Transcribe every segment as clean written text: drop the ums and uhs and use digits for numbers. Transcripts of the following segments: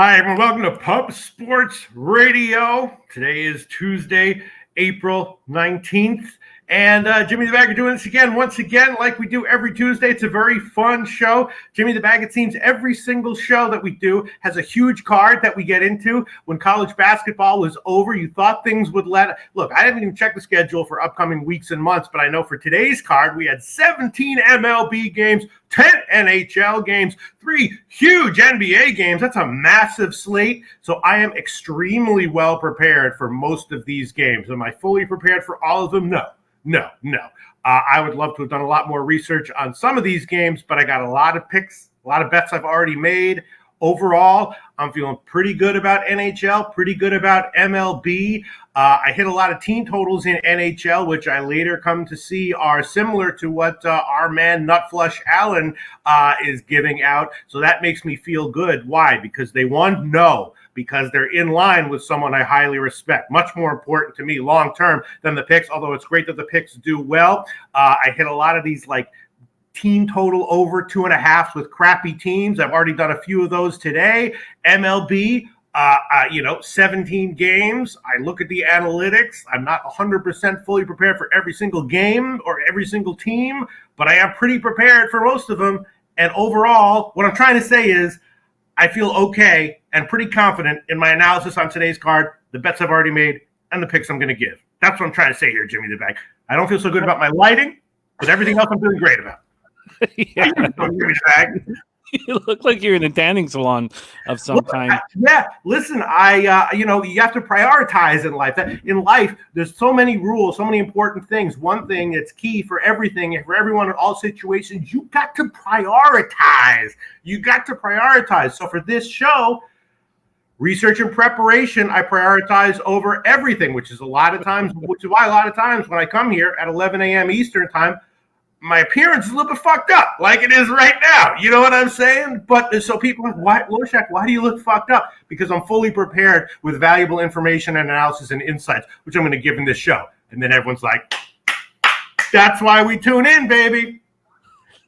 Hi, everyone. Welcome to Pub Sports Radio. Today is Tuesday, April 19th. And Jimmy the Bag are doing this again, once again, like we do every Tuesday. It's a very fun show. Jimmy the Bag, it seems every single show that we do has a huge card that we get into. When college basketball was over, you thought things would look, I haven't even checked the schedule for upcoming weeks and months, but I know for today's card, we had 17 MLB games, 10 NHL games, 3 huge NBA games. That's a massive slate. So I am extremely well prepared for most of these games. Am I fully prepared for all of them? No. I would love to have done a lot more research on some of these games, but I got a lot of picks, a lot of bets I've already made. Overall, I'm feeling pretty good about NHL, pretty good about MLB. I hit a lot of team totals in NHL, which I later come to see are similar to what our man Nutflush Allen is giving out. So that makes me feel good. Why? Because they won? No. Because they're in line with someone I highly respect. Much more important to me long-term than the picks, although it's great that the picks do well. I hit a lot of these like team total over 2.5 with crappy teams. I've already done a few of those today. MLB, 17 games. I look at the analytics. I'm not 100% fully prepared for every single game or every single team, but I am pretty prepared for most of them. And overall, what I'm trying to say is I feel okay and pretty confident in my analysis on today's card, the bets I've already made, and the picks I'm going to give. That's what I'm trying to say here, Jimmy the Bag. I don't feel so good about my lighting, but everything else I'm feeling great about. Yeah. Jimmy the Bag. You look like you're in a tanning salon of some kind. Listen, you have to prioritize in life. In life, there's so many rules, so many important things. One thing that's key for everything, for everyone in all situations, you got to prioritize. So for this show, research and preparation, I prioritize over everything, which is why a lot of times when I come here at 11 a.m. Eastern time, my appearance is a little bit fucked up, like it is right now. You know what I'm saying? But so people are like, Loshak, why do you look fucked up? Because I'm fully prepared with valuable information and analysis and insights, which I'm going to give in this show. And then everyone's like, that's why we tune in, baby.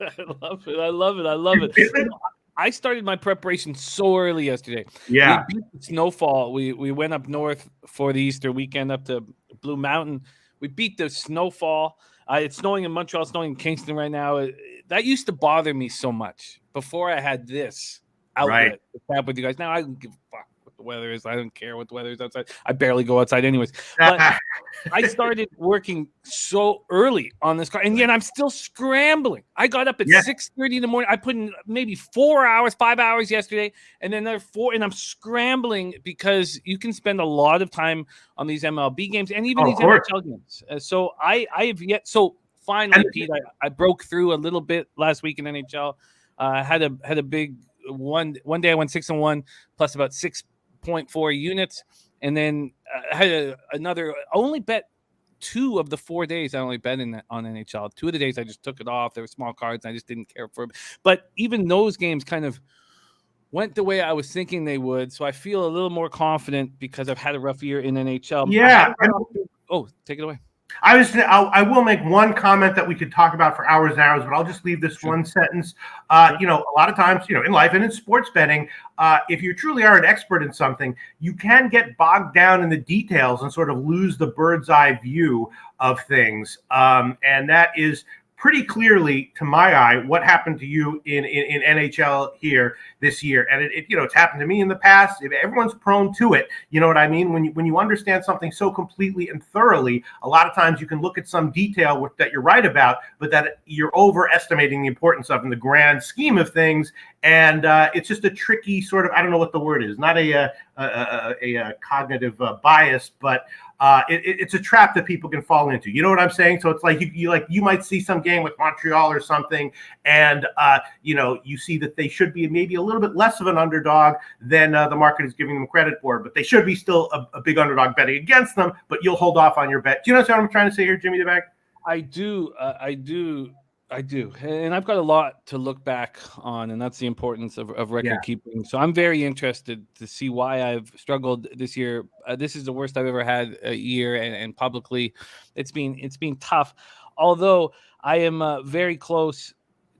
I love it. I started my preparation so early yesterday. Yeah. We beat the snowfall. We went up north for the Easter weekend up to Blue Mountain. We beat the snowfall. It's snowing in Montreal, snowing in Kingston right now. That used to bother me so much before I had this outlet to tap with you guys. Now I don't give a fuck what the weather is. I don't care what the weather is outside. I barely go outside anyways. But I started working so early on this car, and yet I'm still scrambling. I got up at 6:30 in the morning. I put in maybe 5 hours yesterday, and then another 4, and I'm scrambling because you can spend a lot of time on these MLB games and even these NHL games. So I have yet. So finally, Pete, I broke through a little bit last week in NHL. Had a big one day. I went 6-1 plus about 6.4 units. And then I had another. I only bet 2 of the 4 days. I only bet on NHL. 2 of the days I just took it off. There were small cards. And I just didn't care for them. But even those games kind of went the way I was thinking they would. So I feel a little more confident because I've had a rough year in NHL. Yeah. Take it away. I will make one comment that we could talk about for hours and hours, but I'll just leave this one sentence. A lot of times, in life and in sports betting, if you truly are an expert in something, you can get bogged down in the details and sort of lose the bird's eye view of things. And that is pretty clearly, to my eye, what happened to you in NHL here this year. And it's happened to me in the past. Everyone's prone to it. You know what I mean? When you understand something so completely and thoroughly, a lot of times you can look at some detail that you're right about, but that you're overestimating the importance of in the grand scheme of things. And it's just a tricky sort of, I don't know what the word is, not a cognitive bias, but it's a trap that people can fall into. You know what I'm saying? So it's like you might see some game with Montreal or something, and you see that they should be maybe a little bit less of an underdog than the market is giving them credit for, but they should be still a big underdog betting against them. But you'll hold off on your bet. Do you know what I'm trying to say here, Jimmy the Bag? I do. And I've got a lot to look back on, and that's the importance of record keeping. So I'm very interested to see why I've struggled this year. This is the worst I've ever had a year, and publicly it's been tough. Although I am very close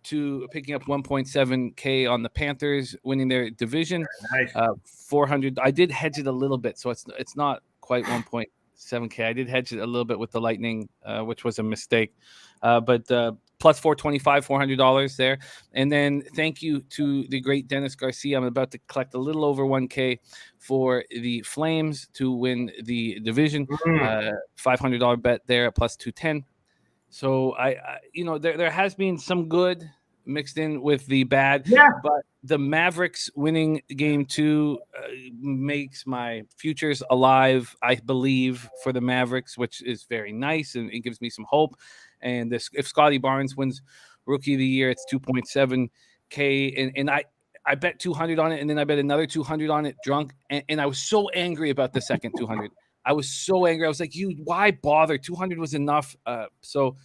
to picking up 1.7K on the Panthers winning their division. Nice. 400. I did hedge it a little bit, so it's not quite 1.7K. I did hedge it a little bit with the Lightning, which was a mistake. But plus 425, $400 there. And then thank you to the great Dennis Garcia. I'm about to collect a little over 1K for the Flames to win the division. $500 bet there at plus 210. So I there has been some good mixed in with the bad, but the Mavericks winning game 2 makes my futures alive, I believe, for the Mavericks, which is very nice, and it gives me some hope. And if Scotty Barnes wins Rookie of the Year, it's 2.7K, and I bet 200 on it, and then I bet another 200 on it drunk, and I was so angry about the second 200. I was so angry. I was like, why bother? 200 was enough. So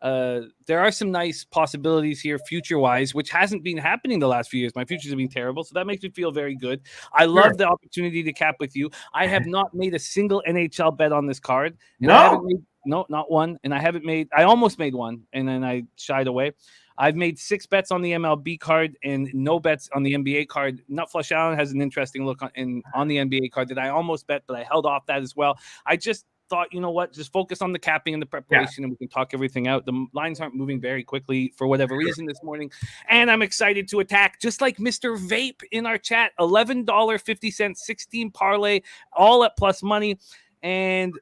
there are some nice possibilities here future-wise, which hasn't been happening the last few years. My futures have been terrible, so that makes me feel very good. I love the opportunity to cap with you. I have not made a single NHL bet on this card. And I haven't made, not one. And I almost made one, and then I shied away. I've made 6 bets on the MLB card and no bets on the NBA card. Nut Flush Allen has an interesting look on the NBA card that I almost bet, but I held off that as well. I just thought, you know what, just focus on the capping and the preparation, and we can talk everything out. The lines aren't moving very quickly for whatever reason this morning, and I'm excited to attack, just like Mr. Vape in our chat. $11.50, 16 parlay, all at plus money, and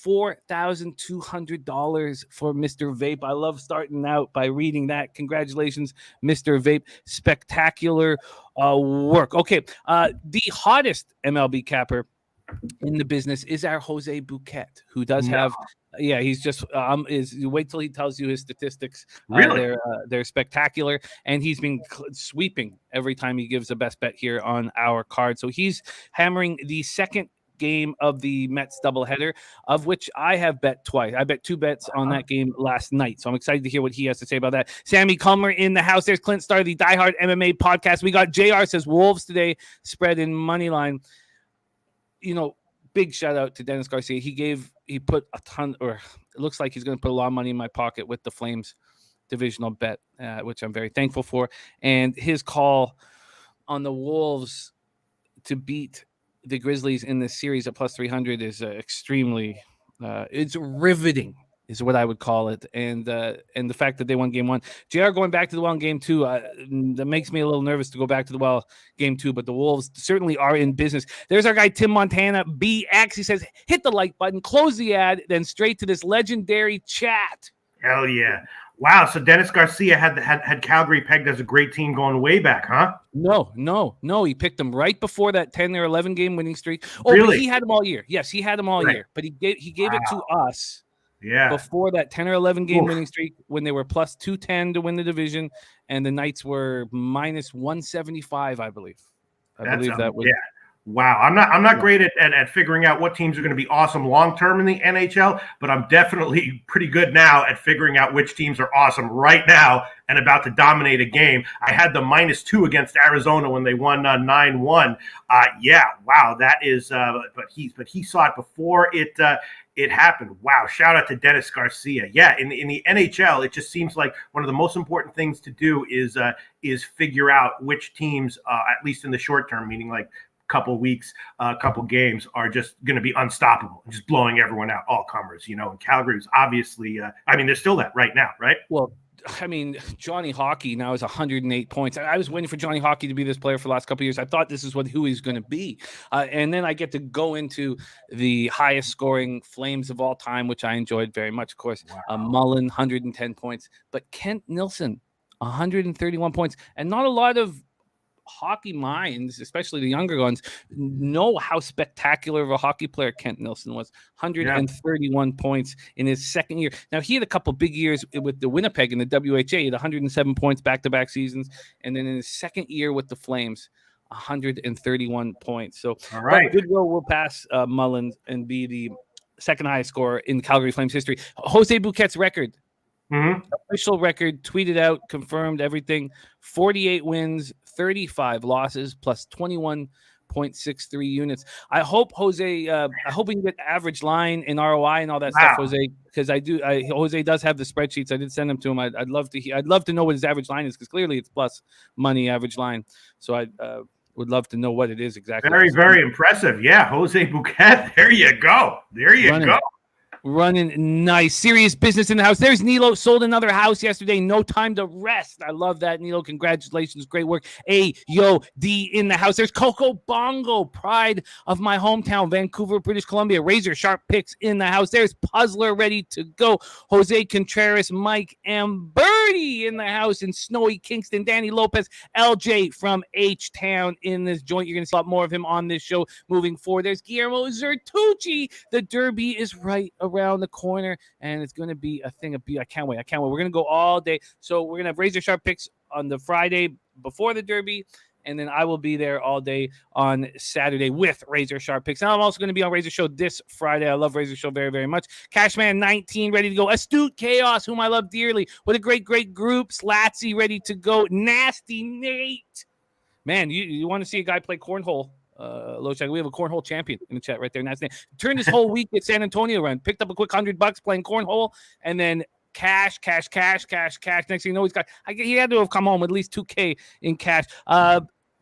$4,200 for Mr. Vape. I love starting out by reading that. Congratulations, Mr. Vape. Spectacular work. Okay, the hottest MLB capper in the business is our Jose Bouquet, who does have, he's just wait till he tells you his statistics. Really? They're spectacular, and he's been sweeping every time he gives a best bet here on our card. So he's hammering the second game of the Mets doubleheader, of which I have bet twice. I bet 2 bets on that game last night, so I'm excited to hear what he has to say about that. Sammy Culmer in the house. There's Clint Starr, the Die Hard MMA podcast. We got JR says Wolves today, spread in money line. Big shout out to Dennis Garcia. He put a ton, or it looks like he's going to put a lot of money in my pocket with the Flames divisional bet, which I'm very thankful for. And his call on the Wolves to beat the Grizzlies in this series at plus 300 is extremely, it's riveting, is what I would call it. And the fact that they won game 1, JR going back to the well in game 2, that makes me a little nervous to go back to the well game 2, but the Wolves certainly are in business. There's our guy, Tim Montana BX. He says, hit the like button, close the ad, then straight to this legendary chat. Hell yeah. Wow. So Dennis Garcia had Calgary pegged as a great team going way back, huh? No. He picked them right before that 10 or 11 game winning streak. Oh, really? But he had them all year. Yes, he had them all year. But he gave it to us before that 10 or 11 game winning streak when they were plus 210 to win the division, and the Knights were minus 175, I believe. I believe that was. Yeah. Wow, I'm not great at figuring out what teams are going to be awesome long-term in the NHL, but I'm definitely pretty good now at figuring out which teams are awesome right now and about to dominate a game. I had the -2 against Arizona when they won 9-1. Wow, that is. But he saw it before it happened. Wow, shout out to Dennis Garcia. Yeah, in the NHL, it just seems like one of the most important things to do is figure out which teams, at least in the short term, meaning like couple weeks, couple games, are just going to be unstoppable, just blowing everyone out, all comers, and Calgary's obviously, they're still that right now, right? Well, Johnny Hockey now is 108 points. I was waiting for Johnny Hockey to be this player for the last couple of years. I thought this is who he's going to be. And then I get to go into the highest scoring Flames of all time, which I enjoyed very much, of course. Wow. Mullen, 110 points. But Kent Nilsson, 131 points. And not a lot of hockey minds, especially the younger ones, know how spectacular of a hockey player Kent Nilsson was. 131 points in his second year. Now, he had a couple big years with the Winnipeg in the WHA. He had 107 points back-to-back seasons. And then in his second year with the Flames, 131 points. So all right, Goodwill will pass Mullen and be the second highest scorer in Calgary Flames history. Jose Bouquet's record, official record, tweeted out, confirmed everything. 48 wins, 35 losses, plus 21 0.63 units. I hope Jose. I hope we can get average line and ROI and all that Wow. stuff, Jose. Because Jose does have the spreadsheets. I did send them to him. I'd love to. I'd love to know what his average line is, because clearly it's plus money average line. So I would love to know what it is exactly. Very, very impressive. Yeah, Jose Bouquet. There you go. There you go. Running nice. Serious business in the house. There's Nilo. Sold another house yesterday. No time to rest. I love that, Nilo. Congratulations. Great work. A-Yo-D in the house. There's Coco Bongo. Pride of my hometown, Vancouver, British Columbia. Razor Sharp picks in the house. There's Puzzler ready to go. Jose Contreras, Mike, and Birdie in the house. And Snowy Kingston, Danny Lopez, LJ from H-Town in this joint. You're going to see a lot more of him on this show moving forward. There's Guillermo Zertucci. The Derby is right around the corner, and it's going to be a thing of beauty. I can't wait. We're going to go all day. So we're going to have Razor Sharp picks on the Friday before the Derby, and then I will be there all day on Saturday with Razor Sharp picks. And I'm also going to be on Razor Show this Friday. I love Razor Show very, very much. Cashman 19 ready to go. Astute Chaos, whom I love dearly. What a great, great group. Slatsy ready to go. Nasty Nate. Man, you want to see a guy play cornhole? Loshak, we have a cornhole champion in the chat right there. Nice name. Turned his whole week at San Antonio around. Picked up a quick $100 playing cornhole, and then cash. Next thing you know, he had to have come home with at least $2K in cash.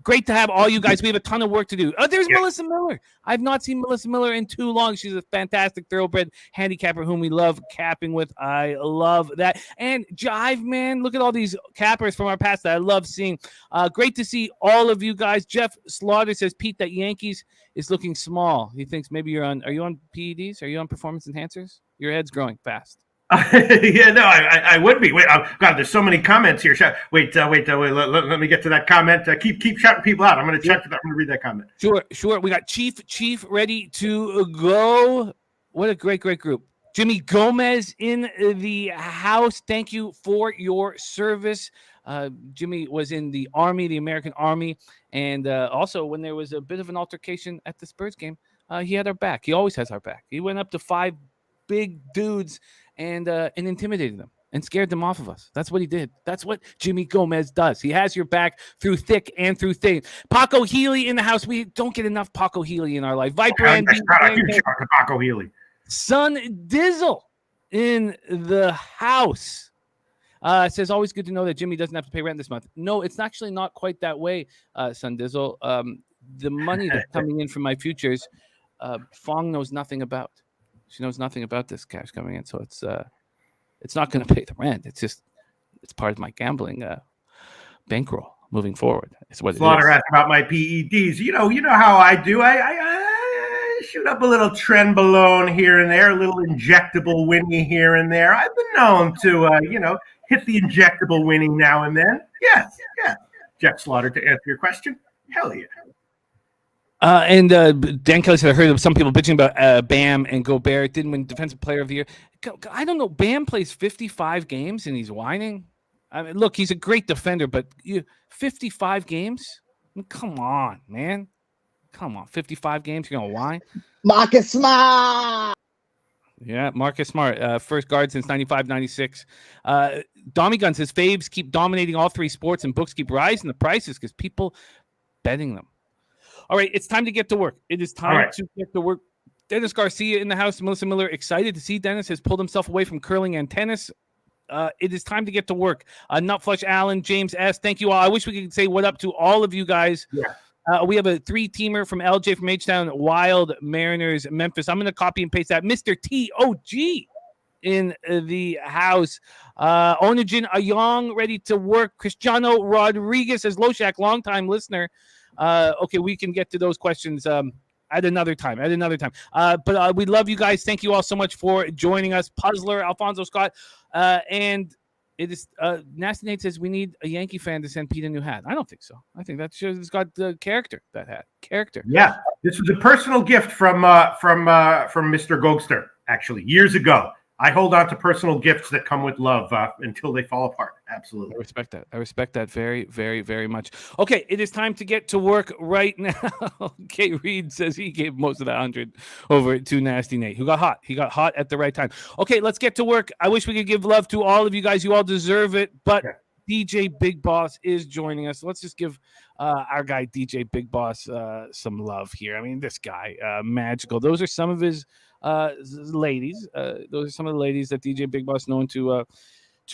Great to have all you guys. We have a ton of work to do. Oh, there's Melissa Miller. I've not seen Melissa Miller in too long. She's a fantastic thoroughbred handicapper whom we love capping with. I love that. And Jive, man, look at all these cappers from our past that I love seeing. Great to see all of you guys. Jeff Slaughter says, Pete, that Yankees is looking small. He thinks maybe are you on PEDs? Are you on performance enhancers? Your head's growing fast. Yeah, no, I would be. Wait, God, there's so many comments here. Wait. Let me get to that comment. Keep shouting people out. I'm going to check it. I'm going to read that comment. Sure. We got Chief ready to go. What a great group. Jimmy Gomez in the house. Thank you for your service. Jimmy was in the Army, the American Army, and also when there was a bit of an altercation at the Spurs game, he had our back. He always has our back. He went up to 5 big dudes and intimidated them and scared them off of us. That's what he did. That's what Jimmy Gomez does. He has your back through thick and through thin. Paco Healy in the house. We don't get enough Paco Healy in our life. Viper and Paco Healy. Son Dizzle in the house. Says, always good to know that Jimmy doesn't have to pay rent this month. No, it's actually not quite that way, Son Dizzle. The money that's coming in from my futures, Fong knows nothing about. She knows nothing about this cash coming in, so it's not going to pay the rent. It's part of my gambling bankroll moving forward. It's what Slaughter asked about my PEDs. You know how I do. I shoot up a little trenbolone here and there, a little injectable Winnie here and there. I've been known to hit the injectable Winnie now and then. Yes. Jeff Slaughter, to answer your question, hell yeah. And Dan Kelly said, I heard of some people bitching about Bam and Gobert didn't win Defensive Player of the Year. I don't know. Bam plays 55 games and he's whining. I mean, look, he's a great defender, but 55 games? I mean, come on, man. Come on, 55 games, you're going to whine? Marcus Smart! Yeah, Marcus Smart. First guard since 95-96. Dommy Gun says, Fabes keep dominating all 3 sports and books keep rising the prices because people betting them. All right, it's time to get to work. It is time to get to work. Dennis Garcia in the house. Melissa Miller excited to see Dennis has pulled himself away from curling and tennis. It is time to get to work. Nutflush Allen, James S. Thank you all. I wish we could say what up to all of you guys. Yeah. We have a 3-teamer from LJ from H-Town, Wild, Mariners, Memphis. I'm going to copy and paste that. Mr. T.O.G. in the house. Onijin Ayong ready to work. Cristiano Rodriguez says, Loshak, longtime listener. Okay, we can get to those questions at another time. But we love you guys. Thank you all so much for joining us. Puzzler, Alfonso Scott, and it is Nasty Nate says we need a Yankee fan to send Pete a new hat. I don't think so. I think that it's got the character, that hat. Character. Yeah, this was a personal gift from Mr. Gogster, actually, years ago. I hold on to personal gifts that come with love until they fall apart. Absolutely. I respect that very, very, very much. Okay, it is time to get to work right now. Kate Reed says he gave most of that 100 over to Nasty Nate, who got hot. He got hot at the right time. Okay, let's get to work. I wish we could give love to all of you guys. You all deserve it, but DJ Big Boss is joining us. Let's just give our guy DJ Big Boss some love here. I mean, this guy, magical. Those are some of his ladies. Those are some of the ladies that DJ Big Boss known to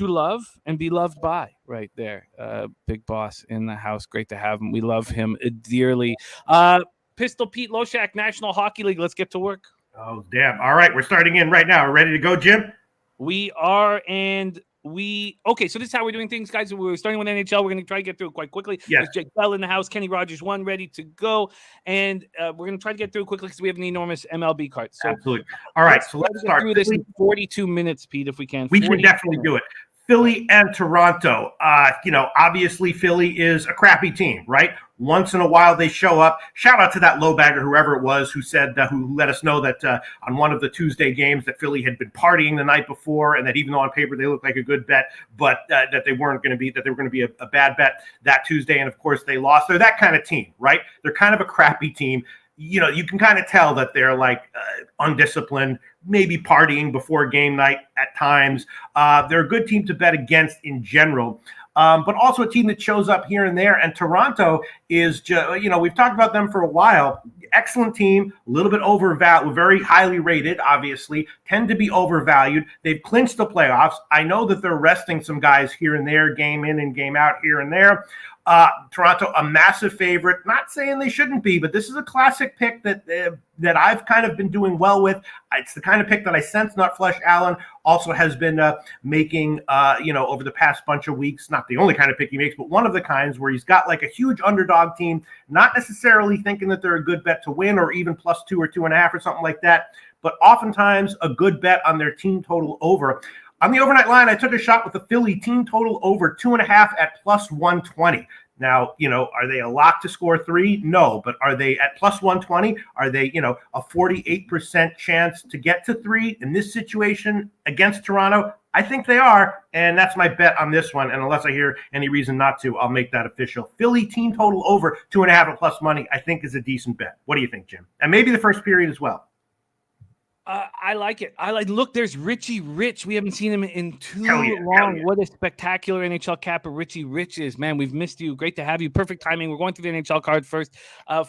love and be loved by. Right there, Big Boss in the house. Great to have him. We love him dearly. Pistol Pete Loshak, National Hockey League. Let's get to work. Oh, damn. All right, we're starting in right now. Ready to go, Jim? We are, and okay, so this is how we're doing things, guys. We're starting with NHL. We're going to try to get through it quite quickly. Yes. There's Jake Bell in the house, Kenny Rogers 1 ready to go, and we're going to try to get through it quickly because we have an enormous MLB card. So absolutely. All right, so let's start through this in 42 minutes, Pete, if we can. We can definitely do it. Philly and Toronto. Obviously Philly is a crappy team, right? Once in a while they show up. Shout out to that low bagger, whoever it was, who said, who let us know that on one of the Tuesday games that Philly had been partying the night before, and that even though on paper they looked like a good bet, but that they weren't going to be, that they were going to be a bad bet that Tuesday. And of course they lost. They're that kind of team, right? They're kind of a crappy team. You can kind of tell that they're like undisciplined, maybe partying before game night at times. They're a good team to bet against in general, but also a team that shows up here and there. And Toronto is just, we've talked about them for a while. Excellent team, a little bit overvalued, very highly rated, obviously, tend to be overvalued. They've clinched the playoffs. I know that they're resting some guys here and there, game in and game out here and there. Toronto, a massive favorite. Not saying they shouldn't be, but this is a classic pick that I've kind of been doing well with. It's the kind of pick that I sense Nutflesh Allen also has been making, over the past bunch of weeks. Not the only kind of pick he makes, but one of the kinds where he's got like a huge underdog team, not necessarily thinking that they're a good bet to win or even +2 or 2.5 or something like that, but oftentimes a good bet on their team total over. On the overnight line, I took a shot with the Philly team total over 2.5 at +120. Now, are they a lock to score 3? No, but are they at +120? Are they, a 48% chance to get to 3 in this situation against Toronto? I think they are, and that's my bet on this one. And unless I hear any reason not to, I'll make that official. Philly team total over 2.5 at plus money, I think is a decent bet. What do you think, Jim? And maybe the first period as well. I like it. Look, there's Richie Rich. We haven't seen him in too long. What a spectacular NHL capper Richie Rich is. Man, we've missed you. Great to have you. Perfect timing. We're going through the NHL card first.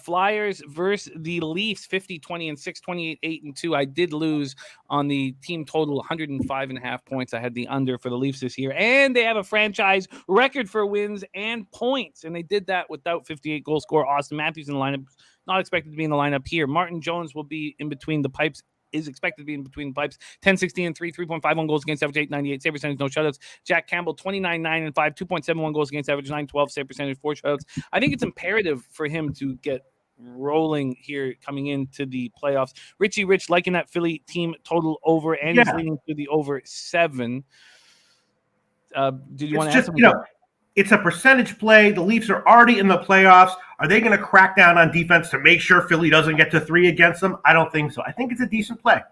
Flyers versus the Leafs, 50-20 6, 28-8 I did lose on the team total, 105.5 points. I had the under for the Leafs this year. And they have a franchise record for wins and points. And they did that without 58 goal scorer Austin Matthews in the lineup. Not expected to be in the lineup here. Martin Jones will be in between the pipes. Is expected to be in between the pipes. 10-16-3, 3.51 goals against average, 8.98 save percentage, no shutouts. Jack Campbell, 29-9-5, 2.71 goals against average, 9.12 save percentage, 4 shutouts. I think it's imperative for him to get rolling here coming into the playoffs. Richie Rich liking that Philly team total over, and he's leaning to the over 7. Did you want to ask something? It's a percentage play. The Leafs are already in the playoffs. Are they going to crack down on defense to make sure Philly doesn't get to 3 against them? I don't think so. I think it's a decent play.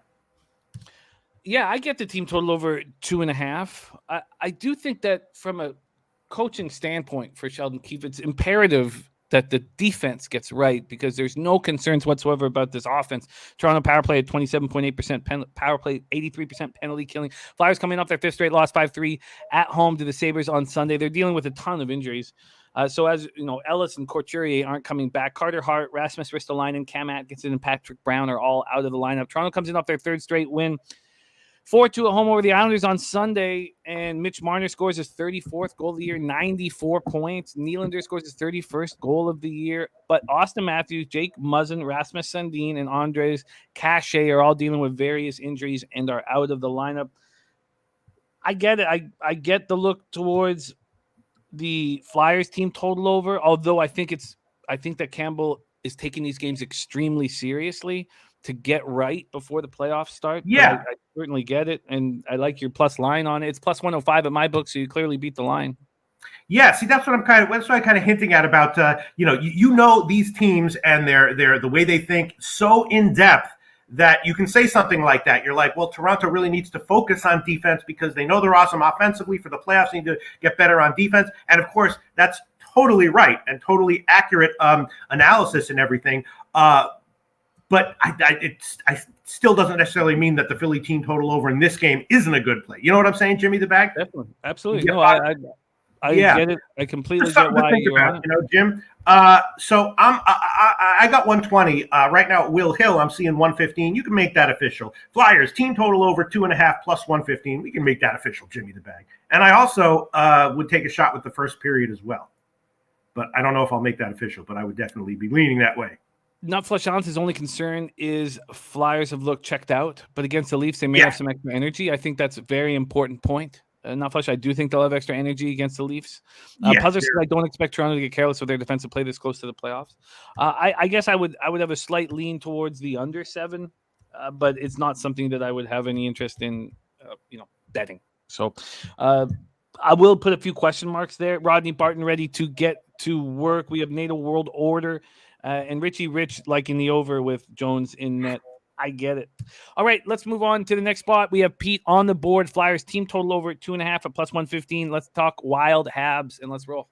Yeah, I get the team total over 2.5. I do think that from a coaching standpoint for Sheldon Keefe, it's imperative that the defense gets right because there's no concerns whatsoever about this offense. Toronto power play at 27.8%, power play 83% penalty killing. Flyers coming off their 5th straight loss, 5-3 at home to the Sabres on Sunday. They're dealing with a ton of injuries. So as you know, Ellis and Couturier aren't coming back. Carter Hart, Rasmus Ristolainen, Cam Atkinson, and Patrick Brown are all out of the lineup. Toronto comes in off their 3rd straight win, 4-2 at home over the Islanders on Sunday, and Mitch Marner scores his 34th goal of the year, 94 points. Nylander scores his 31st goal of the year. But Austin Matthews, Jake Muzzin, Rasmus Sandin, and Andres Cachet are all dealing with various injuries and are out of the lineup. I get it. I get the look towards the Flyers team total over, although I think that Campbell is taking these games extremely seriously to get right before the playoffs start. Yeah. I certainly get it, and I like your plus line on it. It's plus 105 at my book, so you clearly beat the line. Yeah, see, that's what I'm kind of hinting at about, these teams and their the way they think so in depth that you can say something like that. You're like, well, Toronto really needs to focus on defense because they know they're awesome offensively. For the playoffs, they need to get better on defense. And of course, that's totally right and totally accurate analysis and everything. But I still doesn't necessarily mean that the Philly team total over in this game isn't a good play. You know what I'm saying, Jimmy the Bag? Definitely. Absolutely. Yeah. No, I get it. I completely Just get something to why think you're about, on it. Jim. So I got 120 right now. At Will Hill, I'm seeing 115. You can make that official. Flyers team total over 2.5 plus 115. We can make that official, Jimmy the Bag. And I also would take a shot with the first period as well. But I don't know if I'll make that official, but I would definitely be leaning that way. Not Flush Allen's only concern is Flyers have looked checked out, but against the Leafs, they may have some extra energy. I think that's a very important point. Not Flush, I do think they'll have extra energy against the Leafs. Puzzle says I don't expect Toronto to get careless with their defensive play this close to the playoffs. I guess I would have a slight lean towards the under 7, but it's not something that I would have any interest in, betting. So I will put a few question marks there. Rodney Barton ready to get to work. We have NATO World Order. And Richie Rich liking the over with Jones in net. I get it. All right, let's move on to the next spot. We have Pete on the board. Flyers team total over 2.5 at plus 115. Let's talk Wild Habs and let's roll.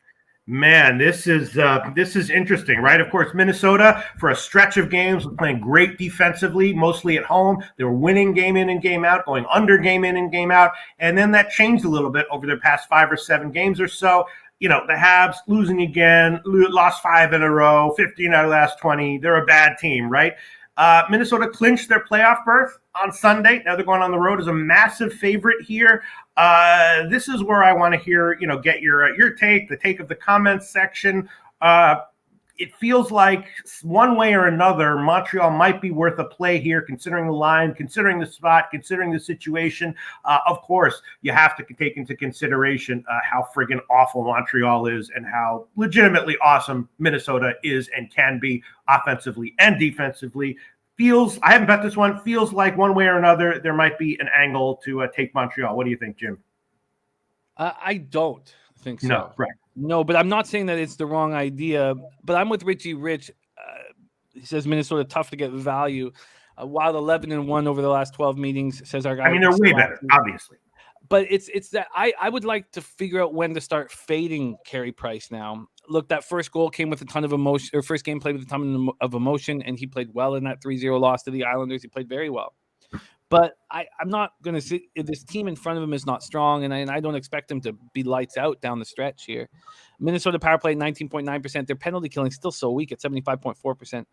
Man, this is interesting, right? Of course, Minnesota for a stretch of games was playing great defensively, mostly at home. They were winning game in and game out, going under game in and game out, and then that changed a little bit over their past 5 or 7 games or so. The Habs losing again, lost 5 in a row, 15 out of the last 20. They're a bad team, right? Minnesota clinched their playoff berth on Sunday. Now they're going on the road as a massive favorite here. This is where I want to hear, get your take, the take of the comments section. It feels like one way or another, Montreal might be worth a play here, considering the line, considering the spot, considering the situation. Of course, you have to take into consideration how friggin' awful Montreal is and how legitimately awesome Minnesota is and can be offensively and defensively. I haven't bet this one, feels like one way or another, there might be an angle to take Montreal. What do you think, Jim? I don't think so. No, right. No, but I'm not saying that it's the wrong idea. But I'm with Richie Rich. He says Minnesota tough to get value. Wild 11-1 over the last 12 meetings, says our guy. I mean, they're way better, obviously. But it's that I would like to figure out when to start fading Carey Price now. Look, that first goal came with a ton of emotion, or first game played with a ton of emotion, and he played well in that 3-0 loss to the Islanders. He played very well. But I'm not going to see if this team in front of him is not strong, and I don't expect him to be lights out down the stretch here. Minnesota power play 19.9%. Their penalty killing still so weak at 75.4%.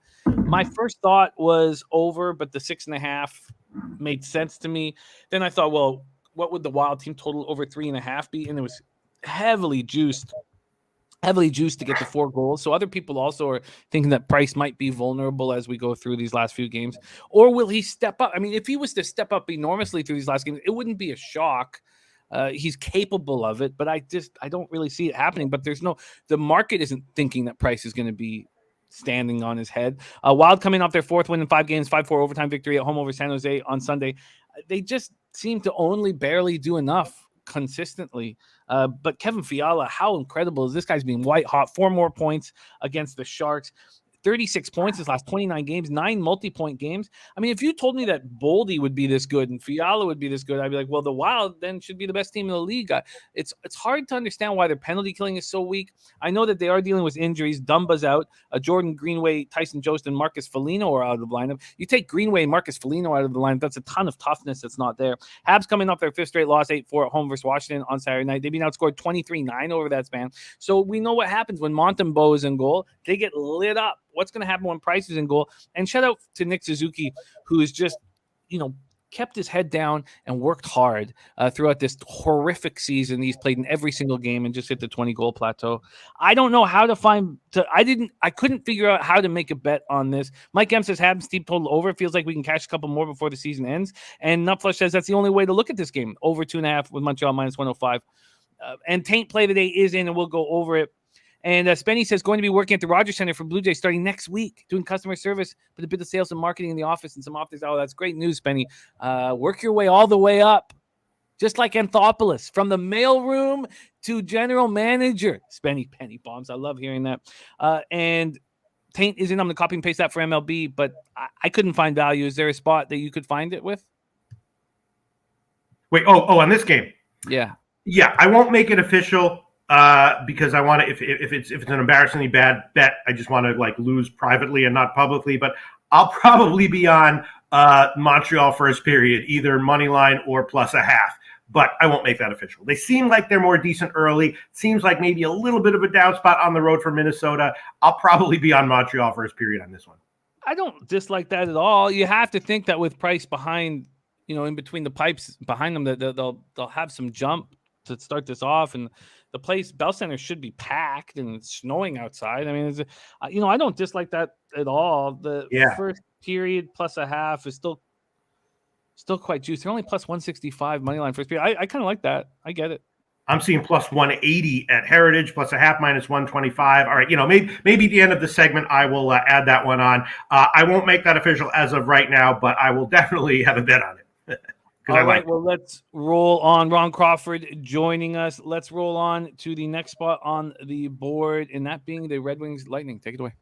My first thought was over, but the 6.5 made sense to me. Then I thought, well, what would the Wild team total over 3.5 be? And it was heavily juiced to get the 4 goals. So other people also are thinking that Price might be vulnerable as we go through these last few games. Or will he step up? I mean, if he was to step up enormously through these last games, it wouldn't be a shock. He's capable of it, but I don't really see it happening. But the market isn't thinking that Price is going to be standing on his head. Wild coming off their 4th win in 5 games, 5-4 overtime victory at home over San Jose on Sunday. They just seem to only barely do enough consistently. But Kevin Fiala, how incredible is this guy's being white hot? 4 more points against the Sharks. 36 points his last 29 games, 9 multi-point games. I mean, if you told me that Boldy would be this good and Fiala would be this good, I'd be like, well, the Wild then should be the best team in the league. It's hard to understand why their penalty killing is so weak. I know that they are dealing with injuries. Dumba's out. Jordan Greenway, Tyson Jost, and Marcus Foligno are out of the lineup. You take Greenway and Marcus Foligno out of the lineup, that's a ton of toughness that's not there. Habs coming off their 5th straight loss, 8-4 at home versus Washington on Saturday night. They've been outscored 23-9 over that span. So we know what happens when Montembeault is in goal. They get lit up. What's going to happen when Price is in goal? And shout out to Nick Suzuki, who is just, kept his head down and worked hard throughout this horrific season. He's played in every single game and just hit the 20-goal plateau. I don't know how to I couldn't figure out how to make a bet on this. Mike M says Habs team total over. Feels like we can cash a couple more before the season ends. And Nutflush says that's the only way to look at this game. Over 2.5 with Montreal minus 105. And Taint play today is in, and we'll go over it. And Spenny says going to be working at the Rogers Center for Blue Jays starting next week, doing customer service with a bit of sales and marketing in the office and some office. Oh, that's great news, Spenny. Work your way all the way up, just like Anthopoulos, from the mailroom to general manager. Spenny penny bombs. I love hearing that. And Taint is in. I'm going to copy and paste that for MLB, but I couldn't find value. Is there a spot that you could find it with? Wait, on this game? Yeah. Yeah, I won't make it official. Because I want to, if it's an embarrassingly bad bet, I just want to lose privately and not publicly. But I'll probably be on Montreal first period, either money line or plus a half. but I won't make that official. They seem like they're more decent early. Seems like maybe a little bit of a down spot on the road for Minnesota. I'll probably be on Montreal first period on this one. I don't dislike that at all. You have to think that with Price behind, in between the pipes behind them, that they'll have some jump to start this off, and the place Bell Center should be packed, and it's snowing outside. I mean, I don't dislike that at all. The first period plus a half is still quite juicy. They're only plus 165 money line first period. I kind of like that. I get it. I'm seeing plus 180 at Heritage, plus a half minus 125. All right, maybe at the end of the segment I will add that one on. I won't make that official as of right now, but I will definitely have a bet on it. All right, well, let's roll on. Ron Crawford joining us. Let's roll on to the next spot on the board, and that being the Red Wings Lightning. Take it away.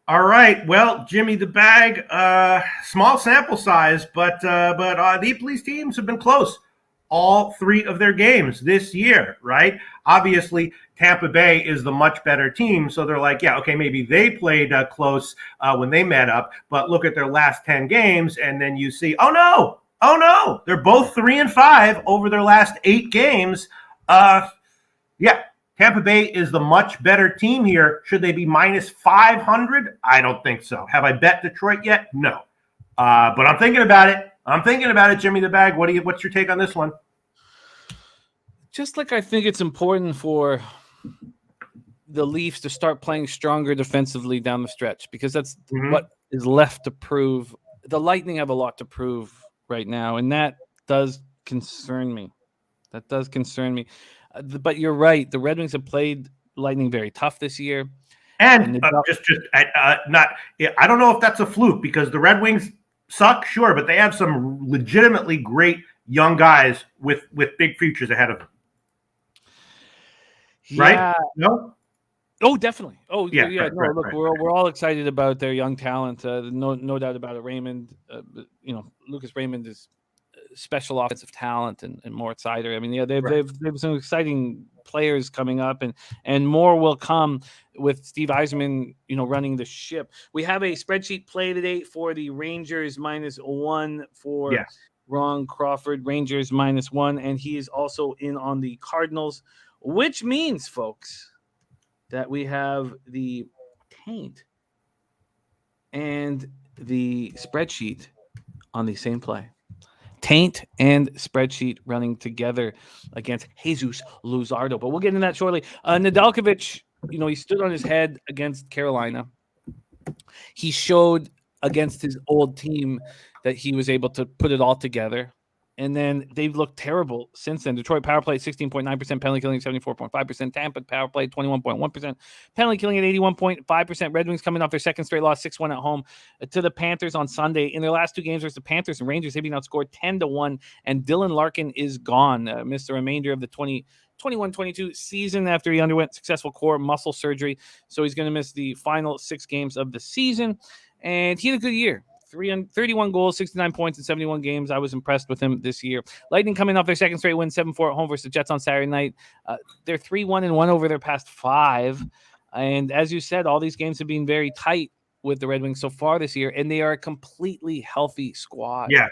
All right. Well, Jimmy the Bag, small sample size, but these teams have been close all three of their games this year, right? Obviously, Tampa Bay is the much better team, so they're like, yeah, okay, maybe they played close when they met up, but look at their last 10 games, and then you see, oh no, they're both 3-5 over their last 8 games. Tampa Bay is the much better team here. Should they be minus 500? I don't think so. Have I bet Detroit yet? No. But I'm thinking about it. Jimmy the Bag. What's your take on this one? Just like I think it's important for the Leafs to start playing stronger defensively down the stretch, because that's what is left to prove. The Lightning have a lot to prove right now, and that does concern me. But you're right. The Red Wings have played Lightning very tough this year. And I don't know if that's a fluke, because the Red Wings suck, sure, but they have some legitimately great young guys with big futures ahead of them. Yeah. Right? No? Oh, definitely. Oh, yeah. Right. We're all excited about their young talent. No doubt about it. Raymond, Lucas Raymond is special offensive talent, and Moritz Seider. I mean, they've some exciting players coming up, and more will come with Steve Yzerman, running the ship. We have a spreadsheet play today for the Rangers -1 for Ron Crawford. Rangers -1, and he is also in on the Cardinals, which means, folks, that we have the taint and the spreadsheet on the same play. Taint and spreadsheet running together against Jesus Luzardo. But we'll get into that shortly. Nedeljkovic, he stood on his head against Carolina. He showed against his old team that he was able to put it all together. And then they've looked terrible since then. Detroit power play 16.9%, penalty killing 74.5%, Tampa power play 21.1%, penalty killing at 81.5%. Red Wings coming off their second straight loss, 6-1 at home to the Panthers on Sunday. In their last 2 games versus the Panthers and Rangers, they've been outscored 10-1, and Dylan Larkin is gone. Missed the remainder of the 2021-22 season after he underwent successful core muscle surgery. So he's going to miss the final 6 games of the season. And he had a good year. 31 goals, 69 points in 71 games. I was impressed with him this year. Lightning coming off their second straight win, 7-4 at home versus the Jets on Saturday night. They're 3-1-1 over their past 5. And as you said, all these games have been very tight with the Red Wings so far this year, and they are a completely healthy squad. Yeah.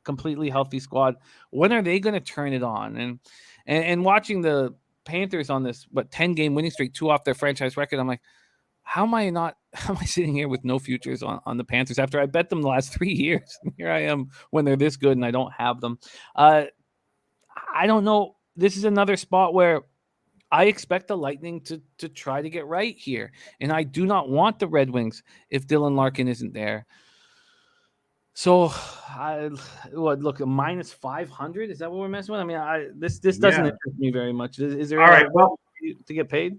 Completely healthy squad. When are they going to turn it on? And watching the Panthers on this 10-game winning streak, 2 off their franchise record, I'm like, how am I sitting here with no futures on the Panthers after I bet them the last 3 years? Here I am when they're this good and I don't have them. I don't know. This is another spot where I expect the Lightning to try to get right here. And I do not want the Red Wings if Dylan Larkin isn't there. So, look, a minus 500? Is that what we're messing with? I mean, this doesn't interest me very much. Is there all right? Well, to get paid?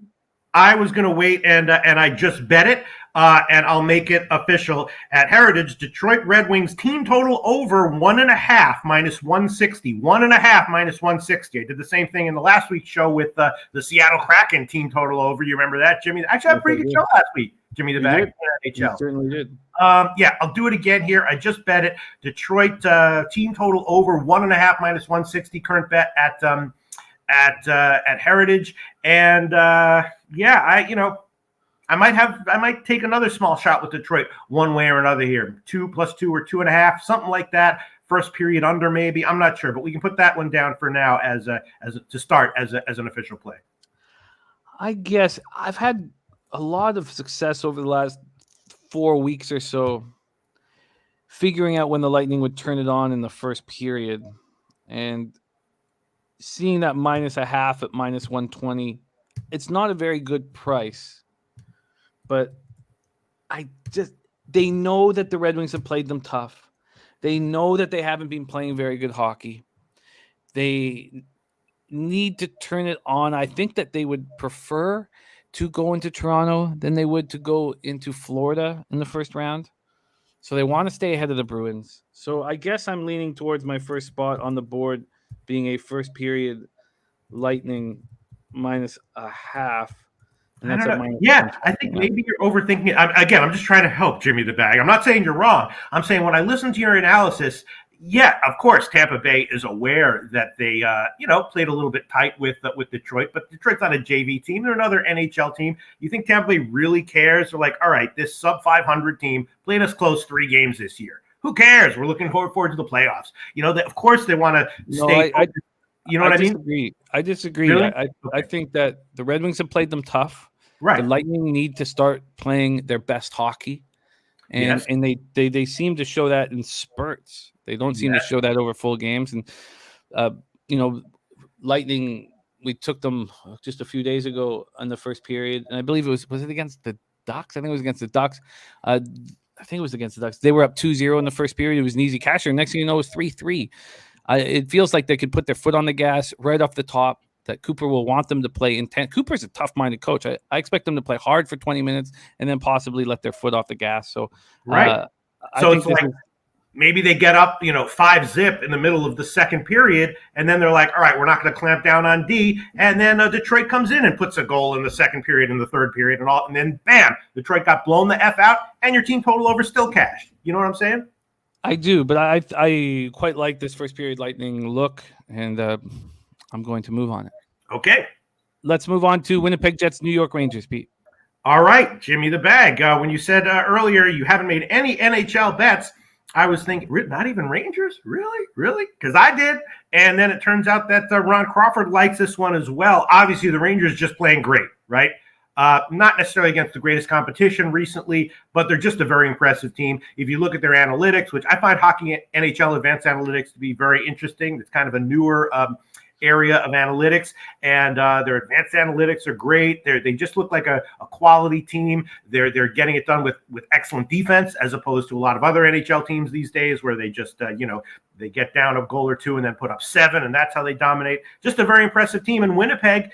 I was going to wait, and I just bet it, and I'll make it official at Heritage. Detroit Red Wings team total over 1.5 minus 160. 1.5 minus 160. I did the same thing in the last week's show with the Seattle Kraken team total over. You remember that, Jimmy? Actually, I had a pretty good show last week, Jimmy the Bag. NHL. You certainly did. I'll do it again here. I just bet it. Detroit team total over 1.5 minus 160. Current bet at Heritage, and I might take another small shot with Detroit one way or another here. 2 + 2 or 2.5, something like that. first period under maybe. I'm not sure, but we can put that one down for now as to start as an official play. I guess I've had a lot of success over the last 4 weeks or so figuring out when the Lightning would turn it on in the first period, and seeing that -0.5 at -120. It's not a very good price, but they know that the Red Wings have played them tough. They know that they haven't been playing very good hockey. They need to turn it on. I think that they would prefer to go into Toronto than they would to go into Florida in the first round. So they want to stay ahead of the Bruins. So I guess I'm leaning towards my first spot on the board being a first period Lightning -0.5. And that's at I think maybe you're overthinking it. I'm just trying to help Jimmy the Bag. I'm not saying you're wrong. I'm saying when I listen to your analysis, yeah, of course, Tampa Bay is aware that they, played a little bit tight with Detroit, but Detroit's not a JV team. They're another NHL team. You think Tampa Bay really cares? They're like, all right, this sub 500 team played us close 3 games this year. Who cares? We're looking forward to the playoffs. Of course they want to stay. You know what I mean? I disagree. Really? I think that the Red Wings have played them tough. Right. The Lightning need to start playing their best hockey. And they seem to show that in spurts. They don't seem to show that over full games. And Lightning, we took them just a few days ago in the first period, and I believe was it against the Ducks? I think it was against the Ducks. They were up 2-0 in the first period. It was an easy casher. Next thing you know, it was 3-3. It feels like they could put their foot on the gas right off the top, that Cooper will want them to play intent. Cooper's a tough-minded coach. I expect them to play hard for 20 minutes and then possibly let their foot off the gas. So, right. So it's like maybe they get up, 5-0 in the middle of the second period, and then they're like, all right, we're not going to clamp down on D. And then Detroit comes in and puts a goal in the second period, in the third period, and then bam, Detroit got blown the F out, and your team total over still cashed. You know what I'm saying? I do, but I quite like this first period Lightning look, and I'm going to move on it. Okay. Let's move on to Winnipeg Jets, New York Rangers, Pete. All right, Jimmy the Bag. When you said earlier you haven't made any NHL bets, I was thinking, not even Rangers? Really? Because I did. And then it turns out that Ron Crawford likes this one as well. Obviously, the Rangers just playing great, right? Not necessarily against the greatest competition recently, but they're just a very impressive team. If you look at their analytics, which I find hockey NHL advanced analytics to be very interesting. It's kind of a newer area of analytics, and their advanced analytics are great. They just look like a quality team. They're getting it done with excellent defense, as opposed to a lot of other NHL teams these days where they just they get down a goal or two and then put up 7, and that's how they dominate. Just a very impressive team. In Winnipeg,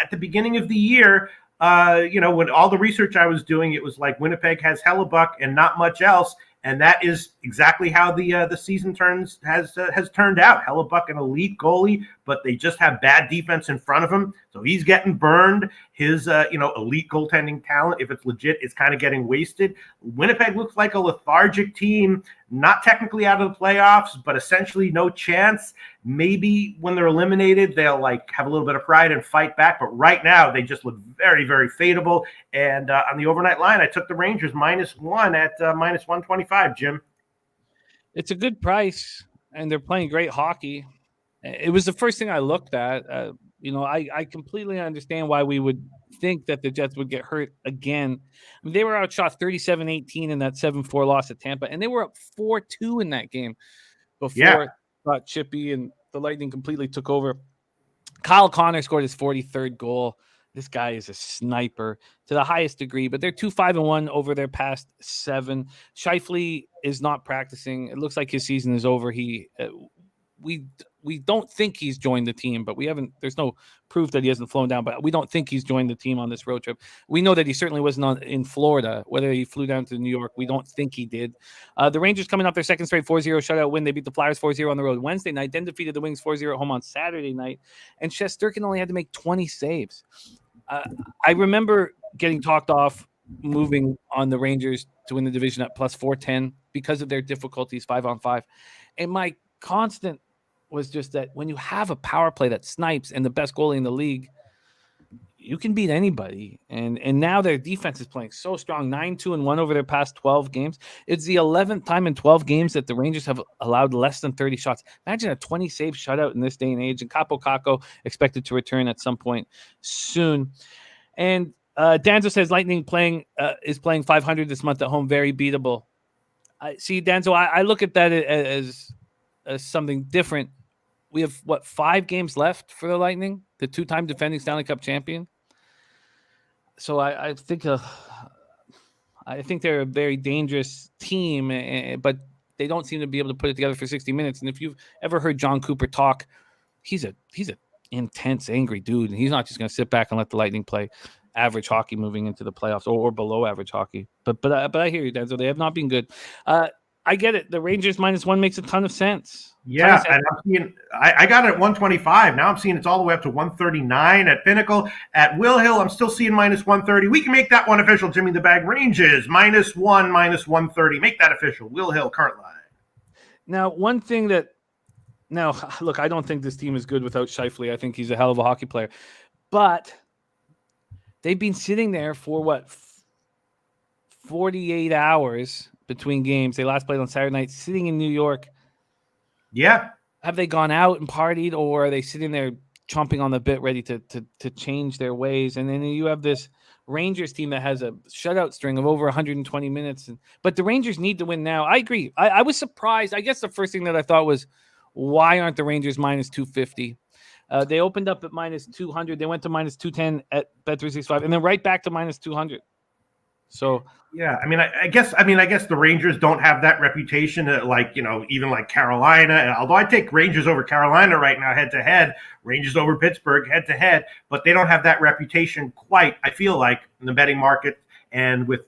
at the beginning of the year, when all the research I was doing, it was like Winnipeg has Hellebuck and not much else. And that is exactly how the season has turned out. Hellebuck, an elite goalie, but they just have bad defense in front of him. So he's getting burned. His elite goaltending talent, if it's legit, is kind of getting wasted. Winnipeg looks like a lethargic team, not technically out of the playoffs, but essentially no chance. Maybe when they're eliminated, they'll have a little bit of pride and fight back. But right now, they just look very, very fadeable. And on the overnight line, I took the Rangers -1 at -125, Jim. It's a good price, and they're playing great hockey. It was the first thing I looked at. I completely understand why we would think that the Jets would get hurt again. I mean, they were outshot 37-18 in that 7-4 loss at Tampa, and they were up 4-2 in that game before it got chippy and the Lightning completely took over. Kyle Connor scored his 43rd goal. This guy is a sniper to the highest degree, but they're 2-5-1 over their past 7. Scheifele is not practicing. It looks like his season is over. We don't think he's joined the team, but there's no proof that he hasn't flown down, but we don't think he's joined the team on this road trip. We know that he certainly wasn't in Florida. Whether he flew down to New York, we don't think he did. The Rangers coming off their second straight 4-0 shutout win. They beat the Flyers 4-0 on the road Wednesday night, then defeated the Wings 4-0 at home on Saturday night. And Shesterkin only had to make 20 saves. I remember getting talked off moving on the Rangers to win the division at +410 because of their difficulties 5-on-5. And my constant was just that when you have a power play that snipes and the best goalie in the league, you can beat anybody. And now their defense is playing so strong, 9-2-1 over their past 12 games. It's the 11th time in 12 games that the Rangers have allowed less than 30 shots. Imagine a 20-save shutout in this day and age. And Capo Caco expected to return at some point soon. And Danzo says Lightning is playing 500 this month at home, very beatable. See, Danzo, I look at that as something different. We have, 5 games left for the Lightning, the 2-time defending Stanley Cup champion. So I think they're a very dangerous team, but they don't seem to be able to put it together for 60 minutes. And if you've ever heard John Cooper talk, he's a intense, angry dude, and he's not just going to sit back and let the Lightning play average hockey moving into the playoffs or below average hockey. But I hear you, Denzel. They have not been good. I get it. The Rangers -1 makes a ton of sense. Yeah, and I'm seeing I got it at 125. Now I'm seeing it's all the way up to 139 at Pinnacle. At Will Hill, I'm still seeing -130. We can make that one official. Jimmy the Bag Rangers -1, -130. Make that official. Will Hill current line. Now, one thing that look, I don't think this team is good without Scheifele. I think he's a hell of a hockey player, but they've been sitting there for 48 hours between games. They last played on Saturday night, sitting in New York. Yeah. Have they gone out and partied, or are they sitting there chomping on the bit, ready to change their ways? And then you have this Rangers team that has a shutout string of over 120 minutes. But the Rangers need to win now. I agree. I was surprised. I guess the first thing that I thought was, why aren't the Rangers -250? They opened up at -200. They went to -210 at Bet365, and then right back to -200. So yeah, I guess the Rangers don't have that reputation, even like Carolina. Although I take Rangers over Carolina right now, head to head. Rangers over Pittsburgh, head to head. But they don't have that reputation quite. I feel like in the betting market and with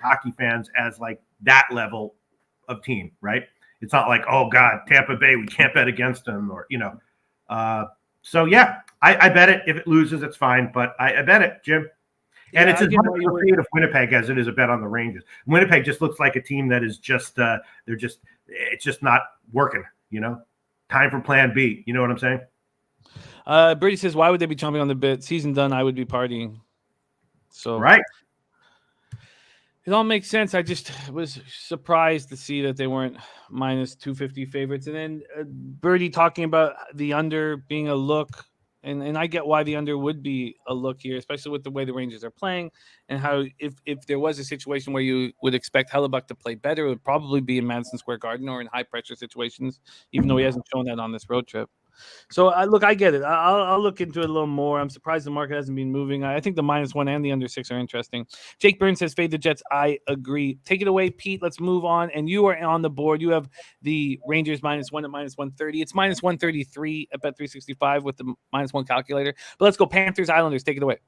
hockey fans as like that level of team, right? It's not like, oh God, Tampa Bay, we can't bet against them, or So yeah, I bet it. If it loses, it's fine. But I bet it, Jim. And it's as much a fate of Winnipeg as it is a bet on the Rangers. Winnipeg just looks like a team that is it's just not working, Time for plan B. You know what I'm saying? Brady says, why would they be chomping on the bit? Season done, I would be partying. So right. It all makes sense. I just was surprised to see that they weren't -250 favorites. And then Birdie talking about the under being a look. And I get why the under would be a look here, especially with the way the Rangers are playing, and how if there was a situation where you would expect Hellebuck to play better, it would probably be in Madison Square Garden or in high-pressure situations, even though he hasn't shown that on this road trip. So, I get it. I'll look into it a little more. I'm surprised the market hasn't been moving. I think the -1 and the under 6 are interesting. Jake Burns says, fade the Jets. I agree. Take it away, Pete. Let's move on. And you are on the board. You have the Rangers -1 at -130. It's -133 at Bet365 with the -1 calculator. But let's go Panthers, Islanders. Take it away.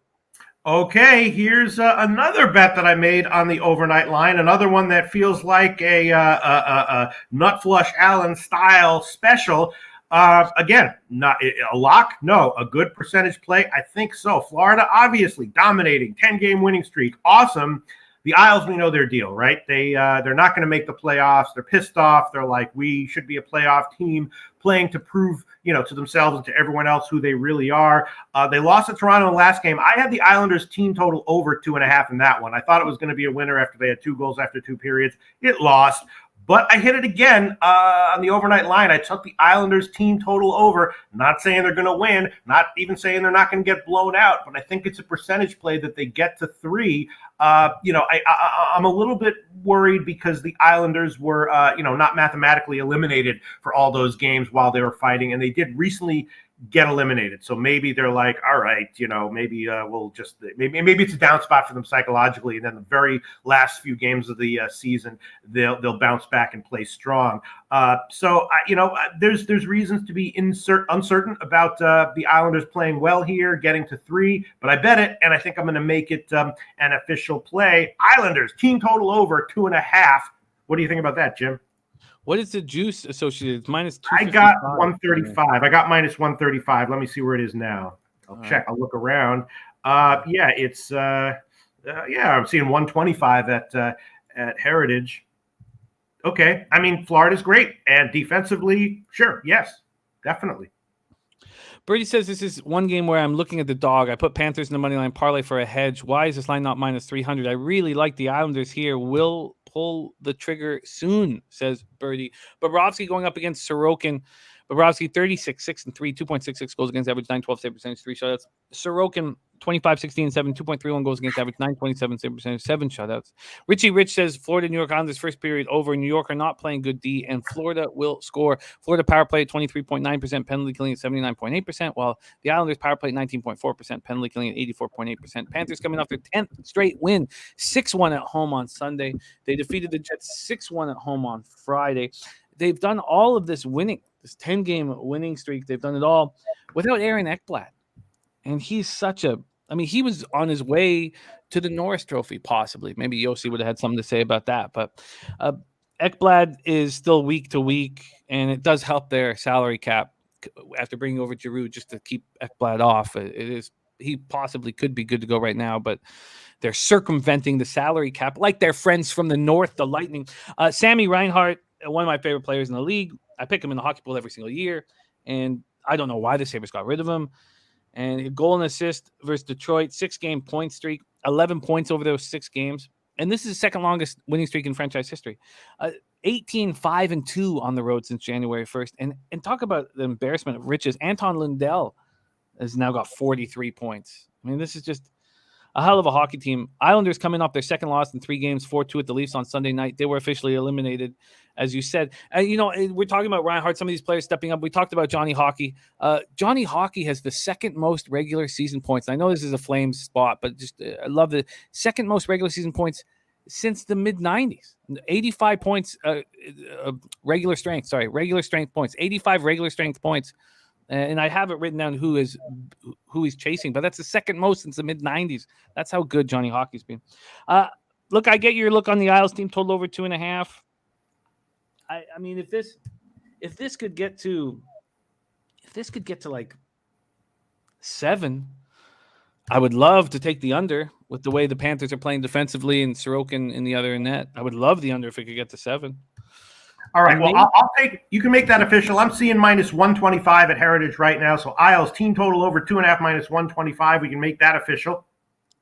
Okay, here's another bet that I made on the overnight line. Another one that feels like a Nut Flush Allen style special. Again, not a lock. No, a good percentage play. I think so. Florida, obviously dominating, 10-game winning streak. Awesome. The Isles, we know their deal, right? They're not going to make the playoffs. They're pissed off. They're like, we should be a playoff team, playing to prove, to themselves and to everyone else who they really are. They lost to Toronto in the last game. I had the Islanders team total over 2.5 in that one. I thought it was going to be a winner after they had 2 goals after 2 periods. It lost. But I hit it again on the overnight line. I took the Islanders team total over. Not saying they're going to win, not even saying they're not going to get blown out, but I think it's a percentage play that they get to 3. I'm a little bit worried because the Islanders were, not mathematically eliminated for all those games while they were fighting, and they did recently get eliminated. So maybe they're like, all right, maybe we'll just maybe it's a down spot for them psychologically, and then the very last few games of the season they'll bounce back and play strong. There's reasons to be uncertain about the Islanders playing well here, getting to 3, but I bet it, and I think I'm going to make it an official play. Islanders team total over 2.5. What do you think about that, Jim? What is the juice associated? It's -255. I got 135. I got -135. Let me see where it is now. I'll check. I'll look around. It's I'm seeing 125 at Heritage. Okay. Florida's great, and defensively, sure, yes, definitely. Birdie says this is one game where I'm looking at the dog. I put Panthers in the money line parlay for a hedge. Why is this line not minus 300? I really like the Islanders here. Will pull the trigger soon, says Birdie. Bobrovsky going up against Sorokin. Bobrovsky 36-6-3, 2.66 goals against average, 9-12 save percentage, 3 shutouts. Sorokin 25-16-7, 2.31 goals against average, 9.27 save percentage, 7 shutouts. Richie Rich says Florida, New York Islanders first period over. New York are not playing good D, and Florida will score. Florida power play at 23.9%, penalty killing at 79.8%, while the Islanders power play at 19.4%, penalty killing at 84.8%. Panthers coming off their 10th straight win, 6-1 at home on Sunday. They defeated the Jets 6-1 at home on Friday. They've done all of this winning, this 10-game winning streak. They've done it all without Aaron Ekblad. And he's he was on his way to the Norris Trophy, possibly. Maybe Yossi would have had something to say about that. But Ekblad is still week to week, and it does help their salary cap after bringing over Giroux just to keep Ekblad off. He possibly could be good to go right now, but they're circumventing the salary cap like their friends from the North, the Lightning. Sammy Reinhart, one of my favorite players in the league. I pick him in the hockey pool every single year, and I don't know why the Sabres got rid of him. And a goal and assist versus Detroit, 6-game point streak, 11 points over those 6 games. And this is the second longest winning streak in franchise history. 18-5-2 on the road since January 1st. And talk about the embarrassment of riches. Anton Lundell has now got 43 points. I mean, this is just a hell of a hockey team. Islanders coming off their second loss in 3 games, 4-2 at the Leafs on Sunday night. They were officially eliminated, as you said. We're talking about Reinhart, some of these players stepping up. We talked about Johnny Hockey. Johnny Hockey has the second most regular season points. I know this is a Flames spot, but just I love the second most regular season points since the mid-90s. 85 points, regular strength points. 85 regular strength points. And I have it written down who he's chasing, but that's the second most since the mid-90s. That's how good Johnny Hockey's been. Look, I get your look on the Isles team total over 2.5. I mean, if this could get to like 7, I would love to take the under with the way the Panthers are playing defensively and Sorokin in the other net. I would love the under if it could get to 7. All right, well, I'll take – you can make that official. I'm seeing minus 125 at Heritage right now. So Isles team total over 2.5 minus 125. We can make that official.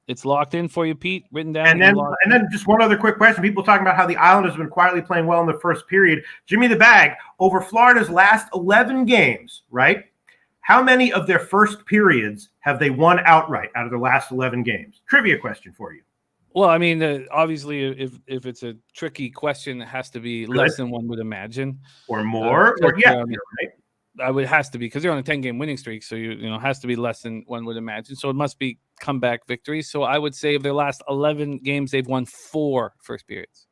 It's locked in for you, Pete, written down. And then just one other quick question. People talking about how the Islanders have been quietly playing well in the first period. Jimmy the Bag, over Florida's last 11 games, right? How many of their first periods have they won outright out of their last 11 games? Trivia question for you. Well, I mean, obviously, if it's a tricky question, it has to be less than one would imagine, or more. It has to be because they're on a 10-game winning streak, so it has to be less than one would imagine. So it must be comeback victories. So I would say of their last 11 games, they've won 4 first periods.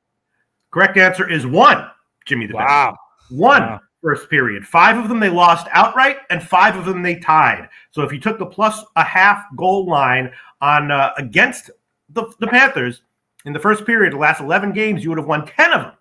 Correct answer is 1. Jimmy the Bag. Wow. 1 first period. 5 of them they lost outright, and 5 of them they tied. So if you took the plus a half goal line on against the Panthers in the first period, the last 11 games, you would have won 10 of them.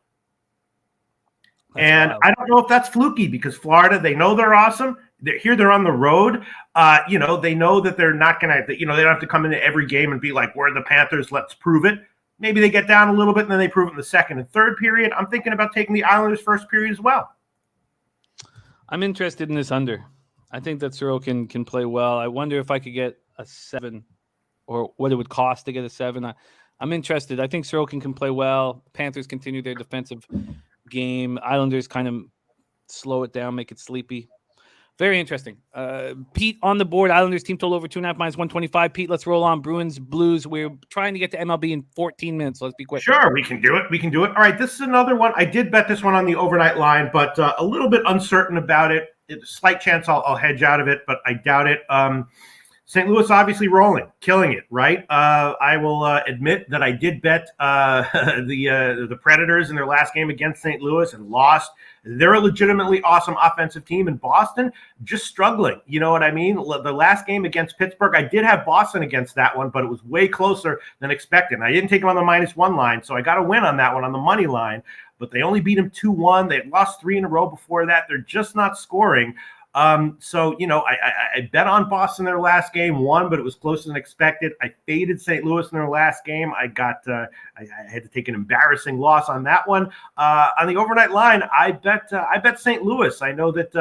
That's wild. I don't know if that's fluky because Florida, they know they're awesome. They're on the road. They know that they're not going to, they don't have to come into every game and be like, we're the Panthers, let's prove it. Maybe they get down a little bit and then they prove it in the second and third period. I'm thinking about taking the Islanders first period as well. I'm interested in this under. I think that Sorokin can play well. I wonder if I could get a 7 or what it would cost to get a 7. I'm interested. I think Sorokin can play well. Panthers continue their defensive game. Islanders kind of slow it down, make it sleepy. Very interesting. Pete on the board. Islanders team total over 2.5 minus 125. Pete, let's roll on. Bruins, Blues. We're trying to get to MLB in 14 minutes. So let's be quick. Sure, we can do it. All right, this is another one. I did bet this one on the overnight line, but a little bit uncertain about it. It's a slight chance I'll hedge out of it, but I doubt it. St. Louis obviously rolling, killing it, right? I will admit that I did bet the Predators in their last game against St. Louis and lost. They're a legitimately awesome offensive team in Boston, just struggling. You know what I mean? The last game against Pittsburgh, I did have Boston against that one, but it was way closer than expected. And I didn't take them on the -1 line, so I got a win on that one on the money line. But they only beat them 2-1. They had lost 3 in a row before that. They're just not scoring. So, I bet on Boston their last game, won, but it was closer than expected. I faded St. Louis in their last game. I had to take an embarrassing loss on that one. On the overnight line, I bet St. Louis. I know that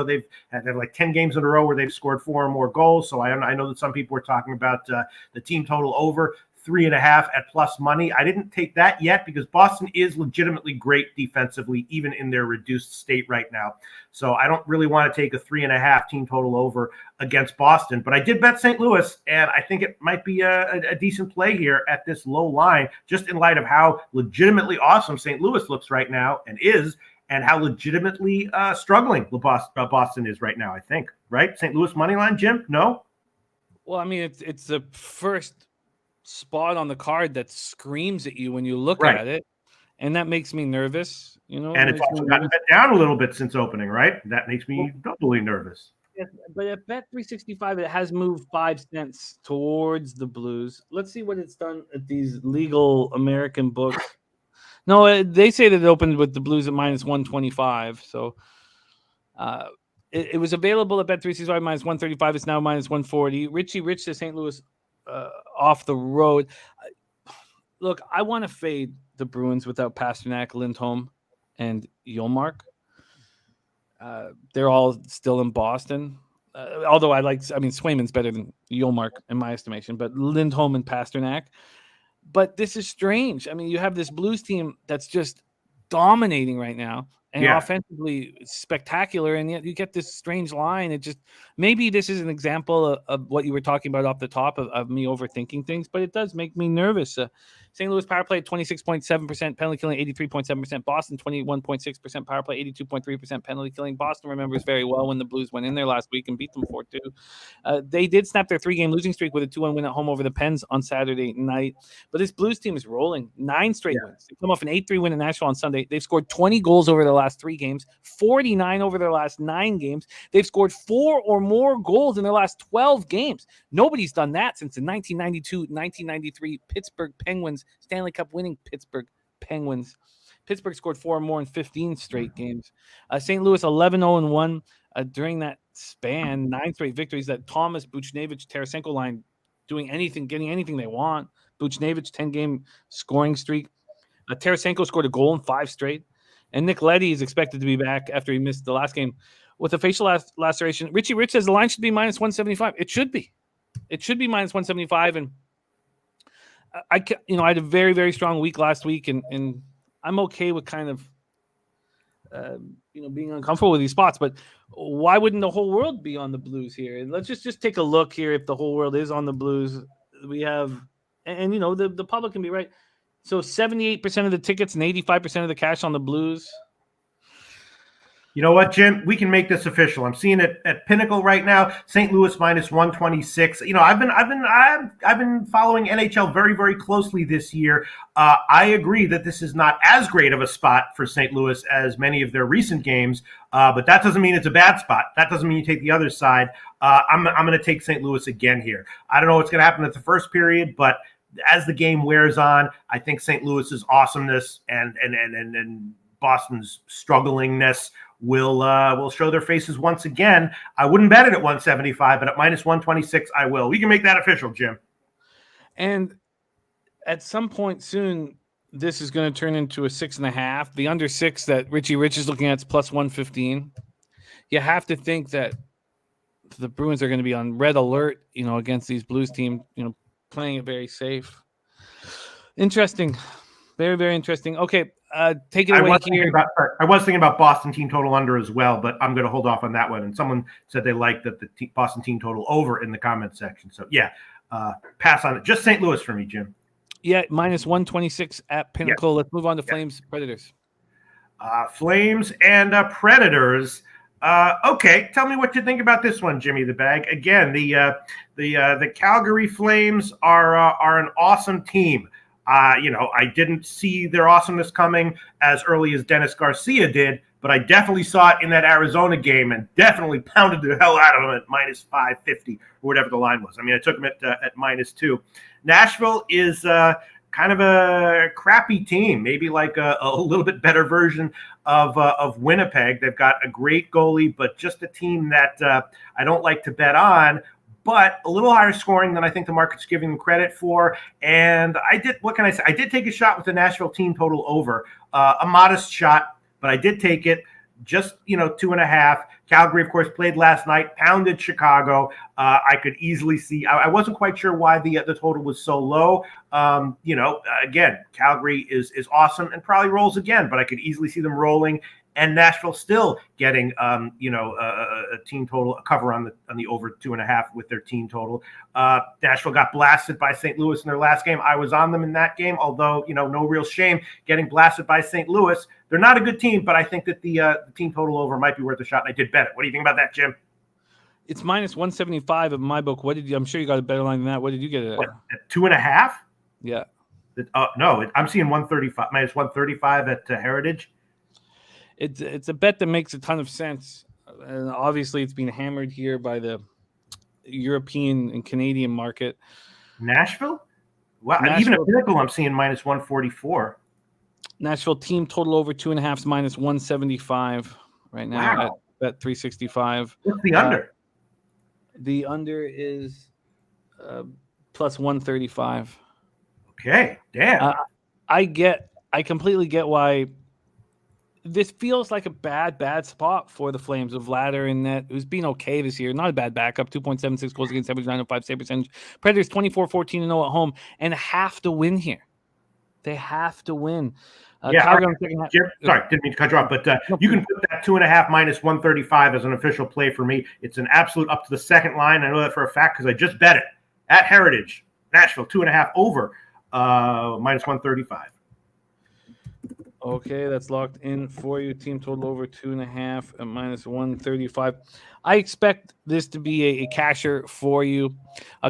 they've had like 10 games in a row where they've scored 4 or more goals. So I know that some people were talking about the team total over 3.5 at plus money. I didn't take that yet because Boston is legitimately great defensively, even in their reduced state right now. So I don't really want to take a 3.5 team total over against Boston, but I did bet St. Louis, and I think it might be a decent play here at this low line, just in light of how legitimately awesome St. Louis looks right now and how legitimately struggling Boston is right now, I think. Right? St. Louis money line, Jim? No? Well, I mean, it's the first spot on the card that screams at you when you look Right. at it, and that makes me nervous. And it's also gotten bet down a little bit since opening, right? That makes me doubly nervous. Yeah, but at Bet365, it has moved 5 cents towards the Blues. Let's see what it's done at these legal American books. No, they say that it opened with the Blues at minus 125. So it was available at Bet365 minus 135. It's now minus 140. Richie Rich to St. Louis off the road. Look, I want to fade the Bruins without Pasternak, Lindholm, and Ullmark. They're all still in Boston. Although Swayman's better than Ullmark in my estimation, but Lindholm and Pasternak. But this is strange. I mean, you have this Blues team that's just dominating right now and offensively spectacular, and yet you get this strange line. It just maybe this is an example of what you were talking about off the top of me overthinking things, but it does make me nervous. St. Louis power play at 26.7%, penalty killing 83.7%, Boston 21.6% power play, 82.3% penalty killing. Boston remembers very well when the Blues went in there last week and beat them 4-2. They did snap their 3-game losing streak with a 2-1 win at home over the Pens on Saturday night. But this Blues team is rolling. 9 straight wins. They come off an 8-3 win in Nashville on Sunday. They've scored 20 goals over their last 3 games, 49 over their last 9 games. They've scored 4 or more goals in their last 12 games. Nobody's done that since the 1992-1993 Pittsburgh Penguins, Stanley Cup winning Pittsburgh Penguins. Pittsburgh scored 4 or more in 15 straight games. St. Louis 11-0-1 during that span, 9 straight victories. That Thomas, Buchnevich, Tarasenko line doing anything, getting anything they want. Buchnevich 10-game scoring streak. Tarasenko scored a goal in 5 straight. And Nick Leddy is expected to be back after he missed the last game with a facial laceration. Richie Rich says the line should be minus 175. It should be. It should be minus 175. And I had a very, very strong week last week, and I'm okay with kind of, being uncomfortable with these spots. But why wouldn't the whole world be on the Blues here? And let's just take a look here. If the whole world is on the Blues, we have, and the public can be right. So 78% of the tickets and 85% of the cash on the Blues. You know what, Jim? We can make this official. I'm seeing it at Pinnacle right now. St. Louis minus 126. I've been following NHL very, very closely this year. I agree that this is not as great of a spot for St. Louis as many of their recent games, but that doesn't mean it's a bad spot. That doesn't mean you take the other side. I'm going to take St. Louis again here. I don't know what's going to happen at the first period, but as the game wears on, I think St. Louis's awesomeness and Boston's strugglingness will show their faces once again. I wouldn't bet it at 175, but at minus 126, I will. We can make that official, Jim. And at some point soon, this is going to turn into a 6.5. The under 6 that Richie Rich is looking at is plus 115. You have to think that the Bruins are going to be on red alert, against these Blues team, playing it very safe. Interesting. Very, very interesting. Okay, take it away here. I was thinking about Boston team total under as well, but I'm going to hold off on that one. And someone said they liked that the Boston team total over in the comment section. So, pass on it. Just St. Louis for me, Jim. Yeah, minus 126 at Pinnacle. Let's move on to Flames Predators. Flames and Predators. Okay, tell me what you think about this one, Jimmy the Bag. Again, the Calgary Flames are an awesome team. I didn't see their awesomeness coming as early as Dennis Garcia did, but I definitely saw it in that Arizona game and definitely pounded the hell out of them at minus 550 or whatever the line was. I mean, I took them at minus 2. Nashville is kind of a crappy team, maybe like a little bit better version of Winnipeg. They've got a great goalie, but just a team that I don't like to bet on. But a little higher scoring than I think the market's giving them credit for. And what can I say? I did take a shot with the Nashville team total over, a modest shot, but I did take it. Just 2.5. Calgary, of course, played last night, pounded Chicago. I could easily see. I wasn't quite sure why the total was so low. Again, Calgary is awesome and probably rolls again, but I could easily see them rolling. And Nashville still getting, a team total, a cover on the over 2.5 with their team total. Nashville got blasted by St. Louis in their last game. I was on them in that game, although, no real shame getting blasted by St. Louis. They're not a good team, but I think that the team total over might be worth a shot, and I did bet it. What do you think about that, Jim? It's minus 175 in my book. I'm sure you got a better line than that. What did you get it at? At 2.5? Yeah. No, I'm seeing 135, minus 135 at Heritage. It's a bet that makes a ton of sense. And obviously, it's being hammered here by the European and Canadian market. Nashville? Wow, even a Pinnacle, I'm seeing minus 144. Nashville team total over 2.5 is minus 175 right now at bet 365. What's the under? The under is plus 135. Okay, damn. I completely get why. This feels like a bad spot for the Flames of Ladder in that who's been okay this year. Not a bad backup, 2.76 goals against 79.5 save percentage. Predators 24-14-0 at home and have to win here. They have to win. Sorry, didn't mean to cut you off, but you can put that 2.5 minus 135 as an official play for me. It's an absolute up to the second line. I know that for a fact because I just bet it at Heritage, Nashville 2.5 over minus 135. Okay, that's locked in for you. Team total over 2.5 at minus 135. I expect this to be a casher for you.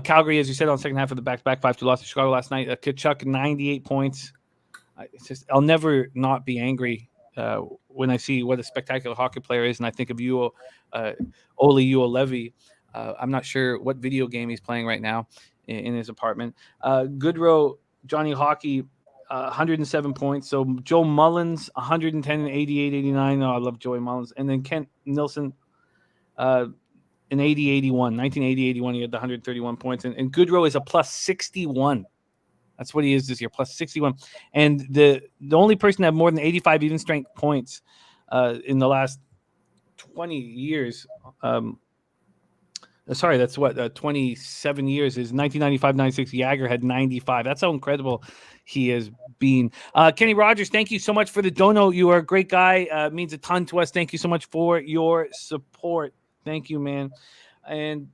Calgary, as you said, on the second half of the back-to-back 5-2 loss to Chicago last night. Kachuk, 98 points. I'll never not be angry when I see what a spectacular hockey player is, and I think of you, Oli Uolevi. I'm not sure what video game he's playing right now in his apartment. Goodrow, Johnny Hockey, 107 points. So Joe Mullins, 110 and 88, 89. Oh, I love Joey Mullins. And then Kent Nilsson, in 80, 81, 1980, 81. He had the 131 points. And Goodrow is a plus 61. That's what he is this year, plus 61. And the only person to have more than 85 even strength points in the last 20 years. That's what 27 years is 1995-96. Jagger had 95. That's how incredible he has been. Kenny Rogers, thank you so much for the dono. You are a great guy. Means a ton to us. Thank you so much for your support. Thank you, man. And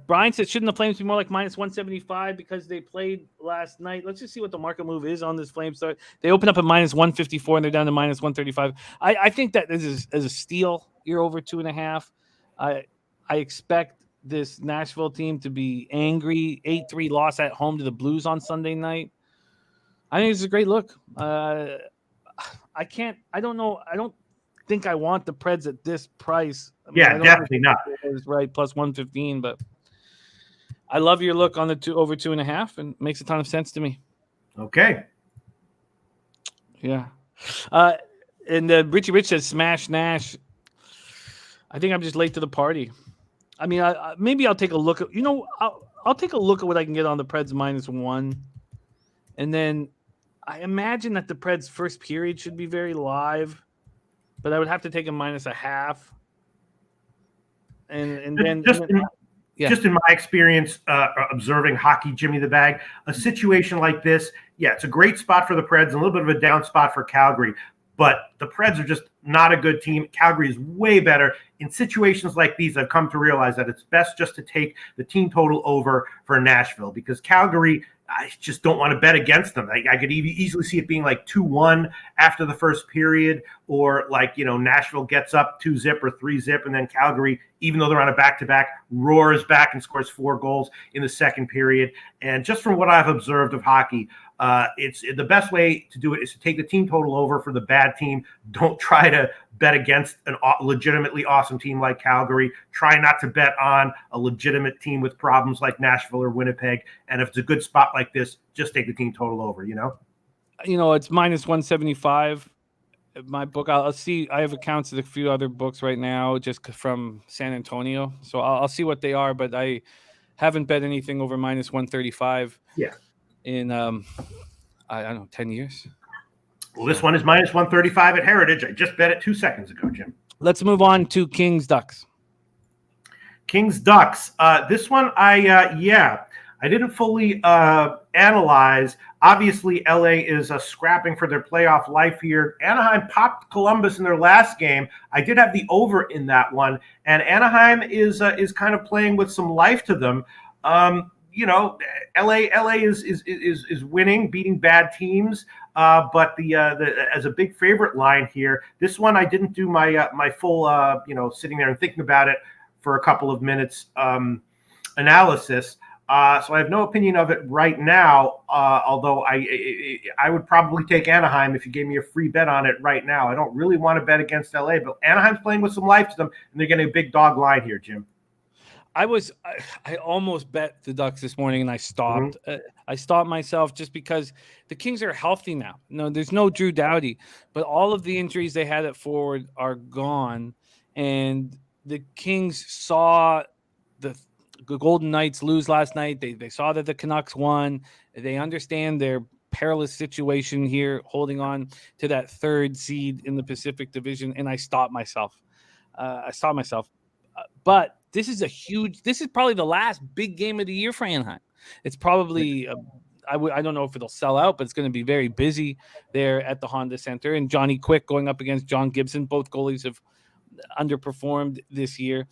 Brian said, shouldn't the Flames be more like minus 175 because they played last night? Let's just see what the market move is on this Flames start. They open up at minus 154 and they're down to minus 135. I think that this is as a steal. You're over 2.5. I expect this Nashville team to be angry. 8-3 loss at home to the Blues on Sunday night. I think it's a great look. I don't know. I don't think I want the Preds at this price. Definitely not. It's right, plus 115, but I love your look on the over 2.5 and makes a ton of sense to me. Okay. Yeah. And Richie Rich says smash Nash. I think I'm just late to the party. I mean, maybe I'll take a look at, I'll take a look at what I can get on the Preds minus 1. And then I imagine that the Preds first period should be very live, but I would have to take a minus a half. And then just in my experience observing hockey, Jimmy the Bag, a situation like this, it's a great spot for the Preds and a little bit of a down spot for Calgary. But the Preds are just not a good team. Calgary is way better. In situations like these, I've come to realize that it's best just to take the team total over for Nashville because Calgary, I just don't want to bet against them. I could easily see it being like 2-1 after the first period or like, Nashville gets up 2-0 or 3-0 and then Calgary, even though they're on a back-to-back, roars back and scores 4 goals in the second period. And just from what I've observed of hockey, it's the best way to do it is to take the team total over for the bad team. Don't try to bet against a legitimately awesome team like Calgary. Try not to bet on a legitimate team with problems like Nashville or Winnipeg. And if it's a good spot like this, just take the team total over, It's minus 175 my book. I'll see. I have accounts at a few other books right now, just from San Antonio. So I'll see what they are. But I haven't bet anything over minus 135. Yeah. In I don't know, 10 years. Well, this one is minus 135 at Heritage. I just bet it 2 seconds ago, Jim. Let's move on to Kings Ducks. Kings Ducks. This one, I didn't fully analyze. Obviously, LA is scrapping for their playoff life here. Anaheim popped Columbus in their last game. I did have the over in that one, and Anaheim is kind of playing with some life to them. LA is winning, beating bad teams. But the as a big favorite line here, this one I didn't do my full sitting there and thinking about it for a couple of minutes analysis. So I have no opinion of it right now, although I would probably take Anaheim if you gave me a free bet on it right now. I don't really want to bet against LA, but Anaheim's playing with some life to them, and they're getting a big dog line here, Jim. I almost bet the Ducks this morning, and I stopped. I stopped myself just because the Kings are healthy now. No, there's no Drew Doughty, but all of the injuries they had at forward are gone, and the Kings saw the Golden Knights lose last night. They saw that the Canucks won. They understand their perilous situation here, holding on to that third seed in the Pacific Division, and I stopped myself. But this is probably the last big game of the year for Anaheim. It's probably, I don't know if it'll sell out, but it's going to be very busy there at the Honda Center. And Johnny Quick going up against John Gibson. Both goalies have underperformed this year.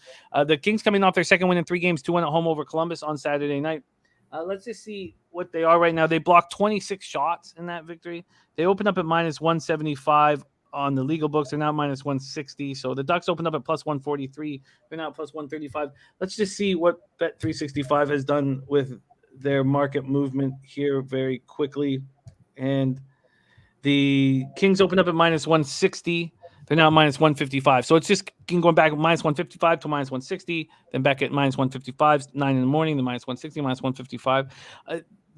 The Kings coming off their second win in 3 games, 2-1 at home over Columbus on Saturday night. Let's just see what they are right now. They blocked 26 shots in that victory. They opened up at minus 175 on the legal books. They're now minus 160. So the Ducks opened up at plus 143. They're now plus 135. Let's just see what Bet365 has done with their market movement here very quickly. And the Kings opened up at minus 160. They're now minus 155. So it's just going back minus 155 to minus 160, then back at minus 155, 9 in the morning, then minus 160, minus 155.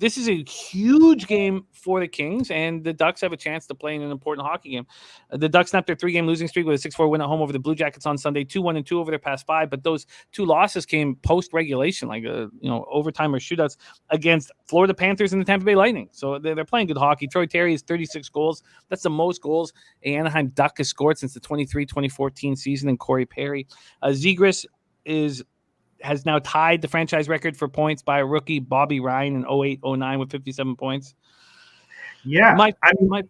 This is a huge game for the Kings, and the Ducks have a chance to play in an important hockey game. The Ducks snapped their 3-game losing streak with a 6-4 win at home over the Blue Jackets on Sunday, 2-1-2 over their past 5. But those 2 losses came post-regulation, like overtime or shootouts against Florida Panthers and the Tampa Bay Lightning. So they're playing good hockey. Troy Terry has 36 goals. That's the most goals an Anaheim Duck has scored since the 23-2014 season. And Corey Perry, Zegras has now tied the franchise record for points by a rookie, Bobby Ryan, in 08-09 with 57 points. Yeah,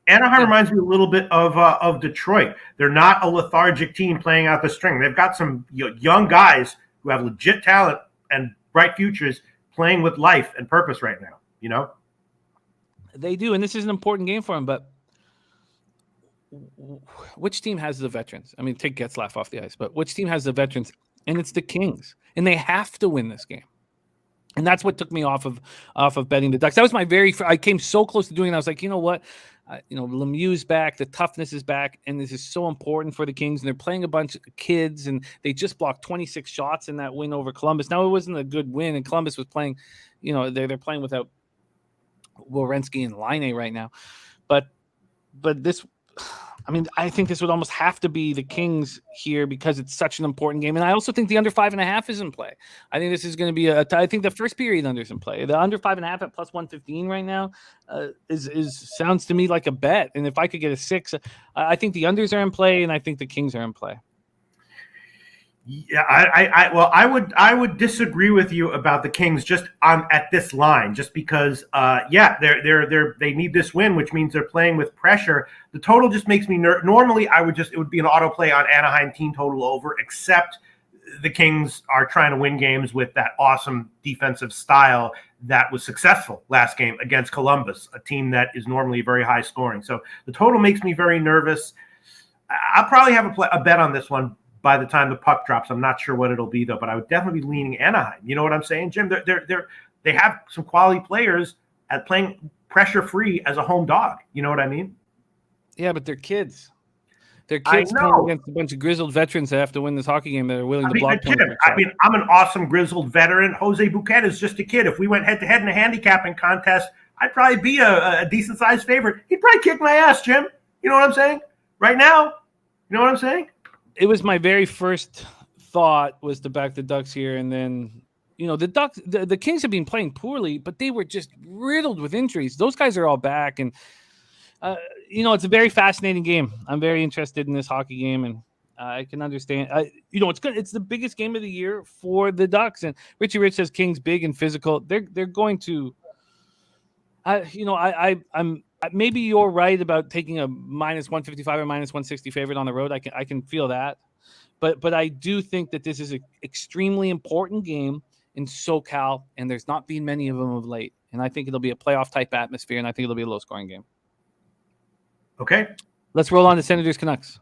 Anaheim reminds me a little bit of Detroit. They're not a lethargic team playing out the string. They've got some young guys who have legit talent and bright futures playing with life and purpose right now, They do, and this is an important game for them, but which team has the veterans? I mean, take Getzlaf off the ice, but which team has the veterans? And it's the Kings, and they have to win this game. And that's what took me off of betting the Ducks. That was I came so close to doing it. I was like, you know what? Lemieux's back, the toughness is back, and this is so important for the Kings. And they're playing a bunch of kids, and they just blocked 26 shots in that win over Columbus. Now, it wasn't a good win, and Columbus was playing, they're playing without Werenski and Laine right now. But this, I think this would almost have to be the Kings here because it's such an important game. And I also think the under 5.5 is in play. I think this is going to be I think the first period under is in play. The under 5.5 at plus 115 right now sounds to me like a bet. And if I could get a 6, I think the unders are in play, and I think the Kings are in play. Yeah, I would disagree with you about the Kings just at this line, just because they need this win, which means they're playing with pressure. The total just makes me normally it would be an auto play on Anaheim team total over, except the Kings are trying to win games with that awesome defensive style that was successful last game against Columbus, a team that is normally very high scoring. So the total makes me very nervous. I'll probably have a bet on this one by the time the puck drops. I'm not sure what it'll be, though, but I would definitely be leaning Anaheim. You know what I'm saying, Jim? They have some quality players at playing pressure-free as a home dog. You know what I mean? Yeah, but they're kids. They're kids playing against a bunch of grizzled veterans that have to win this hocky game that are willing to block points. I'm an awesome grizzled veteran. Jose Bouquet is just a kid. If we went head-to-head in a handicapping contest, I'd probably be a decent-sized favorite. He'd probably kick my ass, Jim. You know what I'm saying? right now. You know what I'm saying? It was my very first thought was to back the Ducks here, and then the Ducks, the Kings have been playing poorly, but they were just riddled with injuries. Those guys are all back, and it's a very fascinating game. I'm very interested in this hockey game, and I can understand. It's good. It's the biggest game of the year for the Ducks, and Richie Rich says Kings big and physical. They're going to. I'm maybe you're right about taking a minus 155 or minus 160 favorite on the road. I can feel that. But I do think that this is an extremely important game in SoCal, and there's not been many of them of late. And I think it'll be a playoff-type atmosphere, and I think it'll be a low-scoring game. Okay. Let's roll on to Senators-Canucks.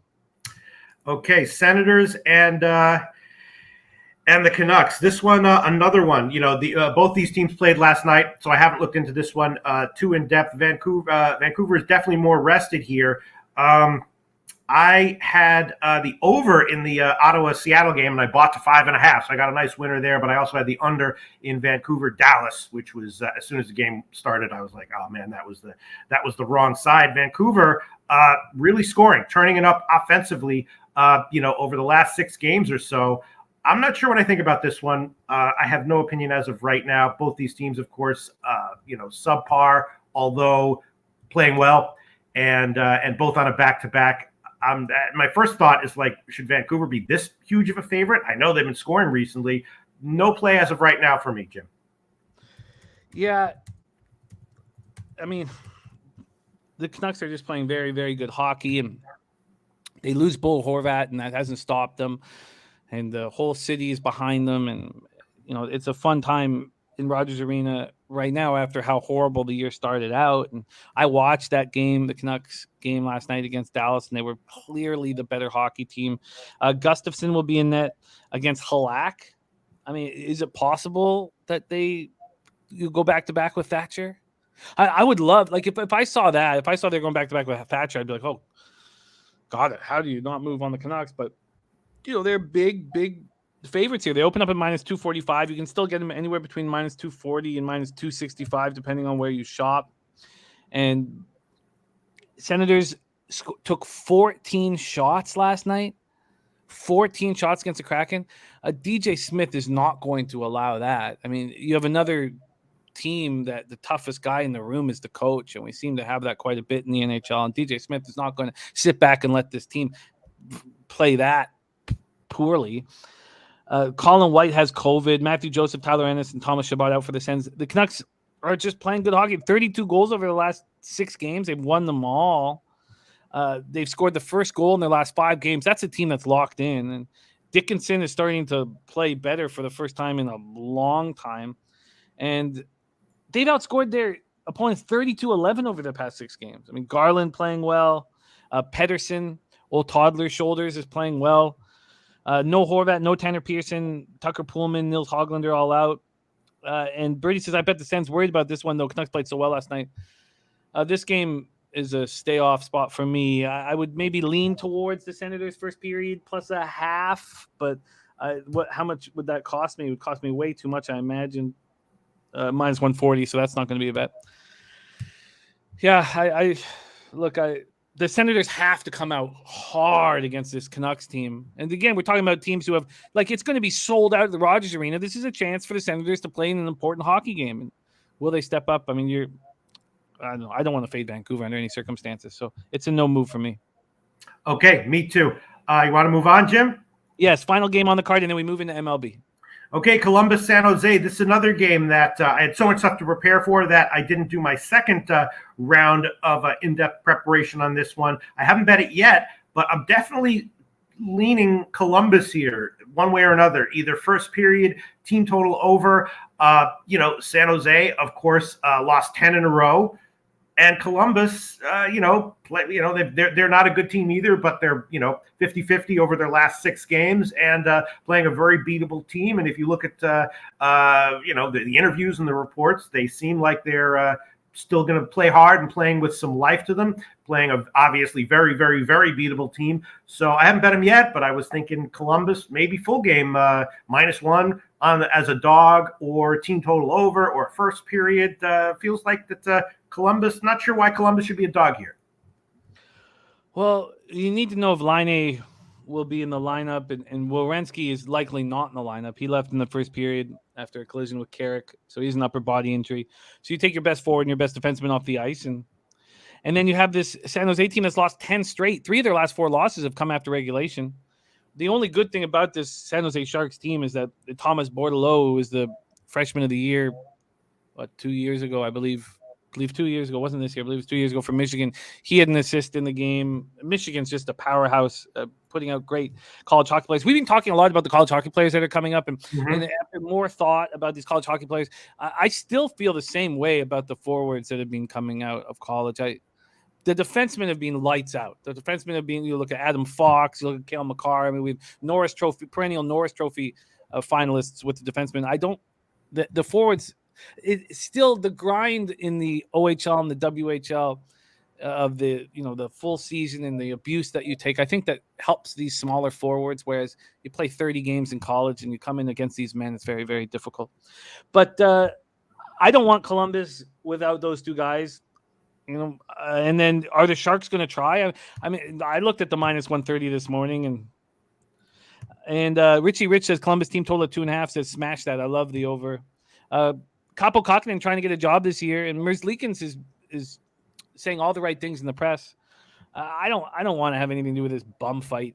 Okay, Senators and the Canucks. This one, another one. Both these teams played last night, so I haven't looked into this one too in depth. Vancouver is definitely more rested here. I had the over in the Ottawa-Seattle game, and I bought to 5.5, so I got a nice winner there. But I also had the under in Vancouver-Dallas, which was as soon as the game started, I was like, oh man, that was the wrong side. Vancouver really scoring, turning it up offensively. Over the last 6 games or so. I'm not sure what I think about this one. I have no opinion as of right now. Both these teams, of course, subpar, although playing well, and both on a back-to-back. My first thought is should Vancouver be this huge of a favorite? I know they've been scoring recently. No play as of right now for me, Jim. Yeah. I mean, the Canucks are just playing very, very good hockey, and they lose Bo Horvat, and that hasn't stopped them. And the whole city is behind them, and it's a fun time in Rogers Arena right now after how horrible the year started out. And I watched that game, the Canucks game last night against Dallas, and they were clearly the better hockey team. Gustafsson will be in net against Halak. I mean, is it possible that you go back to back with Thatcher? I would love, if I saw that, if I saw they're going back to back with Thatcher, I'd be like, oh, God, how do you not move on the Canucks? But they're big favorites here. They open up at minus 245. You can still get them anywhere between minus 240 and minus 265, depending on where you shop. And Senators took 14 shots last night. 14 shots against the Kraken. DJ Smith is not going to allow that. I mean, you have another team that the toughest guy in the room is the coach, and we seem to have that quite a bit in the NHL. And DJ Smith is not going to sit back and let this team play that poorly. Colin White has COVID. Matthew Joseph, Tyler Ennis, and Thomas Chabot out for the Sens. The Canucks are just playing good hockey. 32 goals over the last 6 games. They've won them all. They've scored the first goal in their last 5 games. That's a team that's locked in. And Dickinson is starting to play better for the first time in a long time. And they've outscored their opponents 32-11 over the past 6 games. I mean, Garland playing well. Pedersen, old toddler shoulders, is playing well. No Horvat, no Tanner Pearson, Tucker Pullman, Nils Hoglander all out. And Birdie says, I bet the Sens worried about this one, though. Canucks played so well last night. This game is a stay-off spot for me. I would maybe lean towards the Senators' first period plus a half, but how much would that cost me? It would cost me way too much, I imagine. Minus 140, so that's not going to be a bet. Yeah, the Senators have to come out hard against this Canucks team. And again, we're talking about teams who have, it's going to be sold out at the Rogers Arena. This is a chance for the Senators to play in an important hockey game. And will they step up? I mean, I don't know. I don't want to fade Vancouver under any circumstances. So it's a no move for me. Okay, me too. You want to move on, Jim? Yes, final game on the card, and then we move into MLB. Okay, Columbus, San Jose. This is another game that I had so much stuff to prepare for that I didn't do my second round of in-depth preparation on this one. I haven't bet it yet, but I'm definitely leaning Columbus here one way or another, either first period, team total over. San Jose, of course, lost 10 in a row. And Columbus, they're not a good team either, but they're, 50-50 over their last 6 games and playing a very beatable team. And if you look at, the interviews and the reports, they seem like they're still going to play hard and playing with some life to them, playing a obviously very, very, very beatable team. So I haven't bet them yet, but I was thinking Columbus, maybe full game, -1 as a dog or team total over or first period. Feels like that Columbus, not sure why Columbus should be a dog here. Well, you need to know if Line will be in the lineup, and Werenski is likely not in the lineup. He left in the first period after a collision with Carrick, so he's an upper body injury. So you take your best forward and your best defenseman off the ice, and then you have this San Jose team that's lost 10 straight. 3 of their last 4 losses have come after regulation. The only good thing about this San Jose Sharks team is that Thomas Bordelot, who was the freshman of the year, 2 years ago, I believe 2 years ago, wasn't this year, I believe it was 2 years ago from Michigan. He had an assist in the game. Michigan's just a powerhouse, putting out great college hockey players. We've been talking a lot about the college hockey players that are coming up, and after more thought about these college hockey players, I still feel the same way about the forwards that have been coming out of college. The defensemen have been lights out. The defensemen have been, you look at Adam Fox, you look at Cale Makar. I mean, we have perennial Norris Trophy finalists with the defensemen. The forwards, it's still the grind in the OHL and the WHL of the full season and the abuse that you take. I think that helps these smaller forwards, whereas you play 30 games in college and you come in against these men, it's very, very difficult. But I don't want Columbus without those 2 guys. And then are the Sharks going to try? I mean, I looked at the -130 this morning, and Richie Rich says Columbus team total at 2.5, says smash that. I love the over. Kaapo Kahkonen trying to get a job this year, and Merzlikins is saying all the right things in the press. I don't want to have anything to do with this bum fight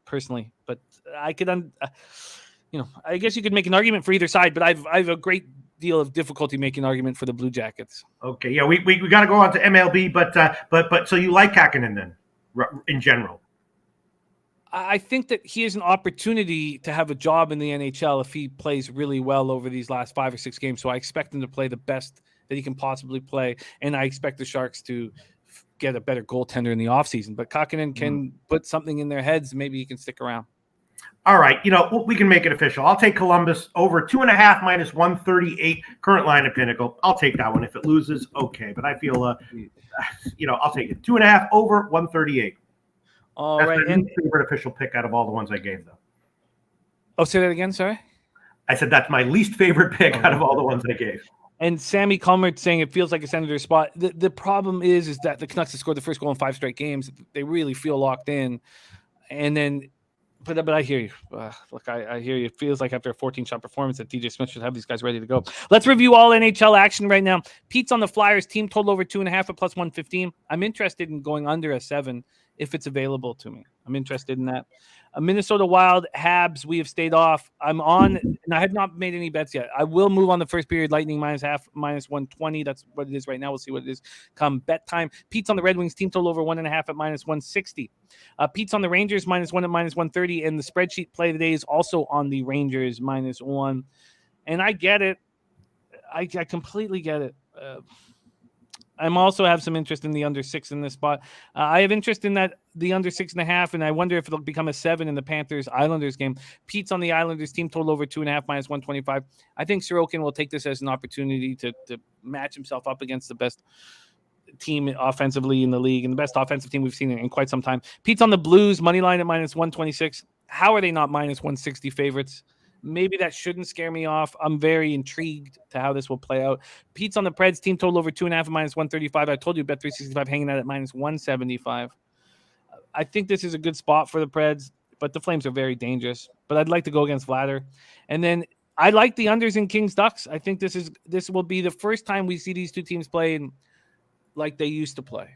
personally, but I could I guess you could make an argument for either side, but I've a great deal of difficulty making an argument for the Blue Jackets. Okay, yeah, we got to go on to MLB, but so you like Kahkonen then, in general? I think that he has an opportunity to have a job in the NHL if he plays really well over these last 5 or 6 games. So I expect him to play the best that he can possibly play, and I expect the Sharks to get a better goaltender in the offseason. But Kahkonen can put something in their heads. Maybe he can stick around. All right, we can make it official. I'll take Columbus over 2.5 -138 current line of Pinnacle. I'll take that one. If it loses, okay. But I feel, I'll take it. 2.5 over 138. All That's right. my least favorite official pick out of all the ones I gave, though. Oh, say that again. Sorry. I said that's my least favorite pick out of all the ones I gave. And Sammy Culmer saying it feels like a Senator spot. The problem is that the Canucks have scored the first goal in 5 straight games. They really feel locked in, and then. But I hear you. Look, I hear you. It feels like after a 14-shot performance that DJ Smith should have these guys ready to go. Let's review all NHL action right now. Pete's on the Flyers, team total over 2.5 at +115. I'm interested in going under a 7 if it's available to me. I'm interested in that. Minnesota Wild, Habs, we have stayed off. I'm on, and I have not made any bets yet. I will move on the first period, Lightning -0.5, -120. That's what it is right now. We'll see what it is come bet time. Pete's on the Red Wings, team total over 1.5 at -160. Pete's on the Rangers, -1 at -130, and the spreadsheet play today is also on the Rangers, -1. And I get it. I completely get it. I'm also have some interest in the under 6 in this spot. I have interest in the under 6.5, and I wonder if it'll become a 7 in the Panthers-Islanders game. Pete's on the Islanders, team total over 2.5 -125. I think Sorokin will take this as an opportunity to match himself up against the best team offensively in the league and the best offensive team we've seen in quite some time. Pete's on the Blues, money line at -126. How are they not -160 favorites? Maybe that shouldn't scare me off. I'm very intrigued to how this will play out. Pete's on the Preds, team total over 2.5 at -135. I told you Bet365 hanging out at -175. I think this is a good spot for the Preds, but the Flames are very dangerous. But I'd like to go against Vladar. And then I like the unders in Kings Ducks. I think this will be the first time we see these 2 teams play like they used to play.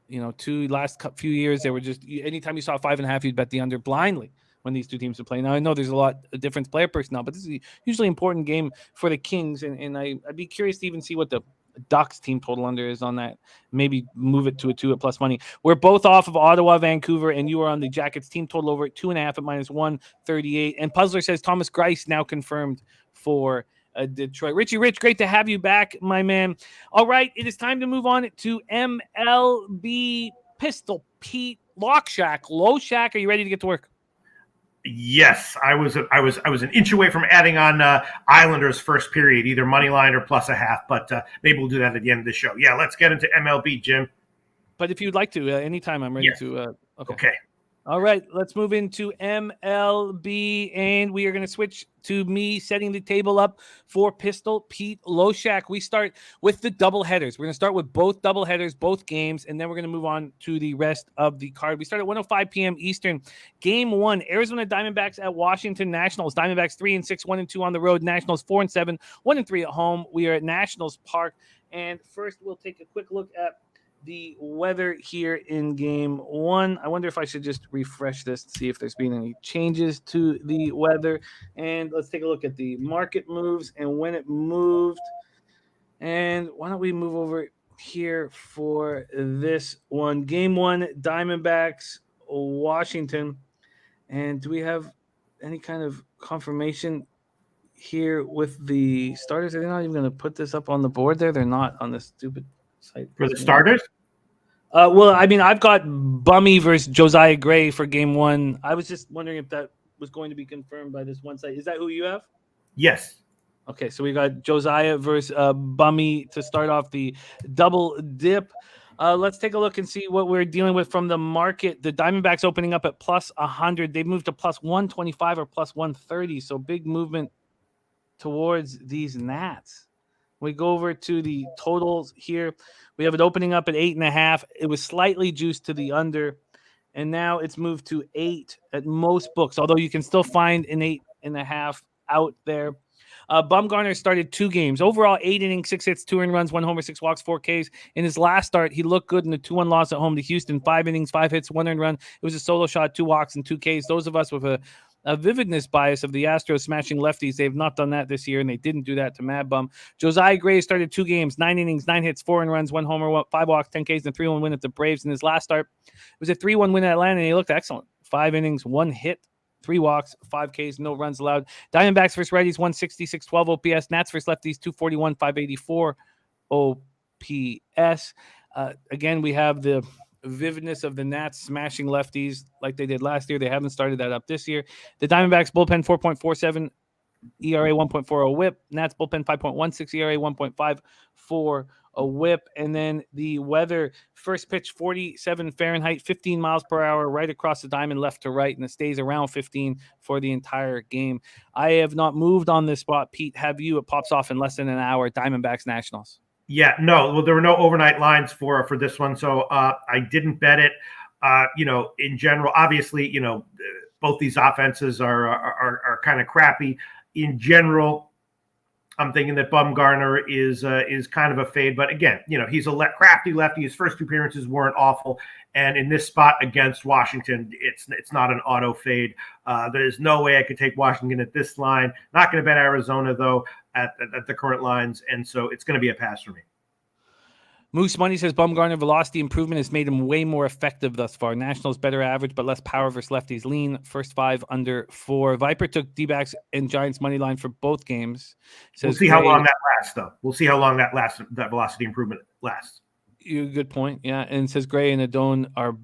Last few years, they were just anytime you saw 5.5, you'd bet the under blindly when these 2 teams are playing. Now, I know there's a lot of different player personnel, but this is a hugely important game for the Kings, and I'd be curious to even see what the Ducks team total under is on that. Maybe move it to a 2 at plus money. We're both off of Ottawa, Vancouver, and you are on the Jackets team total over at 2.5 at -138. And Puzzler says Thomas Greiss now confirmed for Detroit. Richie Rich, great to have you back, my man. All right, it is time to move on to MLB Pistol Pete Lockshak Loshak. Are you ready to get to work? Yes, I was an inch away from adding on Islanders first period, either money line or +0.5, but maybe we'll do that at the end of the show. Yeah, let's get into MLB, Jim. But if you'd like to, anytime I'm ready to. Okay. All right, let's move into MLB, and we are going to switch to me setting the table up for Pistol Pete Loshak. We start with the doubleheaders. We're going to start with both doubleheaders, both games, and then we're going to move on to the rest of the card. We start at 1:05 p.m. Eastern. Game 1, Arizona Diamondbacks at Washington Nationals. Diamondbacks 3-6, 1-2 on the road. Nationals 4-7, 1-3 at home. We are at Nationals Park, and first we'll take a quick look at the weather here in game 1. I wonder if I should just refresh this to see if there's been any changes to the weather. And let's take a look at the market moves and when it moved. And why don't we move over here for this one? Game 1, Diamondbacks, Washington. And do we have any kind of confirmation here with the starters? Are they not even going to put this up on the board there? They're not on this stupid site. For the starters? Well, I mean, I've got Bummy versus Josiah Gray for game 1. I was just wondering if that was going to be confirmed by this one site. Is that who you have? Yes. Okay, so we got Josiah versus Bummy to start off the double dip. Let's take a look and see what we're dealing with from the market. The Diamondbacks opening up at plus 100. They've moved to plus 125 or plus 130, so big movement towards these Nats. We go over to the totals here. We have it opening up at 8.5. It was slightly juiced to the under, and now it's moved to 8 at most books, although you can still find an 8.5 out there. Bumgarner started 2 games. Overall, 8 innings, 6 hits, 2 earned runs, 1 homer, 6 walks, 4 Ks. In his last start, he looked good in the 2-1 loss at home to Houston. 5 innings, 5 hits, 1 earned run. It was a solo shot, 2 walks, and 2 Ks. Those of us with a vividness bias of the Astros smashing lefties, they've not done that this year, and they didn't do that to Mad Bum. Josiah Gray started 2 games, 9 innings, 9 hits, 4 earned runs, 1 homer, 5 walks, 10 Ks, and a 3-1 win at the Braves. In his last start, it was a 3-1 win at Atlanta, and he looked excellent. 5 innings, 1 hit, 3 walks, 5 Ks, no runs allowed. Diamondbacks versus righties, 160, 612 OPS. Nats versus lefties, 241, 584 OPS. Again, we have the vividness of the Nats smashing lefties like they did last year. They haven't started that up this year. The Diamondbacks bullpen 4.47 ERA, 1.40 whip. Nats bullpen 5.16 ERA, 1.54 a whip. And then the weather, first pitch 47 Fahrenheit, 15 miles per hour right across the diamond left to right, and it stays around 15 for the entire game. I have not moved on this spot. Pete, have you? It pops off in less than an hour. Diamondbacks Nationals. Yeah, no. Well, there were no overnight lines for this one, so I didn't bet it. In general, obviously, both these offenses are kind of crappy. In general, I'm thinking that Bumgarner is kind of a fade, but again, he's a crafty lefty. His first 2 appearances weren't awful, and in this spot against Washington, it's not an auto fade. There's no way I could take Washington at this line. Not going to bet Arizona though at the current lines, and so it's going to be a pass for me. Moose Money says Bumgarner velocity improvement has made him way more effective thus far. Nationals better average, but less power versus lefties. Lean, first 5 under 4. Viper took D-backs and Giants money line for both games. We'll see how long that lasts, though. We'll see how long that velocity improvement lasts. Good point, yeah. And it says Gray and Adone are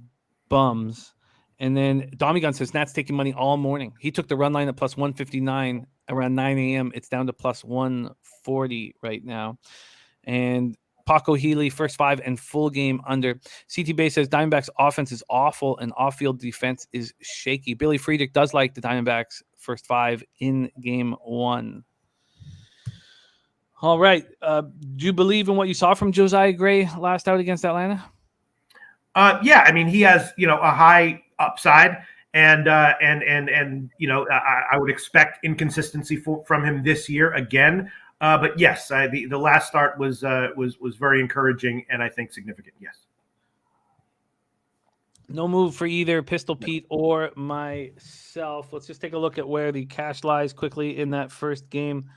bums. And then Dommy Gun says Nat's taking money all morning. He took the run line at plus 159 around 9 a.m. It's down to plus 140 right now. And Paco Healy, first 5 and full game under. CT Bay says Diamondbacks offense is awful and off-field defense is shaky. Billy Friedrich does like the Diamondbacks first 5 in game 1. All right. Do you believe in what you saw from Josiah Gray last out against Atlanta? Yeah, I mean, he has, a high upside, and I would expect inconsistency from him this year again. But yes, the last start was very encouraging and I think significant. Yes. No move for either Pistol Pete or myself. Let's just take a look at where the cash lies quickly in that first game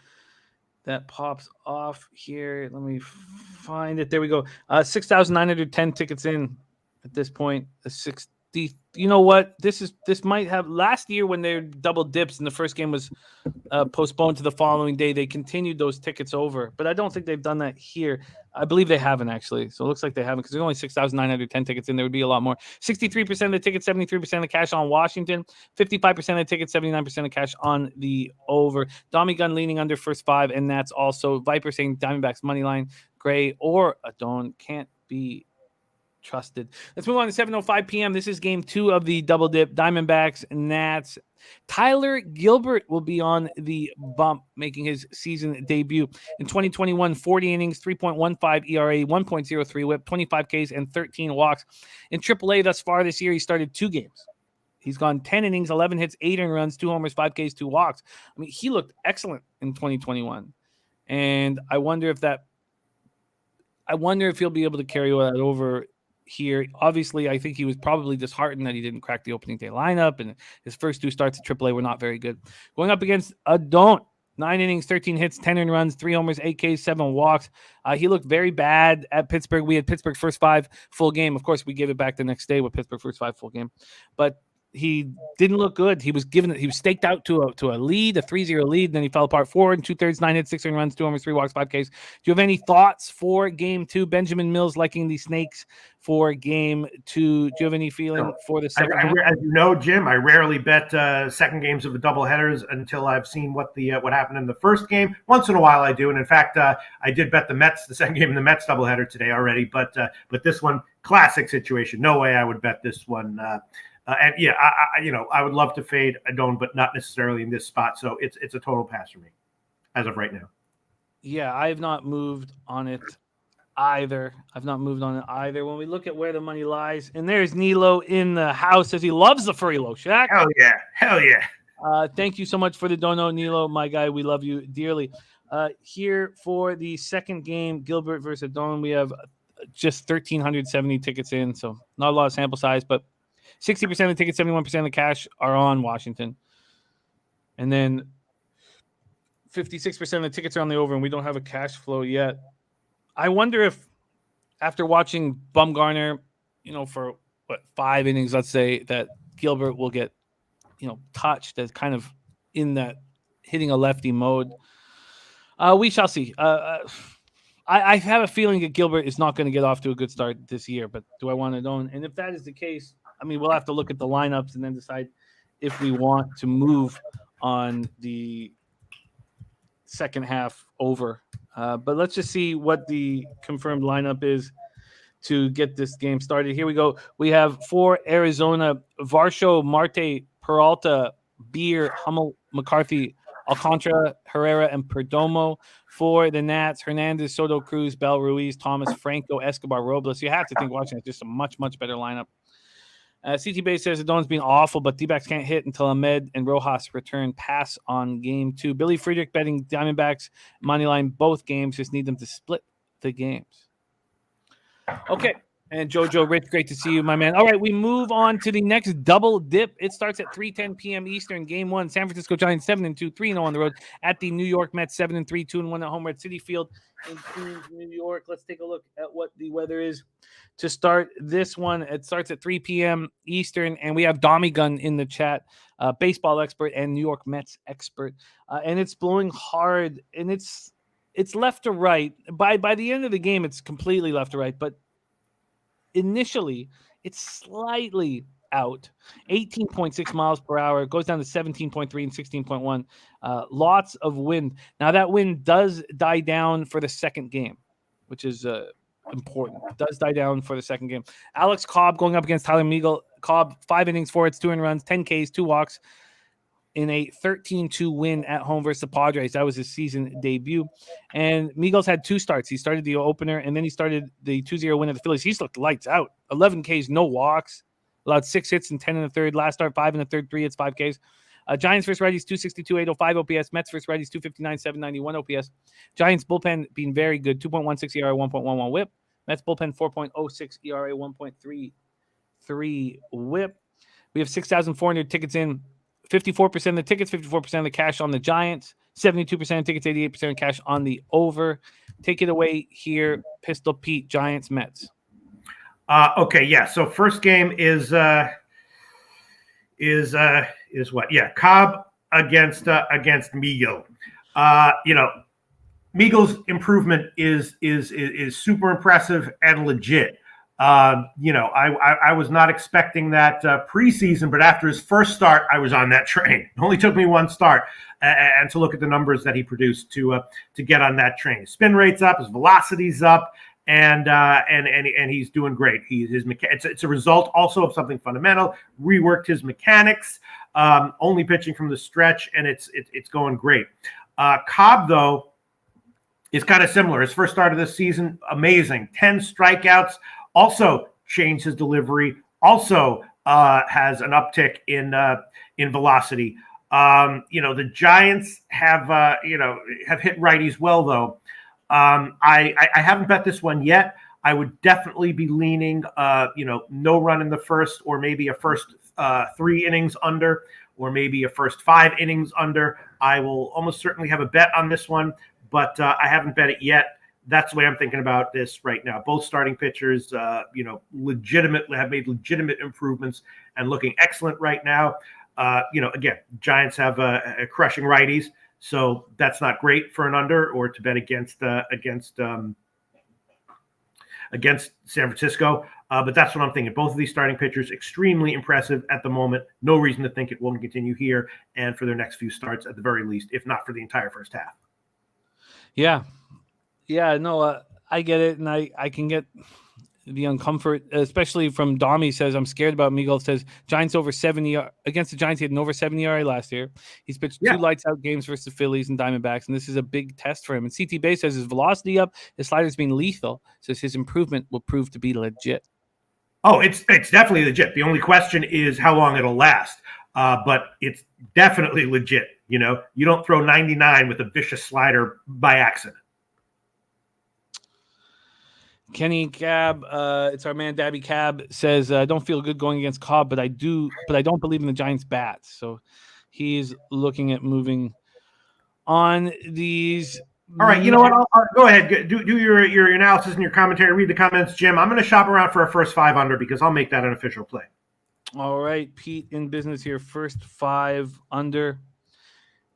that pops off here. Let me find it. There we go. 6,910 tickets in at this point. 60. You know what? This might have last year when they double dips and the first game was postponed to the following day. They continued those tickets over, but I don't think they've done that here. I believe they haven't actually. So it looks like they haven't because there's only 6,910 tickets in. There would be a lot more. 63% of the tickets, 73% of the cash on Washington, 55% of the tickets, 79% of cash on the over. Dommy Gun leaning under first 5, and that's also Viper saying Diamondbacks money line. Gray or Adone can't be trusted. Let's move on to 7:05 p.m. This is game 2 of the double dip. Diamondbacks, Nats. Tyler Gilbert will be on the bump, making his season debut. In 2021, 40 innings, 3.15 ERA, 1.03 whip, 25 Ks, and 13 walks. In AAA thus far this year, he started 2 games. He's gone 10 innings, 11 hits, 8 earned runs, 2 homers, 5 Ks, 2 walks. I mean, he looked excellent in 2021. And I wonder if he'll be able to carry that over here. Obviously, I think he was probably disheartened that he didn't crack the opening day lineup, and his first 2 starts at AAA were not very good. Going up against Adon, 9 innings, 13 hits, 10 earned runs, 3 homers, 8 Ks, 7 walks. He looked very bad at Pittsburgh. We had Pittsburgh's first 5 full game. Of course, we gave it back the next day with Pittsburgh's first 5 full game. But he didn't look good. He was staked out to a lead, a 3-0 lead. Then he fell apart 4 2/3, 9 hits, 6 earned runs, 2 homers, 3 walks, 5 Ks. Do you have any thoughts for game 2? Benjamin Mills liking the Snakes for game 2. Do you have any feeling for the second half? As you know, Jim, I rarely bet second games of the doubleheaders until I've seen what happened in the first game. Once in a while I do. And in fact, I did bet the second game in the Mets doubleheader today already. But this one, classic situation. No way I would bet this one. And yeah, I would love to fade Adon, but not necessarily in this spot. So it's a total pass for me as of right now. Yeah, I have not moved on it either. When we look at where the money lies, and there's Nilo in the house as he loves the furry Loshak. Hell yeah. Thank you so much for the dono, Nilo, my guy. We love you dearly. Here for the second game, Gilbert versus Adon, we have just 1,370 tickets in, so not a lot of sample size, but 60% of the tickets, 71% of the cash are on Washington. And then 56% of the tickets are on the over, and we don't have a cash flow yet. I wonder if after watching Bumgarner, for 5 innings, let's say, that Gilbert will get, touched as kind of in that hitting a lefty mode. We shall see. I have a feeling that Gilbert is not going to get off to a good start this year, but do I want to own? And if that is the case, I mean, we'll have to look at the lineups and then decide if we want to move on the second half over. But let's just see what the confirmed lineup is to get this game started. Here we go. We have for Arizona, Varsho, Marte, Peralta, Beer, Hummel, McCarthy, Alcantara, Herrera, and Perdomo. For the Nats, Hernandez, Soto, Cruz, Bell, Ruiz, Thomas, Franco, Escobar, Robles. You have to think Washington is just a much, much better lineup. CT Base says Adon's been awful, but D-backs can't hit until Ahmed and Rojas return pass on game 2. Billy Friedrich betting Diamondbacks money line both games. Just need them to split the games. Okay. And Jojo Rich, great to see you, my man. All right, we move on to the next double dip. It starts at 3:10 p.m. Eastern. Game 1, San Francisco Giants 7-2, 3-0 on the road at the New York Mets 7-3, 2-1 at home at Citi Field in Queens, New York. Let's take a look at what the weather is to start this one. It starts at 3 p.m. Eastern, and we have Dommy Gun in the chat, baseball expert and New York Mets expert, and it's blowing hard, and it's left to right. By the end of the game, it's completely left to right, but initially, it's slightly out, 18.6 miles per hour. It goes down to 17.3 and 16.1. Lots of wind. Now, that wind does die down for the second game, which is important. It does die down for the second game. Alex Cobb going up against Tyler Meagle. Cobb, 5 innings, 4 hits, 2 earned runs, 10 Ks, 2 walks in a 13-2 win at home versus the Padres. That was his season debut. And Meagles had 2 starts. He started the opener, and then he started the 2-0 win at the Phillies. He's looked lights out. 11 Ks, no walks. Allowed 6 hits and 10 in the third. Last start, 5 in the third, 3 hits, 5 Ks. Giants versus righties, 262, 805 OPS. Mets versus righties, 259, 791 OPS. Giants bullpen being very good, 2.16 ERA, 1.11 whip. Mets bullpen, 4.06 ERA, 1.33 whip. We have 6,400 tickets in. 54% of the tickets, 54% of the cash on the Giants, 72% of tickets, 88% of cash on the over. Take it away here, Pistol Pete, Giants, Mets. Okay, yeah. So first game is what? Yeah, Cobb against Meagle. Meagle's improvement is super impressive and legit. I was not expecting that preseason, but after his first start, I was on that train. It only took me 1 start, and to look at the numbers that he produced to get on that train. Spin rate's up, his velocity's up, and he's doing great. It's a result also of something fundamental. Reworked his mechanics, only pitching from the stretch, and it's going great. Cobb, though, is kind of similar. His first start of this season, amazing. 10 strikeouts, also changed his delivery, also has an uptick in velocity. The Giants have hit righties well, though. I haven't bet this one yet. I would definitely be leaning, no run in the first, or maybe a first 3 innings under, or maybe a first 5 innings under. I will almost certainly have a bet on this one, but I haven't bet it yet. That's the way I'm thinking about this right now. Both starting pitchers, have made legitimate improvements and looking excellent right now. Again, Giants have crushing righties, so that's not great for an under or to bet against San Francisco. But that's what I'm thinking. Both of these starting pitchers, extremely impressive at the moment. No reason to think it won't continue here and for their next few starts at the very least, if not for the entire first half. Yeah. No, I get it, and I can get the uncomfort, especially from Domi. Says I'm scared about Miguel. Says Giants over 70 against the Giants. He had an over 70 ERA last year. He's pitched 2 lights out games versus the Phillies and Diamondbacks, and this is a big test for him. And CT Bay says his velocity up, his slider's been lethal. Says his improvement will prove to be legit. Oh, it's definitely legit. The only question is how long it'll last. But it's definitely legit. You don't throw 99 with a vicious slider by accident. Kenny Cab, it's our man Dabby Cab, says I don't feel good going against Cobb, but I don't believe in the Giants' bats. So he's looking at moving on these. All right, you know what? I'll go ahead. Do your analysis and your commentary. Read the comments, Jim. I'm going to shop around for a first 5 under because I'll make that an official play. All right, Pete in business here. First 5 under.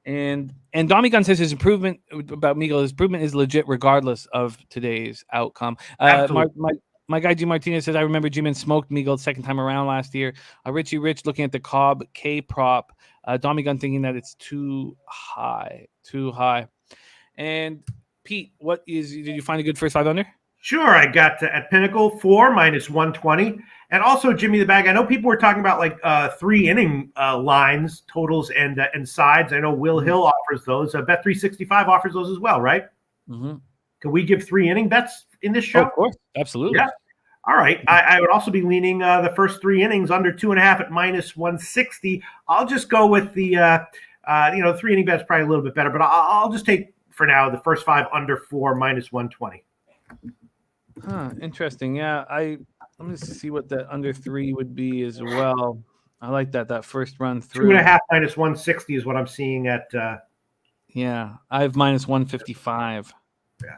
And Dommy Gunn says his improvement about Miguel, his improvement is legit regardless of today's outcome. My guy G Martinez says I remember G-Man smoked Miguel the second time around last year. Richie Rich looking at the Cobb K prop. Dommy Gunn thinking that it's too high. And Pete, did you find a good first 5 under? Sure, I got at Pinnacle 4 minus 120, and also Jimmy the Bag. I know people were talking about like 3 inning lines, totals, and sides. I know Will Hill offers those. Bet365 offers those as well, right? Mm-hmm. Can we give 3 inning bets in this show? Oh, of course, absolutely. Yeah. All right. I would also be leaning the first 3 innings under 2.5 at minus 160. I'll just go with the 3 inning bet's probably a little bit better, but I'll just take for now the first 5 under 4 minus 120. Interesting. Yeah, let me see what the under 3 would be as well. I like that first run through. 2.5 minus 160 is what I'm seeing at. Yeah, I have minus 155. Yeah.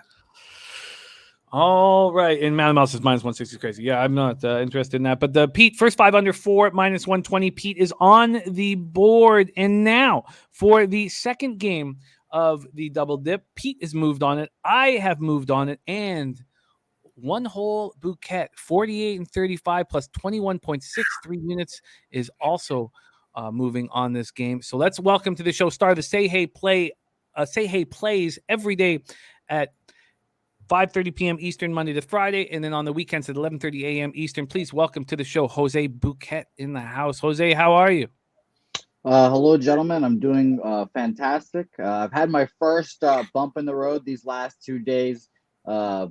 All right, and Mountain Mouse is minus 160 is crazy. Yeah, I'm not interested in that. But the Pete first 5 under 4 minus 120. Pete is on the board, and now for the second game of the double dip, Pete has moved on it. I have moved on it, and one whole bouquet, 48 and 35 plus 21.63 units is also moving on this game. So let's welcome to the show star of the Say Hey Play. Say Hey plays every day at 5:30 p.m. Eastern, Monday to Friday, and then on the weekends at 11:30 a.m. Eastern. Please welcome to the show, Jose Bouquet in the house. Jose, how are you? Hello, gentlemen. I'm doing fantastic. I've had my first bump in the road these last 2 days.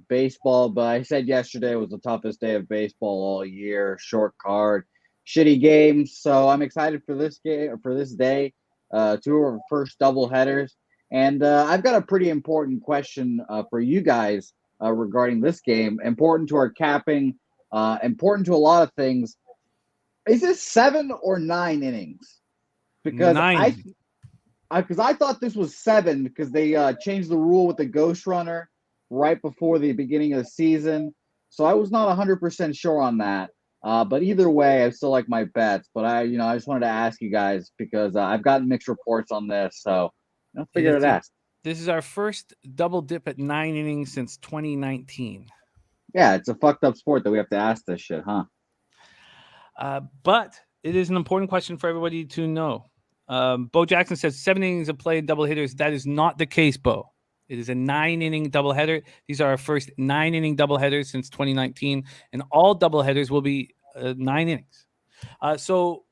Baseball, but I said yesterday was the toughest day of baseball all year. Short card, shitty games. So I'm excited for this game, for this day. 2 of our first double headers, and I've got a pretty important question for you guys regarding this game. Important to our capping, important to a lot of things. Is this 7 or 9 innings? Because 9. I thought this was 7 because they changed the rule with the ghost runner right before the beginning of the season. So I was not 100% sure on that. But either way, I still like my bets. But I just wanted to ask you guys because I've gotten mixed reports on this. So figure it out. This is our first double dip at 9 innings since 2019. Yeah, it's a fucked up sport that we have to ask this shit, huh? But it is an important question for everybody to know. Bo Jackson says 7 innings of play, double hitters. That is not the case, Bo. It is a 9-inning doubleheader. These are our first 9-inning doubleheaders since 2019, and all doubleheaders will be 9 innings. So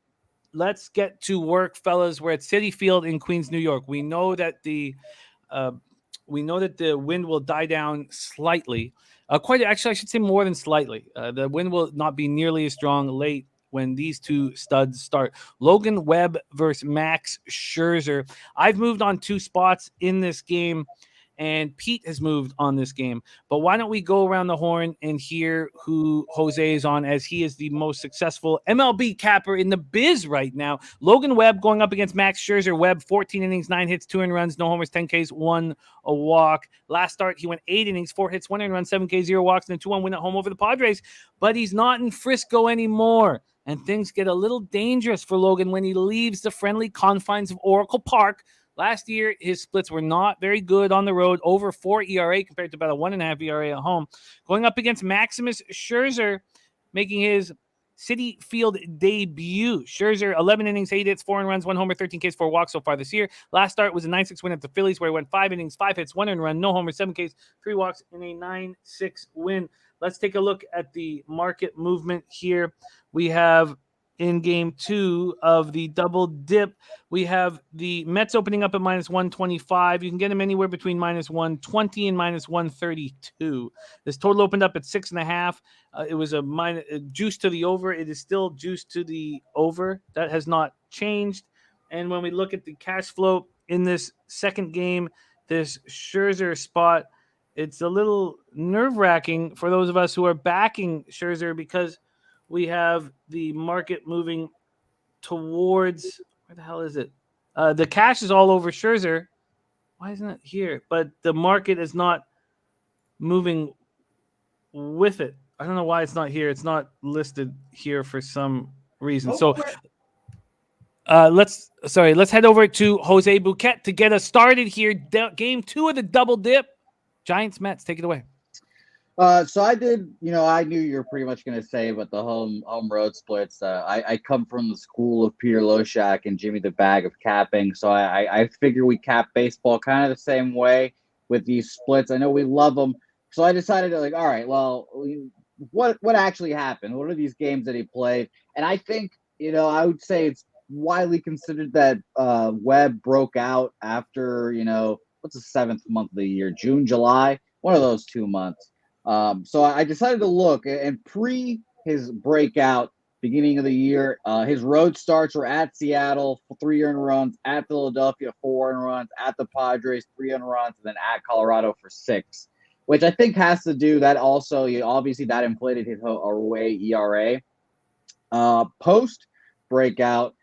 let's get to work, fellas. We're at Citi Field in Queens, New York. We know that the wind will die down slightly. Actually, I should say more than slightly. The wind will not be nearly as strong late when these two studs start. Logan Webb versus Max Scherzer. I've moved on 2 spots in this game, and Pete has moved on this game. But why don't we go around the horn and hear who Jose is on, as he is the most successful MLB capper in the biz right now. Logan Webb going up against Max Scherzer. Webb, 14 innings, 9 hits, 2 earned runs, no homers, 10 Ks, 1 a walk. Last start, he went 8 innings, 4 hits, 1 earned run, 7 Ks, 0 walks, and a 2-1 win at home over the Padres. But he's not in Frisco anymore, and things get a little dangerous for Logan when he leaves the friendly confines of Oracle Park. Last year, his splits were not very good on the road, over 4 ERA compared to about a 1.5 ERA at home. Going up against Maximus Scherzer, making his Citi Field debut. Scherzer, 11 innings, 8 hits, 4 earned runs, 1 homer, 13 Ks, 4 walks so far this year. Last start was a 9-6 win at the Phillies, where he went 5 innings, 5 hits, 1 earned run, no homers, 7 Ks, 3 walks in a 9-6 win. Let's take a look at the market movement here. We have in game 2 of the double dip, we have the Mets opening up at -125. You can get them anywhere between -120 and -132. This total opened up at 6.5. It was a juice to the over. It is still juice to the over. That has not changed. And when we look at the cash flow in this second game, this Scherzer spot, it's a little nerve-wracking for those of us who are backing Scherzer, because we have the market moving towards, where the hell is it? The cash is all over Scherzer. Why isn't it here? But the market is not moving with it. I don't know why it's not here. It's not listed here for some reason. So let's head over to Jose Bouquet to get us started here. Game 2 of the double dip. Giants Mets, take it away. So I did, I knew you were pretty much going to say about the home road splits. I come from the school of Peter Loshak and Jimmy the Bag of capping. So I figure we cap baseball kind of the same way with these splits. I know we love them. So I decided to all right, well, what actually happened? What are these games that he played? And I think, I would say it's widely considered that Webb broke out after, what's the 7th month of the year? June, July, one of those 2 months. So I decided to look, and pre his breakout beginning of the year, his road starts were at Seattle, 3 earned runs, at Philadelphia, 4 earned runs, at the Padres, 3 earned runs, and then at Colorado for 6, which I think has to do that also. Obviously that inflated his away ERA. Post breakout,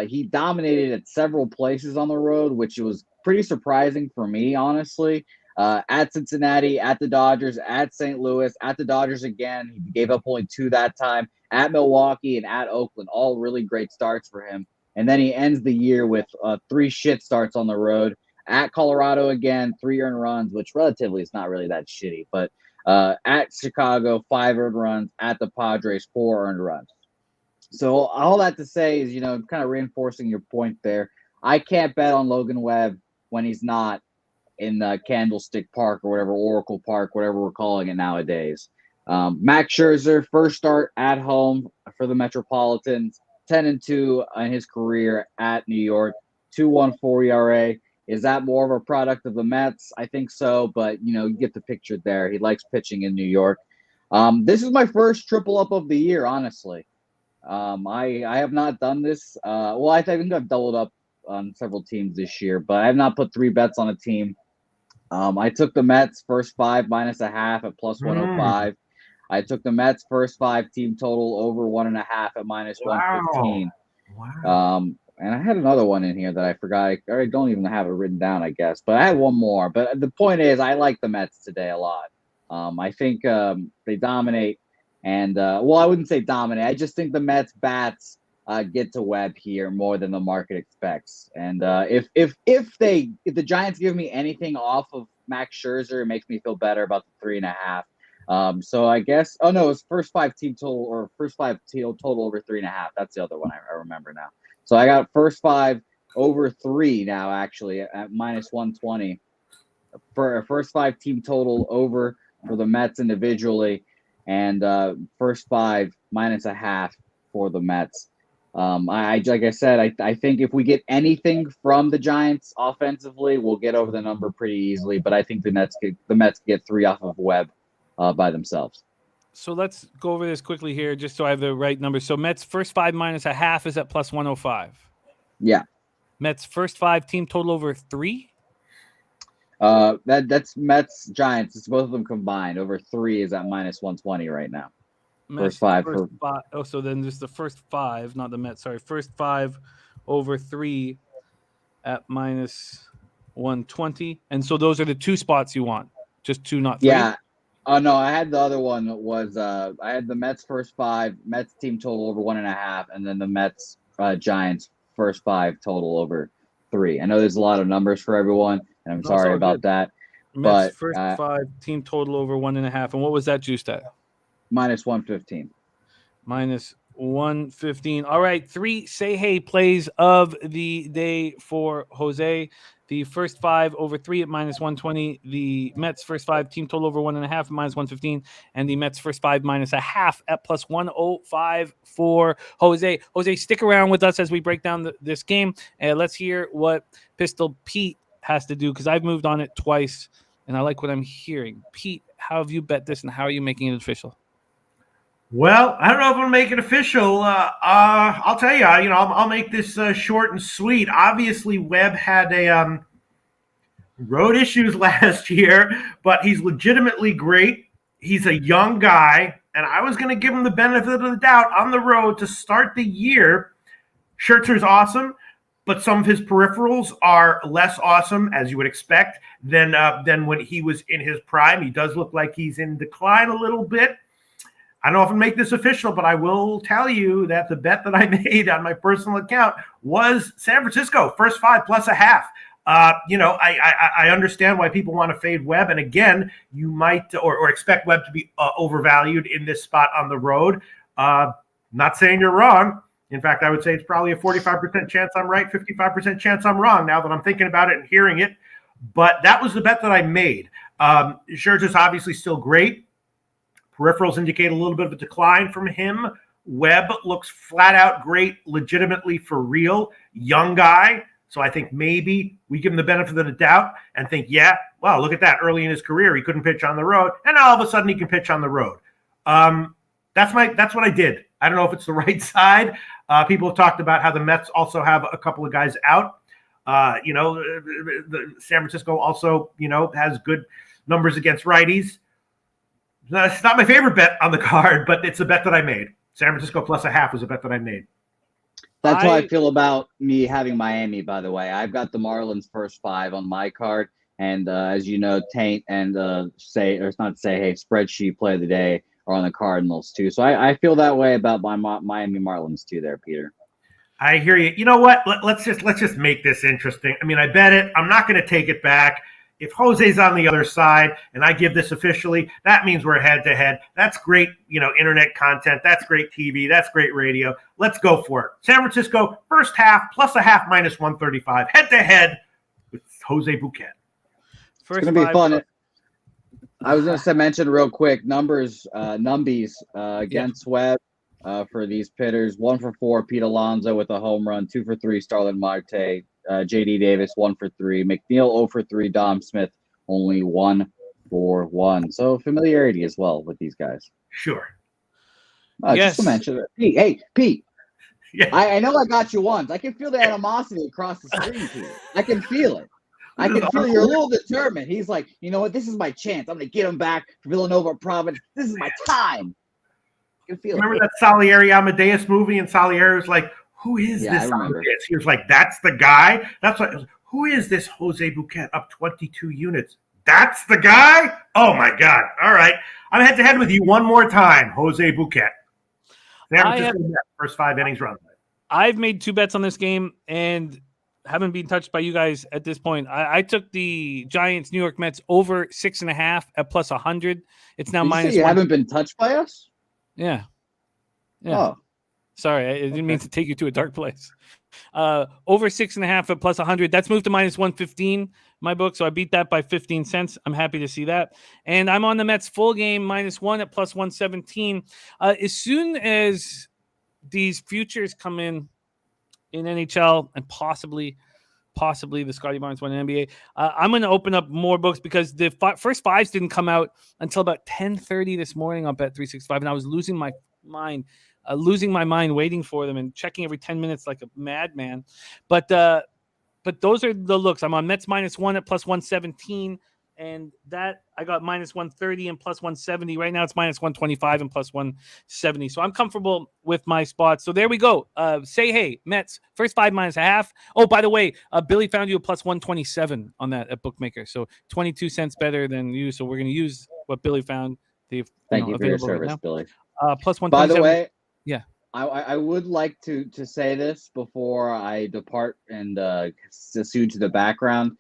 he dominated at several places on the road, which was pretty surprising for me, honestly. At Cincinnati, at the Dodgers, at St. Louis, at the Dodgers again. He gave up only 2 that time. At Milwaukee and at Oakland, all really great starts for him. And then he ends the year with 3 shit starts on the road. At Colorado again, 3 earned runs, which relatively is not really that shitty. But at Chicago, 5 earned runs. At the Padres, 4 earned runs. So all that to say is, kind of reinforcing your point there. I can't bet on Logan Webb when he's not in Candlestick Park or whatever, Oracle Park, whatever we're calling it nowadays. Max Scherzer, first start at home for the Metropolitans, 10-2 in his career at New York, 2.14 ERA. Is that more of a product of the Mets? I think so, but you get the picture there. He likes pitching in New York. This is my first triple up of the year, honestly. I have not done this. I think I've doubled up on several teams this year, but I have not put 3 bets on a team. I took the Mets first 5 -0.5 at +105. I took the Mets first 5 team total over 1.5 at -115. Wow. And I had another one in here that I forgot. I don't even have it written down, I guess. But I had one more. But the point is, I like the Mets today a lot. I think they dominate. And, I wouldn't say dominate. I just think the Mets bats get to Webb here more than the market expects. And if the Giants give me anything off of Max Scherzer, it makes me feel better about the 3.5. So I guess, it's first 5 team total, or first 5 team total over 3.5. That's the other one I remember now. So I got first 5 over 3 now, actually, at -120. for a first 5 team total over for the Mets individually, and first 5 -0.5 for the Mets. Like I said, I think if we get anything from the Giants offensively, we'll get over the number pretty easily. But I think the Mets get 3 off of Webb by themselves. So let's go over this quickly here, just so I have the right number. So Mets first 5 -0.5 is at +105. Yeah. Mets first 5 team total over 3. That's Mets Giants. It's both of them combined. Over 3 is at -120 right now. Mets First five. Oh, so then just the first 5, not the Mets. Sorry, first 5 over 3 at -120. And so those are the 2 spots you want. Just 2, not 3. Yeah. Oh no, I had the other one was I had the Mets first 5, Mets team total over 1.5, and then the Mets Giants first 5 total over 3. I know there's a lot of numbers for everyone, and I'm sorry about that. Mets first 5 team total over 1.5, and what was that juiced at? -115. -115. All right, 3 say hey plays of the day for Jose. The first 5 over 3 at -120. The Mets first 5 team total over 1.5 -115, and the Mets first 5 -0.5 at +105 for Jose. Jose, stick around with us as we break down this game, and let's hear what Pistol Pete has to do, because I've moved on it twice, and I like what I'm hearing. Pete, how have you bet this, and how are you making it official? Well, I don't know if I'm gonna make it official. I'll tell you. I'll make this short and sweet. Obviously, Webb had a road issues last year, but he's legitimately great. He's a young guy, and I was gonna give him the benefit of the doubt on the road to start the year. Scherzer's awesome, but some of his peripherals are less awesome, as you would expect, than when he was in his prime. He does look like he's in decline a little bit. I don't know if I'll make this official, but I will tell you that the bet that I made on my personal account was San Francisco, first 5 +0.5. I understand why people want to fade Webb. And again, you might or expect Webb to be overvalued in this spot on the road. Not saying you're wrong. In fact, I would say it's probably a 45% chance I'm right, 55% chance I'm wrong now that I'm thinking about it and hearing it. But that was the bet that I made. Scherzer's obviously still great. Peripherals indicate a little bit of a decline from him. Webb looks flat out great, legitimately for real. Young guy. So I think maybe we give him the benefit of the doubt and think, yeah, well, look at that. Early in his career, he couldn't pitch on the road. And now all of a sudden he can pitch on the road. That's what I did. I don't know if it's the right side. People have talked about how the Mets also have a couple of guys out. The San Francisco also, has good numbers against righties. It's not my favorite bet on the card, but it's a bet that I made. San Francisco +0.5 was a bet that I made. That's how I feel about me having Miami, by the way. I've got the Marlins first 5 on my card. And as you know, Taint and Spreadsheet play of the day are on the Cardinals too. So I feel that way about my Miami Marlins too there, Peter. I hear you. You know what? Let's just make this interesting. I mean, I bet it. I'm not going to take it back. If Jose's on the other side and I give this officially, that means we're head-to-head. That's great, internet content. That's great TV. That's great radio. Let's go for it. San Francisco, first half, +0.5 -135. Head-to-head with Jose Bouquet. It's going to be fun. I was going to mention real quick, numbies against Webb for these pitters. 1 for 4, Pete Alonso with a home run. 2 for 3, Starlin Marte. J.D. Davis, 1 for 3. McNeil, 0 for 3. Dom Smith, only 1 for 1. So familiarity as well with these guys. Sure. Yes. Just to mention it. Pete. Yeah. I know I got you once. I can feel the animosity across the screen, Pete. I can feel it. I can feel you're a little determined. He's like, you know what? This is my chance. I'm going to get him back for Villanova Providence. This is my time. I can feel Remember that Salieri Amadeus movie? And Salieri was like, who is this Amadeus? He was like, that's the guy? That's what. Who is this Jose Bouquet up 22 units? That's the guy? Oh, my God. All right. I'm head-to-head with you one more time, Jose Bouquet. First 5 innings run. I've made 2 bets on this game and haven't been touched by you guys at this point. I took the Giants New York Mets over 6.5 at +100. It's now -1. You haven't been touched by us? Yeah. Oh. Sorry, I didn't mean to take you to a dark place. Over 6.5 at +100. That's moved to -115 my book, so I beat that by 15 cents. I'm happy to see that. And I'm on the Mets full game -1 at +117. As soon as these futures come in NHL and possibly the Scotty Barnes one in NBA, I'm going to open up more books because the first fives didn't come out until about 10:30 this morning on Bet365, and I was losing my mind waiting for them and checking every 10 minutes like a madman. But those are the looks. I'm on Mets -1 at +117, and that I got -130 and +170. Right now it's -125 and +170. So I'm comfortable with my spots. So there we go. Say hey, Mets first 5 -1/2. Oh, by the way, Billy found you a +127 on that at Bookmaker. So 22 cents better than you. So we're going to use what Billy found. Thank you for your service, right Billy. +127. By the way, yeah. I would like to say this before I depart and secede to the background.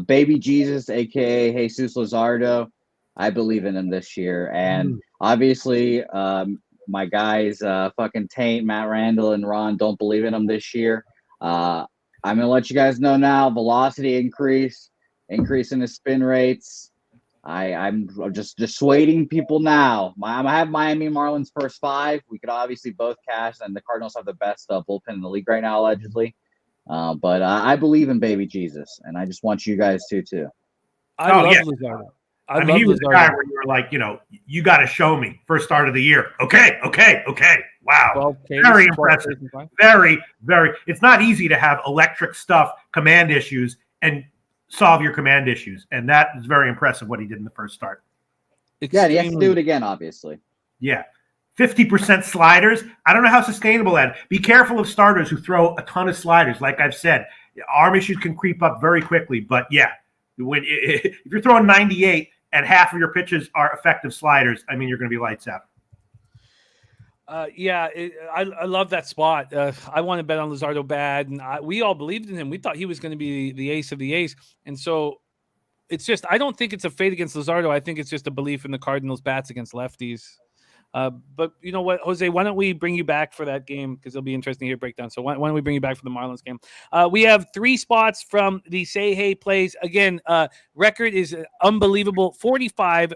Baby Jesus, aka Jesus Luzardo, I believe in him this year, and obviously, my guys, fucking Taint, Matt Randall, and Ron don't believe in him this year. I'm gonna let you guys know now. Velocity increase in his spin rates. I'm just dissuading people now. I have Miami Marlins first 5. We could obviously both cash, and the Cardinals have the best bullpen in the league right now, allegedly. But I believe in Baby Jesus, and I just want you guys to too. I love Luzardo. I mean, he was the guy where you were like, you got to show me first start of the year. Okay. Wow. Very impressive. Very, very. It's not easy to have electric stuff, command issues, and solve your command issues. And that is very impressive what he did in the first start. Yeah, and he has to do it again, obviously. Yeah. 50% sliders. I don't know how sustainable that is. Be careful of starters who throw a ton of sliders. Like I've said, arm issues can creep up very quickly. But yeah, if you're throwing 98 and half of your pitches are effective sliders, I mean, you're going to be lights out. I love that spot. I want to bet on Luzardo bad, and we all believed in him. We thought he was going to be the ace of the ace, and so it's just I don't think it's a fade against Luzardo. I think it's just a belief in the Cardinals' bats against lefties. But you know what, Jose? Why don't we bring you back for that game because it'll be interesting to hear breakdown. So why don't we bring you back for the Marlins game? We have 3 spots from the Say Hey plays. Again, record is unbelievable: 48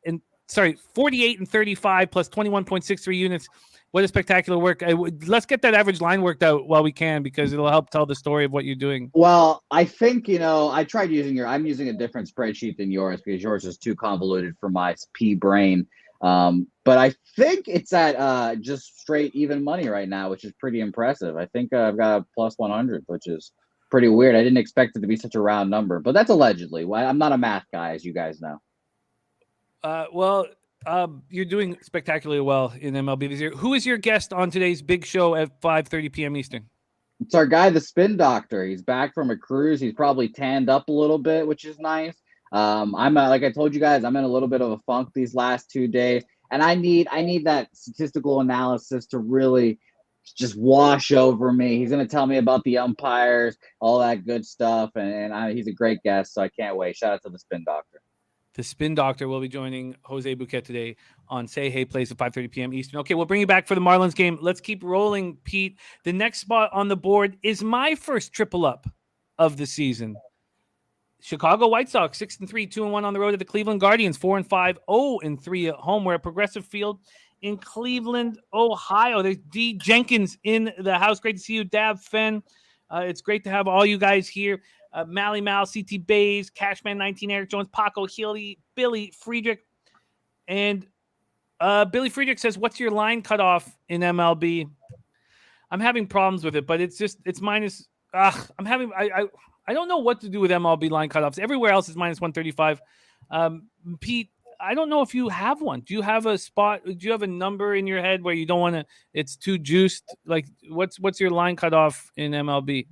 and 35 plus 21.63 units. What a spectacular work. Let's get that average line worked out while we can because it'll help tell the story of what you're doing. Well, I think, I tried I'm using a different spreadsheet than yours because yours is too convoluted for my pea brain. But I think it's at just straight even money right now, which is pretty impressive. I think I've got a +100, which is pretty weird. I didn't expect it to be such a round number, but that's allegedly. I'm not a math guy, as you guys know. You're doing spectacularly well in MLB this year. Who is your guest on today's big show at 5:30 p.m. Eastern? It's our guy, the Spin Doctor. He's back from a cruise. He's probably tanned up a little bit, which is nice. Like I told you guys, I'm in a little bit of a funk these last 2 days, and I need that statistical analysis to really just wash over me. He's going to tell me about the umpires, all that good stuff, and he's a great guest, so I can't wait. Shout out to the Spin Doctor. The Spin Doctor will be joining Jose Bouquet today on Say Hey Plays at 5:30 p.m. Eastern. Okay, we'll bring you back for the Marlins game. Let's keep rolling, Pete. The next spot on the board is my first triple up of the season. Chicago White Sox 6-3, 2-1 on the road at the Cleveland Guardians, 4-5, 0-3 at home. We're at Progressive Field in Cleveland, Ohio. There's D. Jenkins in the house. Great to see you, Dab Fenn. It's great to have all you guys here. Mally Mal, CT Bays, Cashman 19, Eric Jones, Paco Healy, Billy Friedrich. And Billy Friedrich says, what's your line cutoff in MLB? I'm having problems with it, but it's minus. I don't know what to do with MLB line cutoffs. Everywhere else is minus 135. Pete, I don't know if you have one. Do you have a spot? Do you have a number in your head where you don't want to, it's too juiced? Like what's your line cutoff in MLB?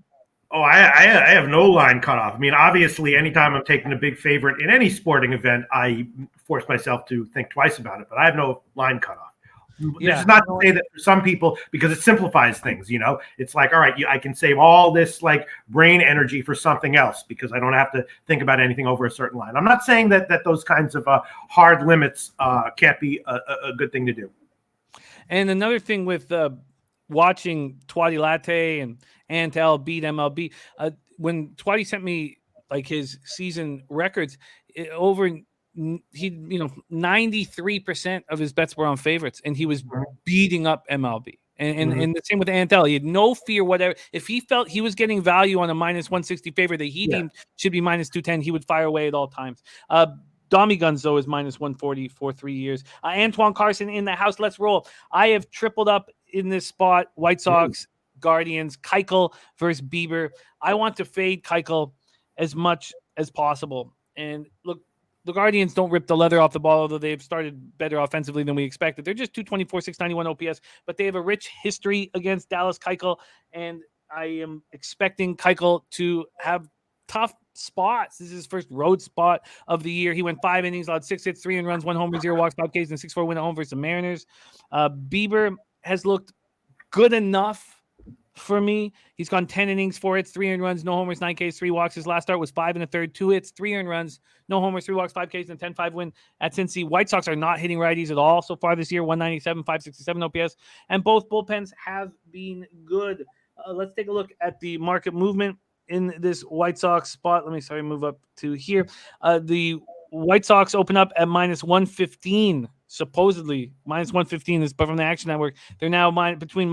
Oh, I have no line cutoff. I mean, obviously, anytime I'm taking a big favorite in any sporting event, I force myself to think twice about it. But I have no line cutoff. Yeah. This is not to say that for some people, because it simplifies things, It's like, all right, I can save all this like brain energy for something else because I don't have to think about anything over a certain line. I'm not saying that those kinds of hard limits can't be a good thing to do. And another thing with watching Twatty Latte and Antel beat MLB. When Twatty sent me like his season records, over 93% of his bets were on favorites, and he was beating up MLB. And the same with Antel. He had no fear whatever. If he felt he was getting value on a minus 160 favorite that he deemed should be minus 210, he would fire away at all times. Dommy Guns, though, is minus 140 for 3 years. Antoine Carson in the house. Let's roll. I have tripled up in this spot. White Sox, Guardians, Keuchel versus Bieber. I want to fade Keuchel as much as possible. And look, the Guardians don't rip the leather off the ball, although they've started better offensively than we expected. They're just 224, 691 OPS, but they have a rich history against Dallas Keuchel, and I am expecting Keuchel to have tough spots. This is his first road spot of the year. He went 5 innings, allowed 6 hits, 3 runs, 1 homer, 0 walks, 5 Ks, and 6-4 win at home versus the Mariners. Bieber has looked good enough for me. He's gone 10 innings, 4 hits, 3 earned runs, no homers, 9 Ks, 3 walks. His last start was 5 1/3, 2 hits, 3 earned runs, no homers, 3 walks, 5 Ks, and 10-5 win at Cincy. White Sox are not hitting righties at all so far this year. 197, 567 OPS, and both bullpens have been good. Let's take a look at the market movement in this White Sox spot. Let me move up to here. The White Sox open up at minus 115. Supposedly minus 115 is, but from the Action Network, they're now between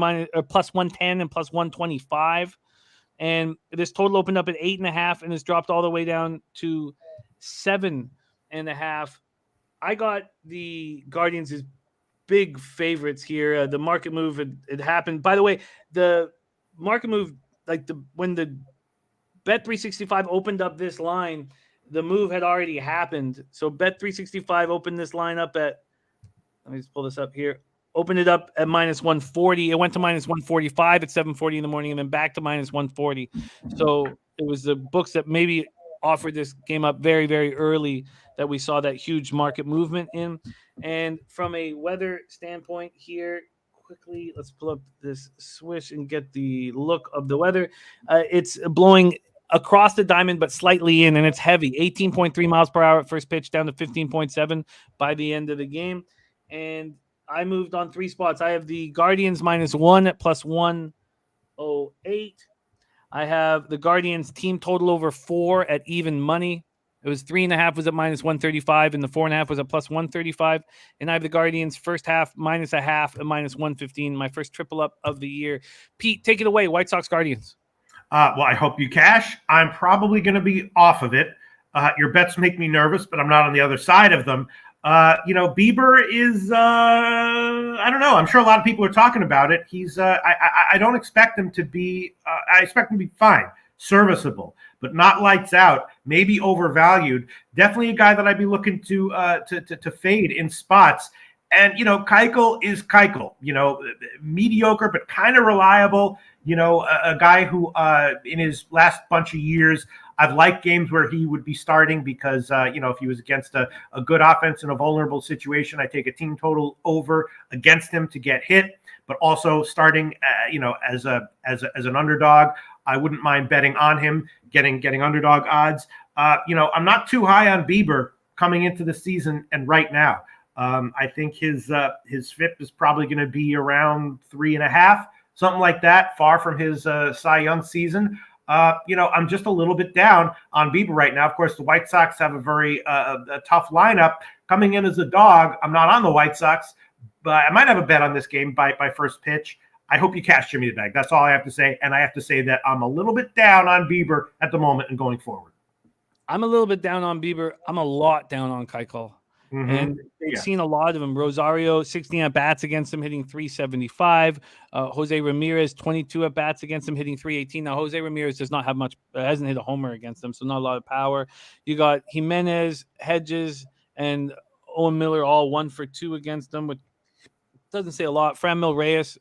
plus 110 and plus 125. And this total opened up at 8.5 and has dropped all the way down to 7.5. I got the Guardians as big favorites here. The market move had happened. By the way, the market move, when the Bet365 opened up this line, the move had already happened. So Bet365 opened this line up at, let me just pull this up here. Opened it up at minus 140. It went to minus 145 at 7:40 in the morning and then back to minus 140. So it was the books that maybe offered this game up very, very early that we saw that huge market movement in. And from a weather standpoint here, quickly, let's pull up this swish and get the look of the weather. It's blowing across the diamond, but slightly in, and it's heavy. 18.3 miles per hour at first pitch, down to 15.7 by the end of the game. And I moved on 3 spots. I have the Guardians minus 1 at plus 108. I have the Guardians team total over 4 at even money. It was 3.5 was at minus 135, and the 4.5 was at plus 135. And I have the Guardians first half minus 0.5 at minus 115. My first triple up of the year. Pete, take it away. White Sox Guardians. Well, I hope you cash. I'm probably going to be off of it. Your bets make me nervous, but I'm not on the other side of them. Bieber is, I don't know. I'm sure a lot of people are talking about it. He's, I don't expect him to be, I expect him to be fine, serviceable, but not lights out, maybe overvalued. Definitely a guy that I'd be looking to fade in spots. And, Keuchel is Keuchel, mediocre, but kind of reliable, a guy who, in his last bunch of years, I've liked games where he would be starting because, if he was against a good offense in a vulnerable situation, I take a team total over against him to get hit, but also starting, as an underdog, I wouldn't mind betting on him, getting underdog odds. I'm not too high on Bieber coming into the season and right now. I think his FIP is probably going to be around 3.5, something like that, far from his Cy Young season. I'm just a little bit down on Bieber right now. Of course, the White Sox have a very a tough lineup. Coming in as a dog, I'm not on the White Sox, but I might have a bet on this game by first pitch. I hope you cash Jimmy the Bag. That's all I have to say. And I have to say that I'm a little bit down on Bieber at the moment and going forward. I'm a little bit down on Bieber. I'm a lot down on Keuchel. Mm-hmm. And they've seen a lot of them. Rosario, 16 at-bats against him, hitting 375. Jose Ramirez, 22 at-bats against him, hitting 318. Now, Jose Ramirez does not have much, hasn't hit a homer against them, so not a lot of power. You got Jimenez, Hedges, and Owen Miller all 1 for 2 against them, which doesn't say a lot. Franmil Reyes,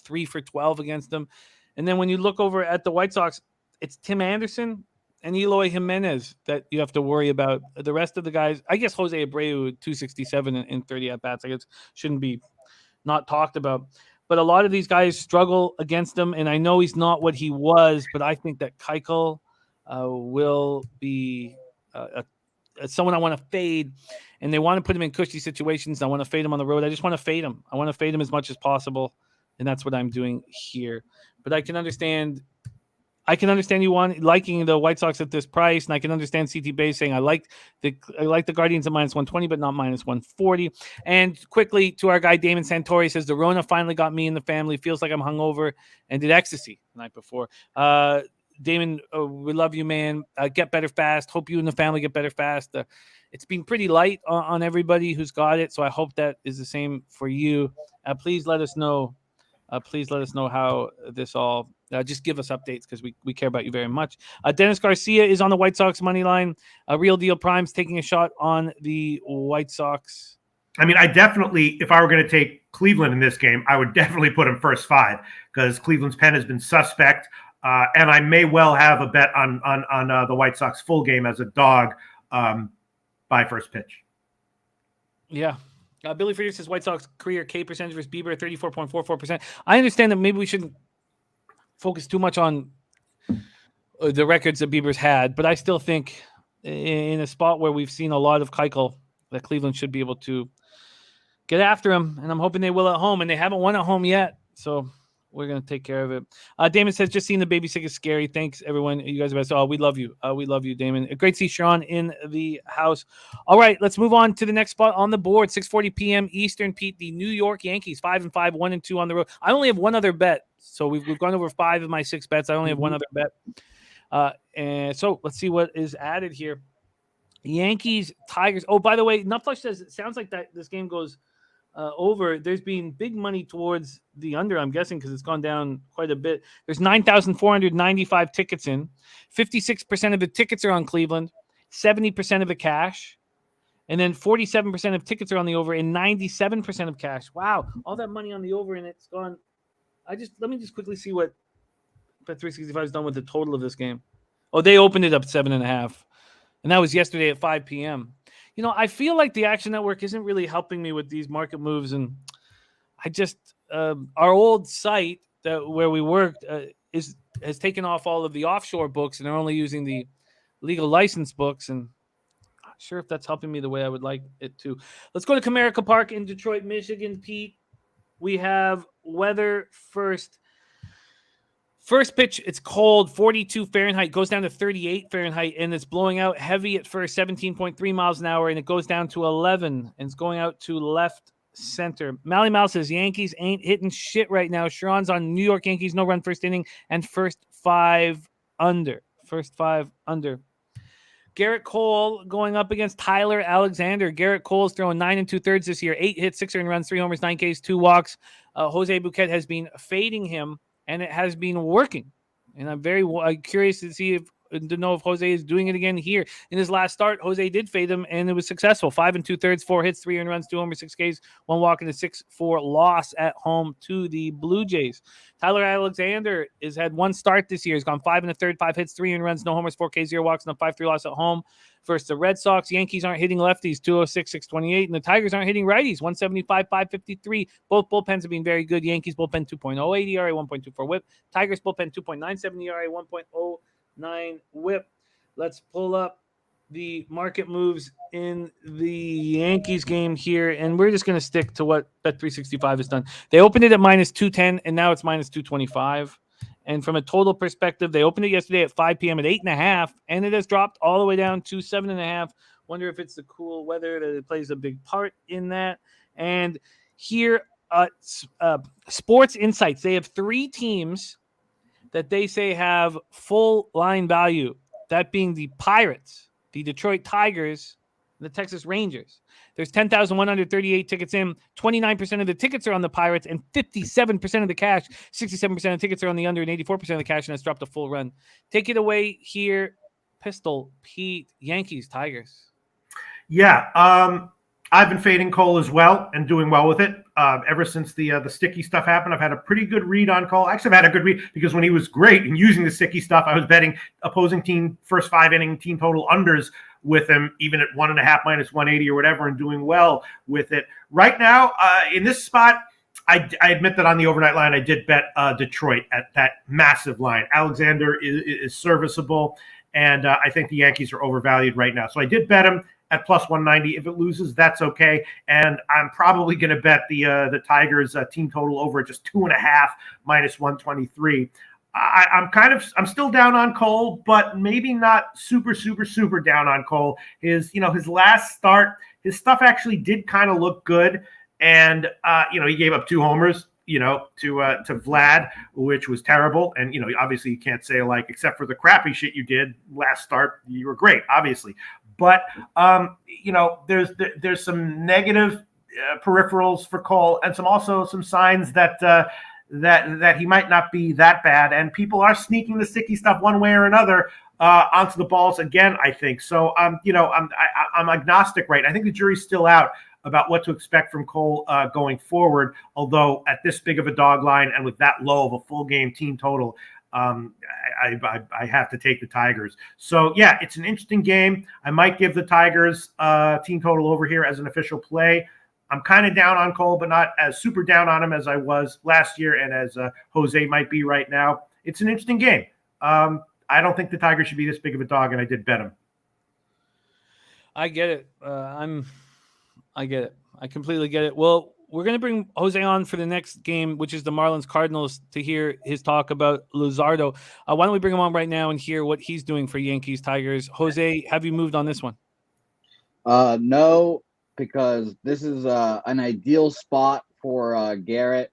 3 for 12 against them. And then when you look over at the White Sox, it's Tim Anderson and Eloy Jimenez that you have to worry about. The rest of the guys, I guess Jose Abreu, 267 and 30 at-bats, I guess shouldn't be not talked about. But a lot of these guys struggle against him, and I know he's not what he was, but I think that Keuchel will be someone I want to fade, and they want to put him in cushy situations. I want to fade him on the road. I just want to fade him. I want to fade him as much as possible. and that's what I'm doing here. But I can understand you liking the White Sox at this price, and I can understand CT Bay saying I like the Guardians at -120, but not -140. And quickly to our guy Damon Santori says the Rona finally got me and the family. Feels like I'm hungover and did ecstasy the night before. Damon, we love you, man. Get better fast. Hope you and the family get better fast. It's been pretty light on everybody who's got it, so I hope that is the same for you. Please let us know. Please let us know how this all. Just give us updates because we care about you very much. Dennis Garcia is on the White Sox money line. Real Deal Prime's taking a shot on the White Sox. I mean, I definitely, if I were going to take Cleveland in this game, I would definitely put them first 5 because Cleveland's pen has been suspect. And I may well have a bet on the White Sox full game as a dog by first pitch. Yeah. Billy Frieder says White Sox career K percentage versus Bieber, 34.44%. I understand that maybe we shouldn't focus too much on the records that Bieber's had, but I still think in a spot where we've seen a lot of Keuchel that Cleveland should be able to get after him, and I'm hoping they will at home, and they haven't won at home yet, so we're going to take care of it. Damon says, just seeing the baby sick is scary. Thanks, everyone. You guys are best. Oh, we love you. We love you, Damon. Great to see Sean in the house. All right, let's move on to the next spot on the board. 6:40 p.m. Eastern, Pete. The New York Yankees, 5-5, 1-2 on the road. I only have one other bet. So we've gone over 5 of my 6 bets. I only have one other bet. And so let's see what is added here. Yankees, Tigers. Oh, by the way, Nutflush says it sounds like that this game goes over. There's been big money towards the under, I'm guessing, because it's gone down quite a bit. There's 9,495 tickets in. 56% of the tickets are on Cleveland, 70% of the cash, and then 47% of tickets are on the over and 97% of cash. Wow, all that money on the over and it's gone. Let me just quickly see what Bet365 has done with the total of this game. Oh, they opened it up 7.5, and that was yesterday at 5 p.m. You know, I feel like the Action Network isn't really helping me with these market moves, and I just our old site where we worked has taken off all of the offshore books, and they're only using the legal license books, and I'm not sure if that's helping me the way I would like it to. Let's go to Comerica Park in Detroit, Michigan, Pete. We have weather first. First pitch, it's cold, 42 Fahrenheit, goes down to 38 Fahrenheit, and it's blowing out heavy at first, 17.3 miles an hour, and it goes down to 11, and it's going out to left center. Mally Mal says, Yankees ain't hitting shit right now. Sharon's on New York Yankees, no run first inning, and first 5 under. First 5 under. Garrett Cole going up against Tyler Alexander. Garrett Cole's throwing 9 2/3 this year, 8 hits, 6 earned runs, 3 homers, 9 Ks, 2 walks. Jose Bouquet has been fading him, and it has been working. And I'm very curious to know if Jose is doing it again here. In his last start, Jose did fade him, and it was successful. 5 2/3, 4 hits, 3 earned runs, 2 homers, 6 Ks, 1 walk, and a 6-4 loss at home to the Blue Jays. Tyler Alexander has had 1 start this year. He's gone 5 1/3, 5 hits, 3 earned runs, no homers, 4 Ks, 0 walks, and a 5-3 loss at home. Versus the Red Sox, Yankees aren't hitting lefties, 206, 628, and the Tigers aren't hitting righties, 175, 553. Both bullpens have been very good. Yankees bullpen 2.08 ERA, 1.24 WHIP. Tigers bullpen 2.97 ERA, 1.09 WHIP. Let's pull up the market moves in the Yankees game here, and we're just going to stick to what Bet365 has done. They opened it at -210, and now it's -225. And from a total perspective, they opened it yesterday at 5 p.m. at 8.5, and it has dropped all the way down to 7.5. Wonder if it's the cool weather that it plays a big part in that. And here, Sports Insights, they have 3 teams that they say have full line value, that being the Pirates, the Detroit Tigers, and the Texas Rangers. There's 10,138 tickets in. 29% of the tickets are on the Pirates and 57% of the cash. 67% of tickets are on the under and 84% of the cash, and it's dropped a full run. Take it away here, Pistol Pete. Yankees, Tigers. Yeah, I've been fading Cole as well and doing well with it. Ever since the sticky stuff happened, I've had a pretty good read on Cole. Actually, I've had a good read because when he was great and using the sticky stuff, I was betting opposing team first 5 inning team total unders with him, even at 1.5 -180 or whatever, and doing well with it. Right now, in this spot, I admit that on the overnight line, I did bet Detroit at that massive line. Alexander is serviceable, and I think the Yankees are overvalued right now. So I did bet him at plus 190. If it loses, that's okay. And I'm probably going to bet the Tigers team total over at just 2.5 minus 123. I'm still down on Cole, but maybe not super down on Cole. His last start, his stuff actually did kind of look good. And, he gave up 2 homers, to Vlad, which was terrible. And, obviously you can't say except for the crappy shit you did last start, you were great, obviously. But, there's some negative peripherals for Cole and some signs that he might not be that bad. And people are sneaking the sticky stuff one way or another onto the balls again, I think. So, I'm agnostic, right? I think the jury's still out about what to expect from Cole going forward. Although at this big of a dog line and with that low of a full game team total, I have to take the Tigers. So yeah, it's an interesting game. I might give the Tigers team total over here as an official play. I'm kind of down on Cole, but not as super down on him as I was last year and as Jose might be right now. It's an interesting game. I don't think the Tigers should be this big of a dog, and I did bet him. I get it. I get it. I completely get it. Well, we're going to bring Jose on for the next game, which is the Marlins Cardinals, to hear his talk about Luzardo. Why don't we bring him on right now and hear what he's doing for Yankees Tigers? Jose, have you moved on this one? No, because this is an ideal spot for Garrett.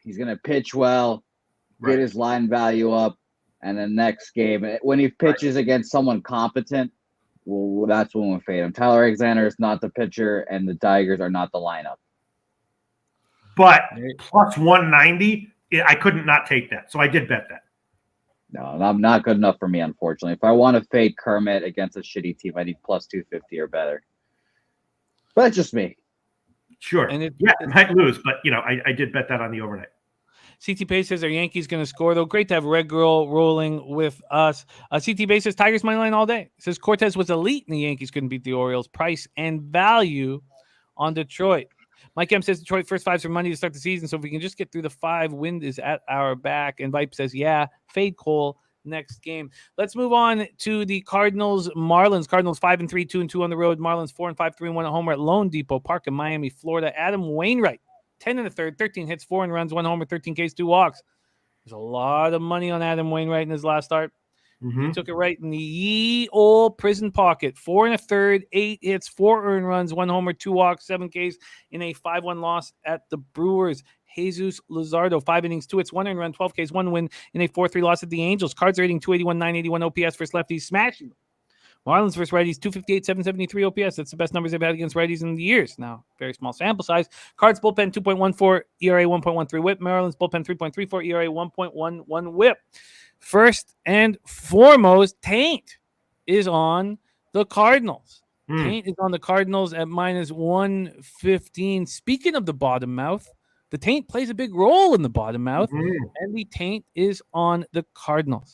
He's going to pitch well, get his line value up, and then next game, when he pitches against someone competent, well, that's when we'll fade him. Tyler Alexander is not the pitcher, and the Tigers are not the lineup. But plus 190, I couldn't not take that. So I did bet that. No, I'm not good enough for me, unfortunately. If I want to fade Kermit against a shitty team, I need plus 250 or better. But that's just me. Sure. And it might lose, but, I did bet that on the overnight. CT Pace says, are Yankees going to score, though? Great to have Red Girl rolling with us. CT Pace says, Tigers money line all day. Says Cortez was elite and the Yankees couldn't beat the Orioles. Price and value on Detroit. Mike M says Detroit first 5s for money to start the season, so if we can just get through the 5, wind is at our back. And Vipe says, yeah, fade Cole next game. Let's move on to the Cardinals Marlins. Cardinals 5-3, 2-2 on the road. Marlins 4-5, 3-1 at home at Lone Depot Park in Miami, Florida. Adam Wainwright, 10 in the third, 13 hits, 4 runs, 1 homer, 13 Ks, 2 walks. There's a lot of money on Adam Wainwright in his last start. Mm-hmm. He took it right in the ye old prison pocket. 4 in a third, 8 hits, 4 earned runs, 1 homer, 2 walks, 7 Ks in a 5-1 loss at the Brewers. Jesus Luzardo, 5 innings, 2 hits, 1 earned run, 12 Ks, 1 win in a 4-3 loss at the Angels. Cards are hitting 281, 981 OPS versus lefties, smashing them. Marlins versus righties, 258, 773 OPS. That's the best numbers they've had against righties in the years. Now, very small sample size. Cards bullpen 2.14, ERA 1.13 whip. Marlins bullpen 3.34, ERA 1.11 whip. First and foremost, Taint is on the Cardinals. Taint is on the Cardinals at minus 115. Speaking of the bottom mouth, the Taint plays a big role in the bottom mouth, and the Taint is on the Cardinals.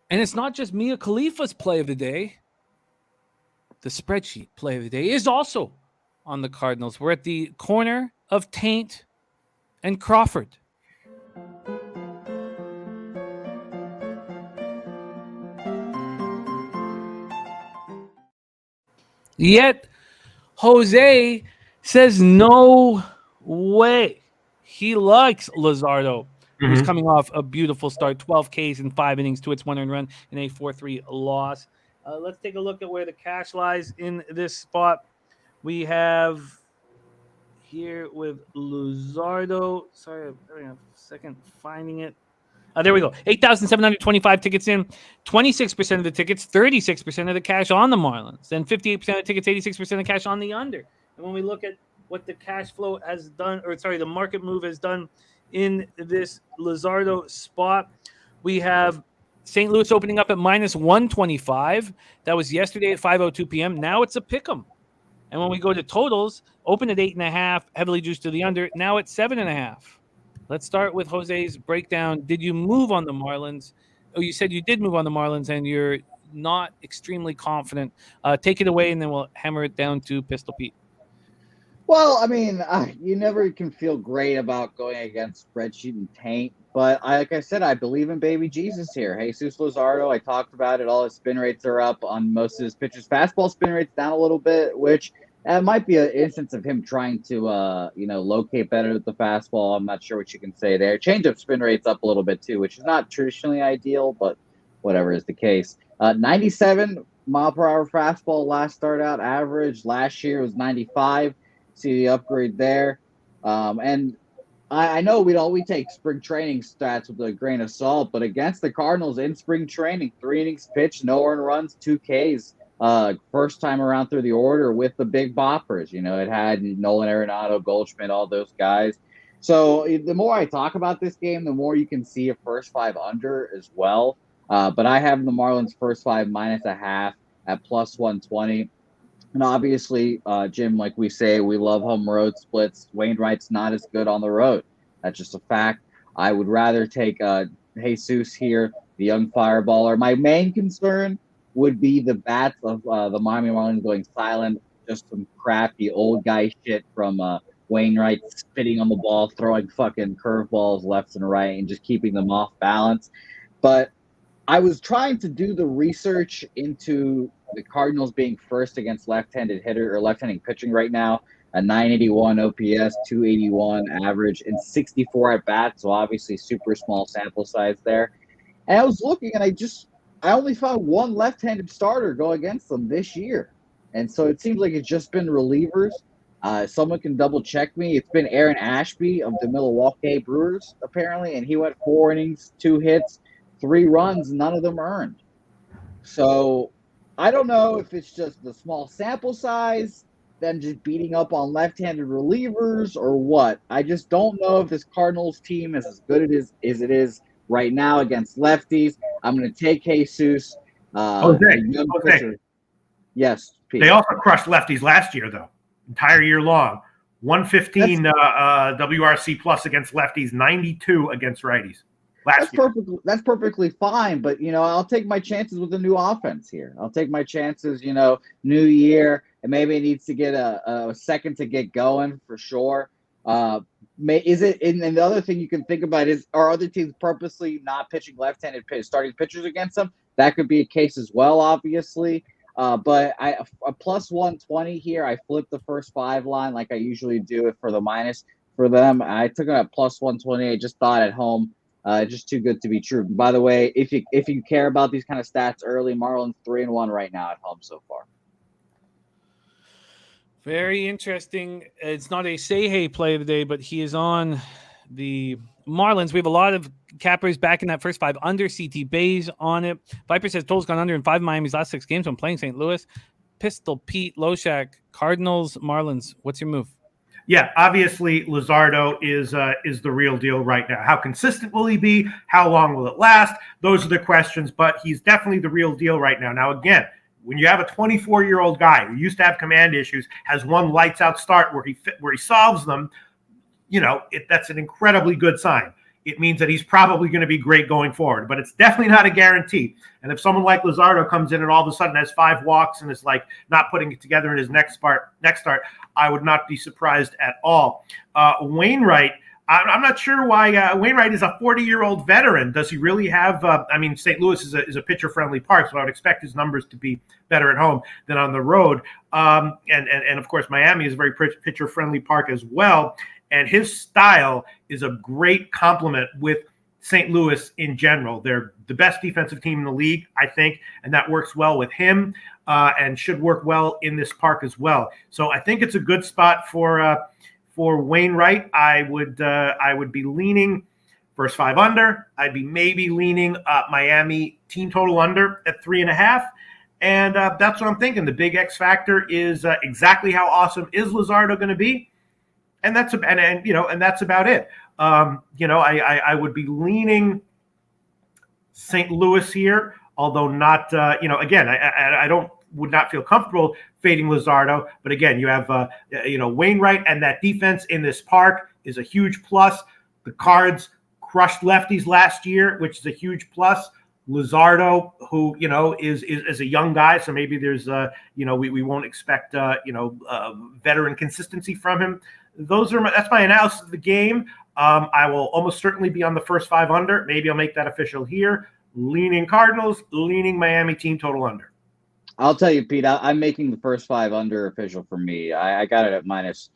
And it's not just Mia Khalifa's play of the day. The spreadsheet play of the day is also on the Cardinals. We're at the corner of Taint and Crawford. Yet, Jose says no way. He likes Luzardo, who's coming off a beautiful start, 12 Ks in 5 innings, 2 hits, 1 earned run in a 4-3 loss. Let's take a look at where the cash lies in this spot. We have here with Luzardo. Sorry, I'm having a second finding it. There we go. 8,725 tickets in. 26% of the tickets, 36% of the cash on the Marlins. Then 58% of the tickets, 86% of the cash on the under. And when we look at what the cash flow has done, the market move has done in this Luzardo spot, we have St. Louis opening up at minus 125. That was yesterday at 5:02 p.m. Now it's a pick'em. And when we go to totals, open at 8.5, heavily juiced to the under. Now it's 7.5. Let's start with Jose's breakdown. Did you move on the Marlins? Oh, you said you did move on the Marlins, and you're not extremely confident. Take it away, and then we'll hammer it down to Pistol Pete. Well, I mean, you never can feel great about going against spreadsheet and taint, but like I said, I believe in baby Jesus here. Jesus Luzardo, I talked about it. All his spin rates are up on most of his pitches. Fastball spin rates down a little bit, which might be an instance of him trying to, locate better with the fastball. I'm not sure what you can say there. Changeup spin rates up a little bit too, which is not traditionally ideal, but whatever is the case. 97 mile per hour fastball last start out average. Last year was 95. See the upgrade there. And I know we take spring training stats with a grain of salt, but against the Cardinals in spring training, 3 innings pitched, no earned runs, 2 Ks. First time around through the order with the big boppers. It had Nolan Arenado, Goldschmidt, all those guys. So the more I talk about this game, the more you can see a first 5 under as well. But I have the Marlins first 5 minus a half at plus 120. And obviously, Jim, like we say, we love home road splits. Wainwright's not as good on the road. That's just a fact. I would rather take Jesus here, the young fireballer. My main concern would be the bats of the Miami Marlins going silent. Just some crappy old guy shit from Wainwright spitting on the ball, throwing fucking curveballs left and right, and just keeping them off balance. But I was trying to do the research into the Cardinals being first against left-handed hitter or left-handed pitching right now, a 981 OPS, 281 average, and 64 at bats. So obviously super small sample size there. And I was looking, and I only found one left-handed starter go against them this year. And so it seems like it's just been relievers. Someone can double check me. It's been Aaron Ashby of the Milwaukee Brewers, apparently, and he went 4 innings, 2 hits, 3 runs, none of them earned. So I don't know if it's just the small sample size, them just beating up on left-handed relievers, or what. I just don't know if this Cardinals team is as good as it is right now against lefties. I'm going to take Jesus. Jose. Yes, Pete. They also crushed lefties last year, though, entire year long. 115 WRC plus against lefties, 92 against righties. That's perfectly fine, but I'll take my chances with a new offense here. I'll take my chances, new year, and maybe it needs to get a second to get going for sure. And the other thing you can think about is, are other teams purposely not pitching left-handed starting pitchers against them? That could be a case as well, obviously. But a plus 120 here. I flipped the first 5 line like I usually do it for the minus for them. I took it at plus 120. I just thought at home. Just too good to be true. By the way, if you care about these kind of stats early, Marlins 3-1 right now at home so far. Very interesting. It's not a say-hey play today, but he is on the Marlins. We have a lot of cappers back in that first 5 under. CT Bays on it. Viper says total's gone under in 5 of Miami's last 6 games when playing St. Louis. Pistol Pete, Loshak, Cardinals, Marlins. What's your move? Yeah, obviously Luzardo is the real deal right now. How consistent will he be? How long will it last? Those are the questions, but he's definitely the real deal right now. Now, again, when you have a 24-year-old guy who used to have command issues, has one lights-out start where he solves them, that's an incredibly good sign. It means that he's probably going to be great going forward, but it's definitely not a guarantee. And if someone like Luzardo comes in and all of a sudden has 5 walks and is like not putting it together in his next start, I would not be surprised at all. Wainwright, I'm not sure why Wainwright is a 40-year-old veteran. Does he really have? St. Louis is a pitcher-friendly park, so I would expect his numbers to be better at home than on the road. And of course, Miami is a very pitcher-friendly park as well. And his style is a great complement with St. Louis in general. They're the best defensive team in the league, I think, and that works well with him and should work well in this park as well. So I think it's a good spot for Wainwright. I would be leaning first 5 under. I'd be maybe leaning Miami team total under at 3.5. And that's what I'm thinking. The big X factor is exactly how awesome is Luzardo going to be. And that's about it. I would be leaning St. Louis here, although not. Again, I would not feel comfortable fading Luzardo. But again, you have Wainwright, and that defense in this park is a huge plus. The Cards crushed lefties last year, which is a huge plus. Luzardo, who, is a young guy, so maybe there's, we won't expect, veteran consistency from him. That's my analysis of the game. I will almost certainly be on the first 5 under. Maybe I'll make that official here. Leaning Cardinals, leaning Miami team total under. I'll tell you, Pete, I'm making the first 5 under official for me. I got it at minus,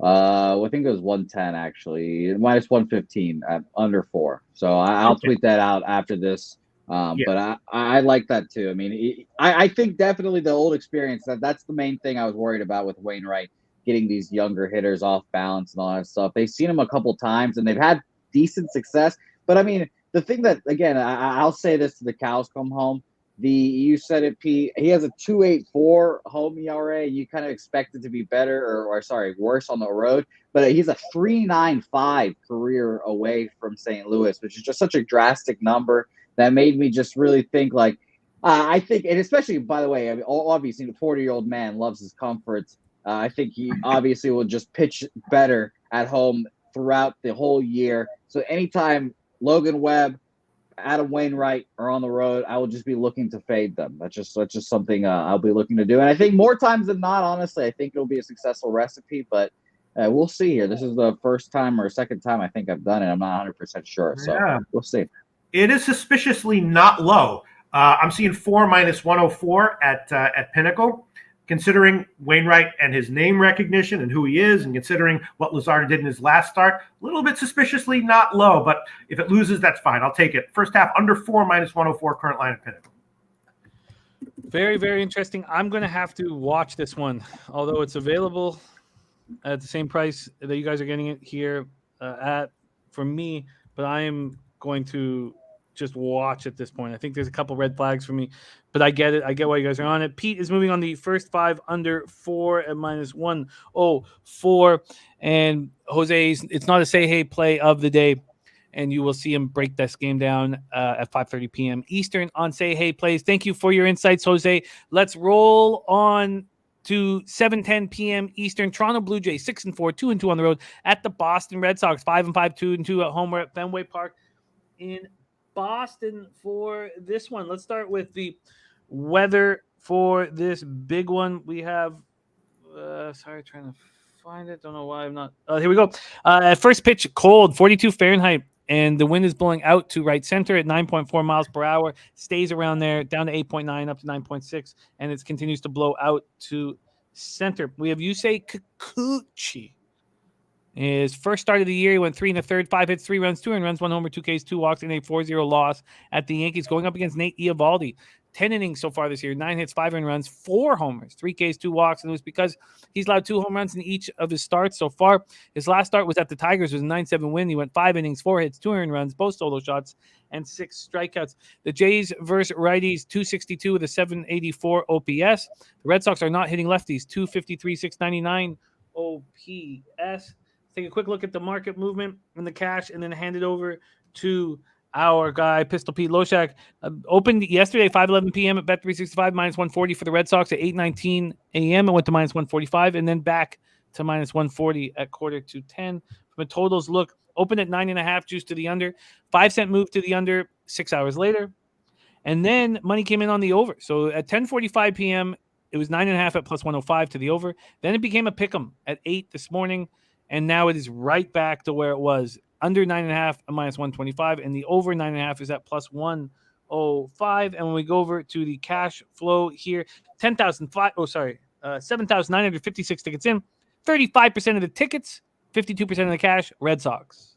I think it was 110 actually, minus 115 at under 4. So I'll tweet that out after this. But I like that too. I mean, I think definitely the old experience, that's the main thing I was worried about with Wainwright, getting these younger hitters off balance and all that stuff. They've seen him a couple times and they've had decent success. But I mean, the thing that, again, I'll say this to the cows come home. You said it, Pete. He has a 2.84 home ERA. You kind of expect it to be better or worse on the road. But he's a 3.95 career away from St. Louis, which is just such a drastic number that made me just really think like, I think, and especially, by the way, I mean, obviously the 40-year-old man loves his comforts. I think he obviously will just pitch better at home throughout the whole year. So anytime Logan Webb, Adam Wainwright are on the road, I will just be looking to fade them. That's just something I'll be looking to do. And I think more times than not, honestly, I think it'll be a successful recipe, but we'll see here. This is the first time or second time I think I've done it. I'm not 100% sure. So we'll see. It is suspiciously not low. I'm seeing 4 minus 104 at Pinnacle. Considering Wainwright and his name recognition and who he is, and considering what Luzardo did in his last start, a little bit suspiciously not low, but if it loses, that's fine. I'll take it. First half, under 4 minus 104, current line at Pinnacle. Very, very interesting. I'm going to have to watch this one, although it's available at the same price that you guys are getting it here for me, but I am going to just watch at this point. I think there's a couple red flags for me, but I get it. I get why you guys are on it. Pete is moving on the first 5 under 4 at minus 104. And Jose's, it's not a say hey play of the day. And you will see him break this game down at 5:30 p.m. Eastern on Say Hey Plays. Thank you for your insights, Jose. Let's roll on to 7:10 p.m. Eastern. Toronto Blue Jays 6-4, 2-2 on the road at the Boston Red Sox 5-5, 2-2 at home. We're at Fenway Park in Boston for this one. Let's start with the weather for this big one. We have trying to find it. Don't know why I'm not. Here we go. First pitch, cold, 42 Fahrenheit, and the wind is blowing out to right center at 9.4 miles per hour. Stays around there, down to 8.9, up to 9.6, and it continues to blow out to center. We have Yusei Kikuchi. His first start of the year, he went 3 1/3, 5 hits, 3 runs, 2 earned runs, 1 homer, 2 Ks, 2 walks, and a 4-0 loss at the Yankees, going up against Nate Eovaldi. 10 innings so far this year, 9 hits, 5 earned runs, 4 homers, 3 Ks, 2 walks, and it was because he's allowed 2 home runs in each of his starts so far. His last start was at the Tigers, it was a 9-7 win. He went 5 innings, 4 hits, 2 earned runs, both solo shots, and 6 strikeouts. The Jays versus righties, 262 with a 784 OPS. The Red Sox are not hitting lefties, 253, 699 OPS. Take a quick look at the market movement and the cash, and then hand it over to our guy, Pistol Pete Loshak. Opened yesterday, 5:11 p.m. at Bet365, minus 140 for the Red Sox at 8:19 a.m. It went to minus 145, and then back to minus 140 at 9:45. From a totals look, opened at 9.5, juice to the under, 5-cent move to the under 6 hours later. And then money came in on the over. So at 10:45 p.m., it was 9.5 at plus 105 to the over. Then it became a pick'em at 8 this morning. And now it is right back to where it was, under 9.5 at minus 125, and the over 9.5 is at plus 105. And when we go over to the cash flow here, 7,956 tickets in, 35% of the tickets, 52% of the cash, Red Sox.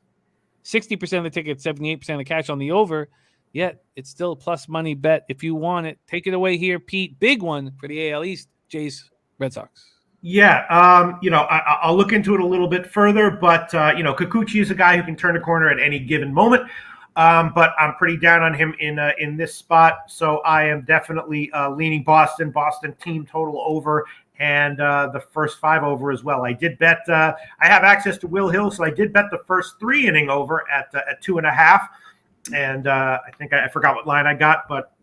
60% of the tickets, 78% of the cash on the over. Yet it's still a plus money bet if you want it. Take it away here, Pete. Big one for the AL East, Jays, Red Sox. Yeah, I'll look into it a little bit further, but, Kikuchi is a guy who can turn a corner at any given moment, but I'm pretty down on him in this spot, so I am definitely leaning Boston team total over, and the first 5 over as well. I did bet, I have access to Will Hill, so I did bet the first 3 inning over at 2.5, and I think I forgot what line I got, but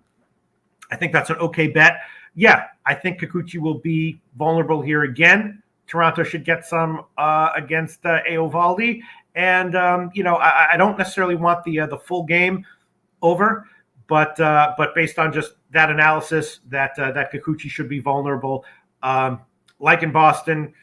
I think that's an okay bet. Yeah, I think Kikuchi will be vulnerable here again. Toronto should get some against Eovaldi. And, I don't necessarily want the full game over, But based on just that analysis, that Kikuchi should be vulnerable, like in Boston,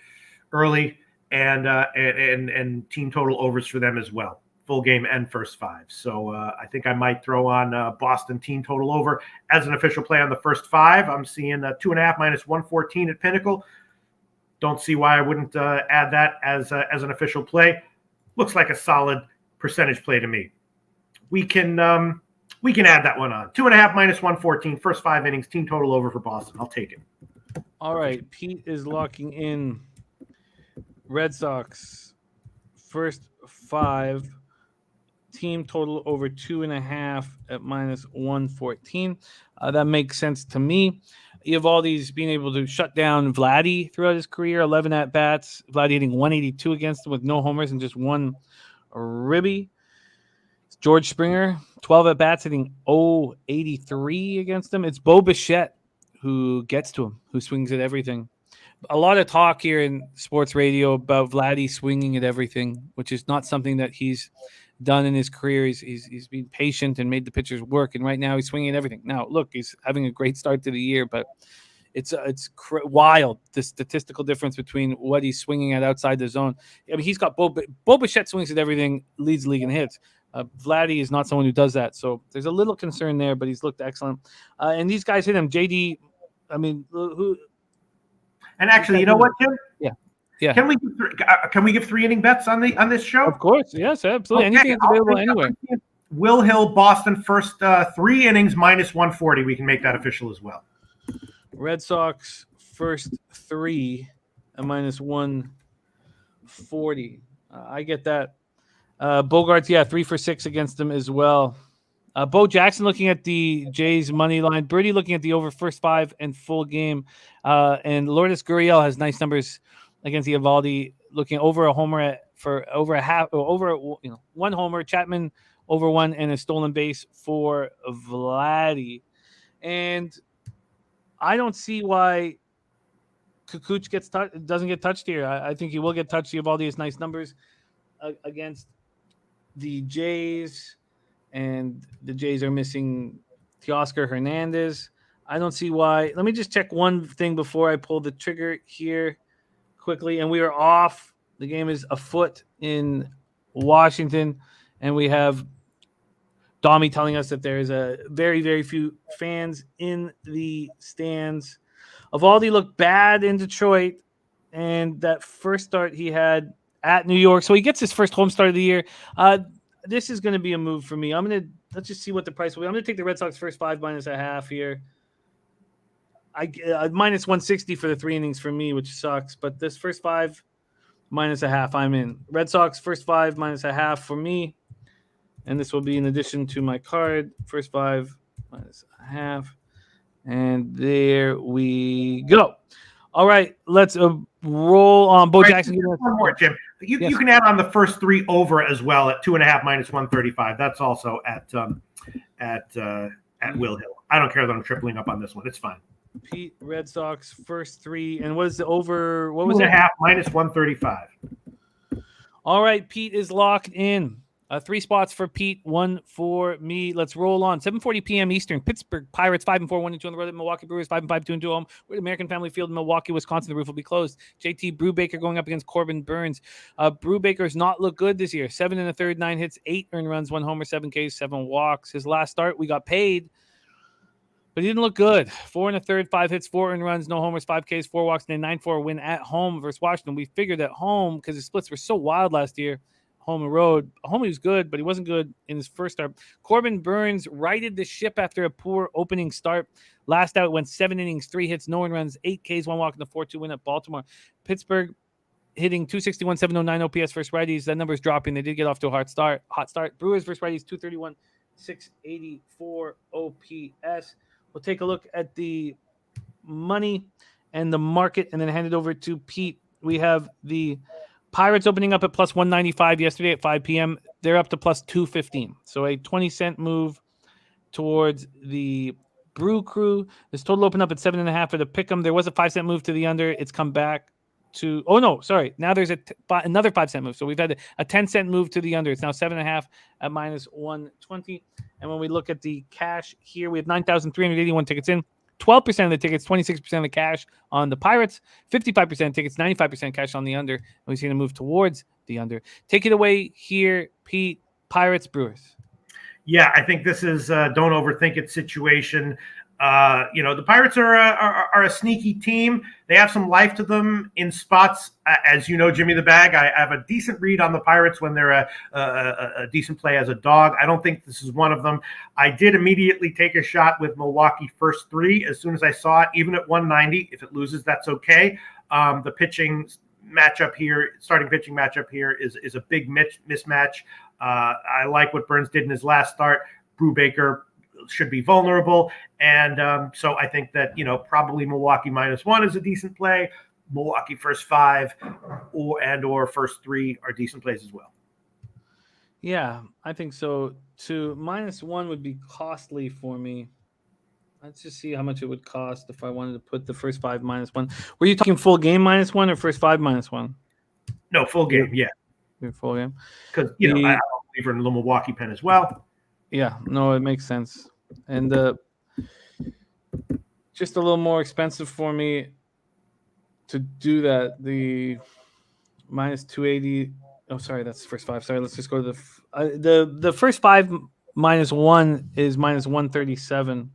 early, and team total overs for them as well, full game and first five. So I think I might throw on Boston team total over as an official play on the first five. I'm seeing 2.5 minus 114 at Pinnacle. Don't see why I wouldn't add that as an official play. Looks like a solid percentage play to me. We can add that one on. 2.5 minus 114, first 5 innings, team total over for Boston. I'll take it. All right, Pete is locking in Red Sox first 5, team total over 2.5 at minus 114. That makes sense to me. Eovaldi's being able to shut down Vladdy throughout his career, 11 at-bats. Vladdy hitting 182 against him with no homers and just one ribby. George Springer, 12 at-bats, hitting 083 against him. It's Bo Bichette who gets to him, who swings at everything. A lot of talk here in sports radio about Vladdy swinging at everything, which is not something that he's done in his career. He's been patient and made the pitchers work, and right now he's swinging at everything. Now, look, he's having a great start to the year, but it's wild, the statistical difference between what he's swinging at outside the zone. I mean, he's got Bo Bichette swings at everything, leads the league in hits. Vladdy is not someone who does that, so there's a little concern there, but he's looked excellent. And these guys hit him. JD, I mean, who? And actually, you know what, Jim? Yeah. Can we give 3 inning bets on this show? Of course, yes, absolutely. Okay, anything is available anywhere. Will Hill, Boston, first 3 innings, minus 140. We can make that official as well. Red Sox, first 3 at minus 140. I get that. Bogarts, 3 for 6 against them as well. Bo Jackson looking at the Jays money line. Birdie looking at the over first 5 and full game. And Lourdes Gurriel has nice numbers against Eovaldi, looking over a homer for over a half, over 1 homer. Chapman over 1 and a stolen base for Vladdy. And I don't see why Kukuch doesn't get touched here. I think he will get touched. Eovaldi has nice numbers against the Jays, and the Jays are missing Teoscar Hernandez. I don't see why. Let me just check one thing before I pull the trigger here quickly. And we are off. The game is afoot in Washington, and we have Domi telling us that there is a very, very few fans in the stands. Eovaldi looked bad in Detroit, and that first start he had at New York. So he gets his first home start of the year. This is going to be a move for me. Let's just see what the price will be. I'm going to take the Red Sox first 5 minus a half here. Minus 160 for the 3 innings for me, which sucks. But this first 5 minus a half, I'm in. Red Sox first 5 minus a half for me. And this will be in addition to my card. First 5 minus a half. And there we go. All right, let's roll on. Bo Jackson. One more, Jim. You can add on the first 3 over as well at 2.5 minus 135. That's also at Will Hill. I don't care that I'm tripling up on this one. It's fine. Pete, Red Sox first 3, and what is the over? What was it? 2.5 minus 135. All right, Pete is locked in. 3 spots for Pete, 1 for me. Let's roll on. 7:40 p.m. Eastern. Pittsburgh Pirates 5-4, 1-2 on the road. Milwaukee Brewers 5-5, 2-2 home. We're at American Family Field in Milwaukee, Wisconsin. The roof will be closed. JT Brubaker going up against Corbin Burns. Brubaker's not looked good this year. 7 1/3, 9 hits, 8 earned runs, 1 homer, 7 Ks, 7 walks. His last start, we got paid, but he didn't look good. 4 1/3, 5 hits, 4 earned runs, no homers, 5 Ks, 4 walks, and a 9-4 win at home versus Washington. We figured at home, because the splits were so wild last year, home and road. Home he was good, but he wasn't good in his first start. Corbin Burns righted the ship after a poor opening start. Last out went 7 innings, 3 hits, no earned runs, 8 Ks, 1 walk, and a 4-2 win at Baltimore. Pittsburgh hitting 261, 709 OPS versus righties. That number is dropping. They did get off to a hot start. Brewers versus righties, 231, 684 OPS. We'll take a look at the money and the market and then hand it over to Pete. We have the Pirates opening up at plus 195 yesterday at 5 p.m. They're up to plus 215. So a 20-cent move towards the Brew Crew. This total opened up at 7.5 for the Pick'em. There was a 5-cent move to the under. It's come back to – oh, no, sorry. Now there's another 5-cent move. So we've had a 10-cent move to the under. It's now 7.5 at minus 120. And when we look at the cash here, we have 9,381 tickets in. 12% of the tickets, 26% of the cash on the Pirates, 55% tickets, 95% cash on the under. And we've seen a move towards the under. Take it away here, Pete. Pirates, Brewers. Yeah, I think this is don't overthink it situation. The Pirates are a sneaky team. They have some life to them in spots. As you know, Jimmy the Bag, I have a decent read on the Pirates when they're a decent play as a dog. I don't think this is one of them. I did immediately take a shot with Milwaukee first three as soon as I saw it, even at 190. If it loses, that's okay. The pitching matchup here, starting pitching matchup here is a big mismatch. I like what Burns did in his last start. Brubaker should be vulnerable. And so I think that, probably Milwaukee -1 is a decent play. Milwaukee first 5 or first 3 are decent plays as well. Yeah, I think so too. -1 would be costly for me. Let's just see how much it would cost if I wanted to put the first 5 -1. Were you talking full game -1 or first 5 -1? No, full game, yeah. Full game. Because, I don't believe in the Milwaukee pen as well. Yeah, no, it makes sense. And just a little more expensive for me to do that. The -280. Oh, sorry, that's the first 5. Sorry, let's just go to the first 5 -1 is -137,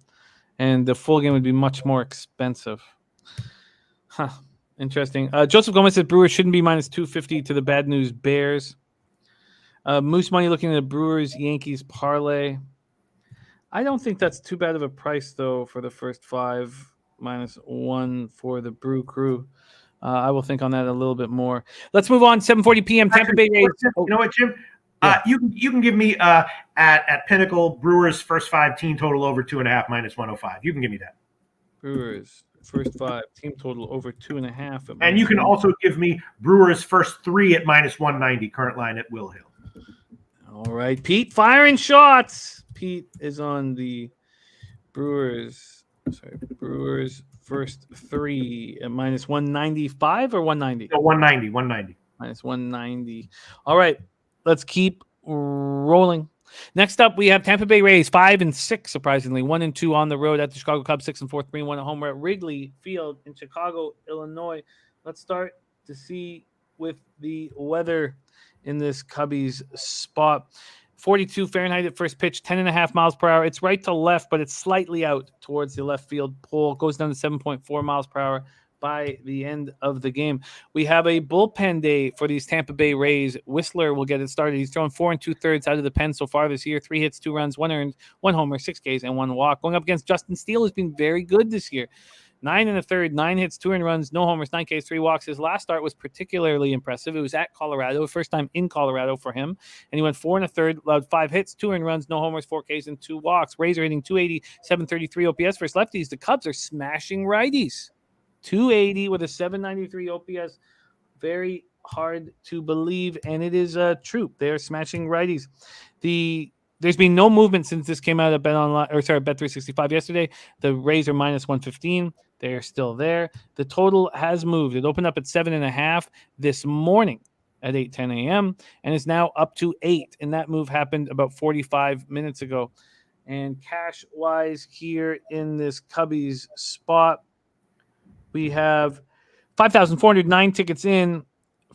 and the full game would be much more expensive. Huh. Interesting. Joseph Gomez said Brewers shouldn't be -250 to the bad news Bears. Moose Money looking at the Brewers Yankees parlay. I don't think that's too bad of a price though for the first 5 -1 for the Brew Crew. I will think on that a little bit more. Let's move on. 7:40 p.m. Tampa Bay Rays. You know what, Jim? Yeah. You can give me at Pinnacle Brewers first 5 team total over 2.5 -105. You can give me that. Brewers first 5 team total over 2.5. And you can also give me Brewers first 3 at -190. Current line at Will Hill. All right, Pete, firing shots. Pete is on the Brewers. Sorry, Brewers first 3 at -195 or 190? No, 190. -190. All right, let's keep rolling. Next up, we have Tampa Bay Rays 5 and 6, surprisingly 1 and 2 on the road at the Chicago Cubs, 6 and 4, 3-1 at home. We're at Wrigley Field in Chicago, Illinois. Let's start to see with the weather in this Cubbies spot. 42 Fahrenheit at first pitch, 10.5 miles per hour. It's right to left, but it's slightly out towards the left field pole. Goes down to 7.4 miles per hour by the end of the game. We have a bullpen day for these Tampa Bay Rays. Whistler will get it started. He's thrown 4 2/3 out of the pen so far this year. 3 hits, 2 runs, 1 earned, 1 homer, 6 Ks, and 1 walk. Going up against Justin Steele, who's been very good this year. 9 1/3, 9 hits, 2 earned runs, no homers, 9 Ks, 3 walks. His last start was particularly impressive. It was at Colorado, first time in Colorado for him. And he went 4 1/3, allowed 5 hits, 2 earned runs, no homers, 4 Ks, and 2 walks. Rays are hitting 280, 733 OPS versus lefties. The Cubs are smashing righties. 280 with a 793 OPS. Very hard to believe, and it is true. They are smashing righties. There's been no movement since this came out of Bet365 yesterday. The Rays are -115. They're still there. The total has moved. It opened up at 7.5 this morning at 8:10 a.m. and is now up to 8. And that move happened about 45 minutes ago. And cash-wise here in this Cubbies spot, we have 5,409 tickets in.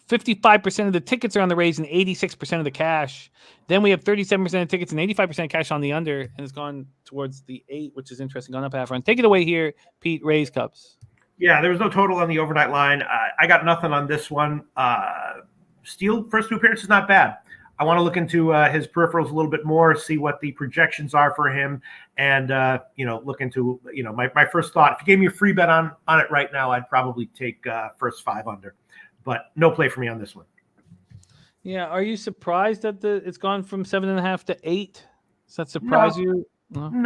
55% of the tickets are on the Rays and 86% of the cash. Then we have 37% of tickets and 85% cash on the under, and it's gone towards the 8, which is interesting. Gone up half run. Take it away here, Pete. Rays, Cubs. Yeah, there was no total on the overnight line. I got nothing on this one. Steele, first 2 appearances is not bad. I want to look into his peripherals a little bit more, see what the projections are for him, and look into my first thought. If you gave me a free bet on it right now, I'd probably take first 5 under. But no play for me on this one. Yeah, are you surprised that it's gone from 7.5 to 8? Does that surprise you? No.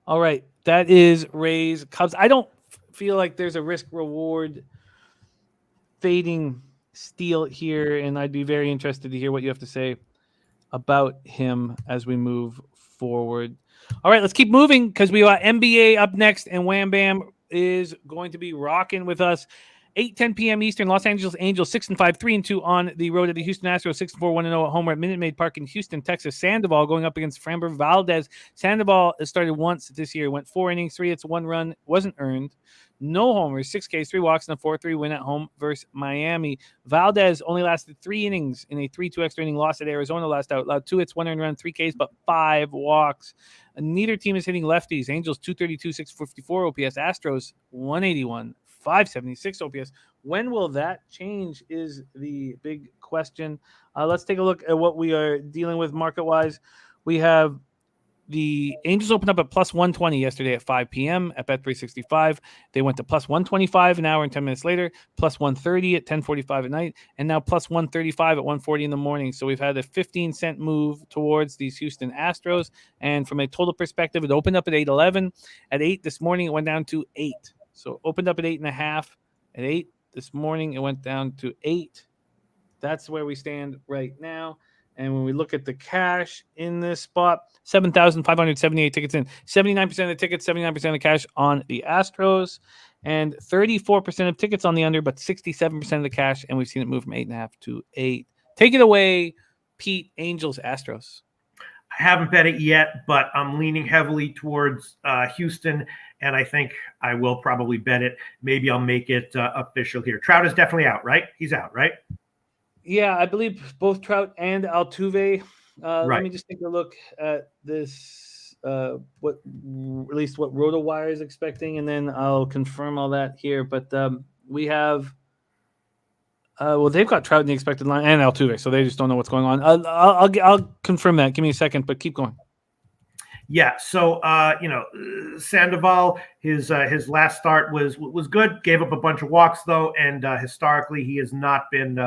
All right, that is Rays Cubs. I don't feel like there's a risk reward fading Steele here, and I'd be very interested to hear what you have to say about him as we move forward. All right, let's keep moving because we got NBA up next, and Wham Bam is going to be rocking with us. 8:10 p.m. Eastern, Los Angeles Angels 6-5, 3-2 on the road at the Houston Astros, 6-4, 1-0 at home at Minute Maid Park in Houston, Texas. Sandoval going up against Framber Valdez. Sandoval has started once this year, went 4 innings, 3 hits, 1 run, wasn't earned. No homers, 6 Ks, 3 walks, and a 4-3 win at home versus Miami. Valdez only lasted 3 innings in a 3-2 extra inning loss at Arizona last out. Allowed 2 hits, 1 earned run, 3 Ks, but 5 walks. Neither team is hitting lefties. Angels 232, 654 OPS. Astros 181, 576 OPS. When will that change is the big question. Let's take a look at what we are dealing with market-wise. We have the Angels opened up at plus 120 yesterday at 5 p.m. at Bet365. They went to plus 125 an hour and 10 minutes later, plus 130 at 10:45 at night, and now plus 135 at 1:40 in the morning. So we've had a 15-cent move towards these Houston Astros. And from a total perspective, it opened up at 8.11. At 8 this morning, it went down to 8. So opened up at 8.5. At 8 this morning, it went down to 8. That's where we stand right now. And when we look at the cash in this spot, 7,578 tickets in. 79% of the tickets, 79% of the cash on the Astros, and 34% of tickets on the under, but 67% of the cash. And we've seen it move from 8.5 to 8. Take it away, Pete. Angels, Astros. I haven't bet it yet, but I'm leaning heavily towards Houston, and I think I will probably bet it. Maybe I'll make it official here. Trout is definitely out, right? He's out, right? Yeah, I believe both Trout and Altuve. Right. Let me just take a look at this, what at least what RotoWire is expecting, and then I'll confirm all that here. But we have, well, they've got Trout in the expected line and Altuve, so they just don't know what's going on. I'll confirm that. Give me a second, but keep going. Yeah, so Sandoval, his last start was good. Gave up a bunch of walks though, and historically he has not been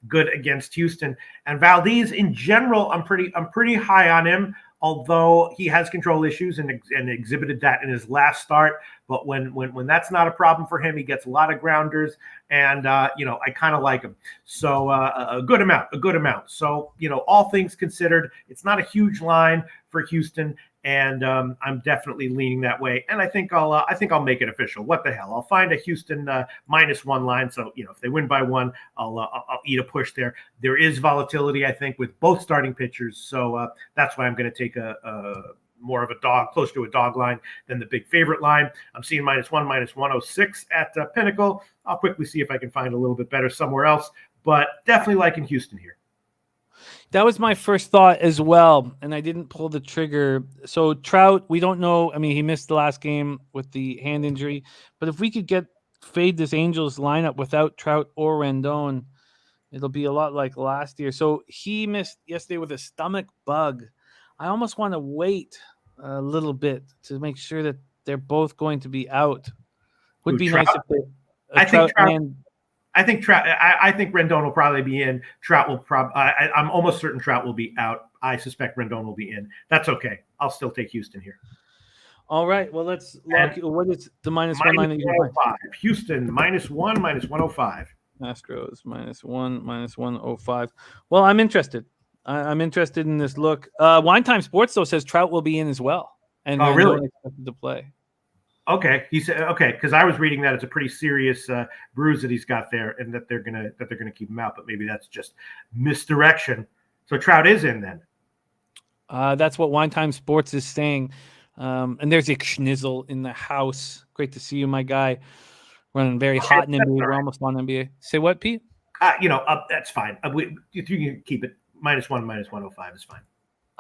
good against Houston. And Valdez, in general, I'm pretty high on him, although he has control issues and exhibited that in his last start. But when that's not a problem for him, he gets a lot of grounders, and I kind of like him. So a good amount. So all things considered, it's not a huge line for Houston, and I'm definitely leaning that way. And I think I'll make it official. What the hell? I'll find a Houston -1 line. So if they win by 1, I'll eat a push there. There is volatility, I think, with both starting pitchers. So that's why I'm going to take a more of a dog, close to a dog line than the big favorite line. I'm seeing -1, -106 at Pinnacle. I'll quickly see if I can find a little bit better somewhere else, but definitely liking Houston here. That was my first thought as well, and I didn't pull the trigger. So Trout, we don't know. I mean, he missed the last game with the hand injury, but if we could fade this Angels lineup without Trout or Rendon, it'll be a lot like last year. So he missed yesterday with a stomach bug. I almost want to wait a little bit to make sure that they're both going to be out. Would be Trout? Nice if they, I think Trout. and I think Rendon will probably be in. Trout will I'm almost certain Trout will be out. I suspect Rendon will be in. That's okay. I'll still take Houston here. All right. Well, let's lock. What is the -1 line that you can find? Houston -1, -105. Astros -1, -105. Well, I'm interested. I'm interested in this look. Wine Time Sports though says Trout will be in as well, and Rendon really expected to play. Okay, he said okay because I was reading that it's a pretty serious bruise that he's got there, and that they're gonna keep him out. But maybe that's just misdirection. So Trout is in then. That's what Wine Time Sports is saying. And there's a schnizzle in the house. Great to see you, my guy. Running very hot in NBA. Right. We're almost on NBA. Say what, Pete? That's fine. If you can keep it -1, -105 is fine.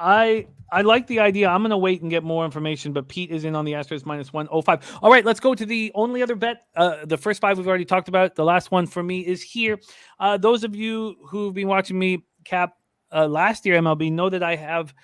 I like the idea. I'm going to wait and get more information, but Pete is in on the Astros -105. All right, let's go to the only other bet. The first 5 we've already talked about. The last one for me is here. Those of you who've been watching me cap last year MLB know that I have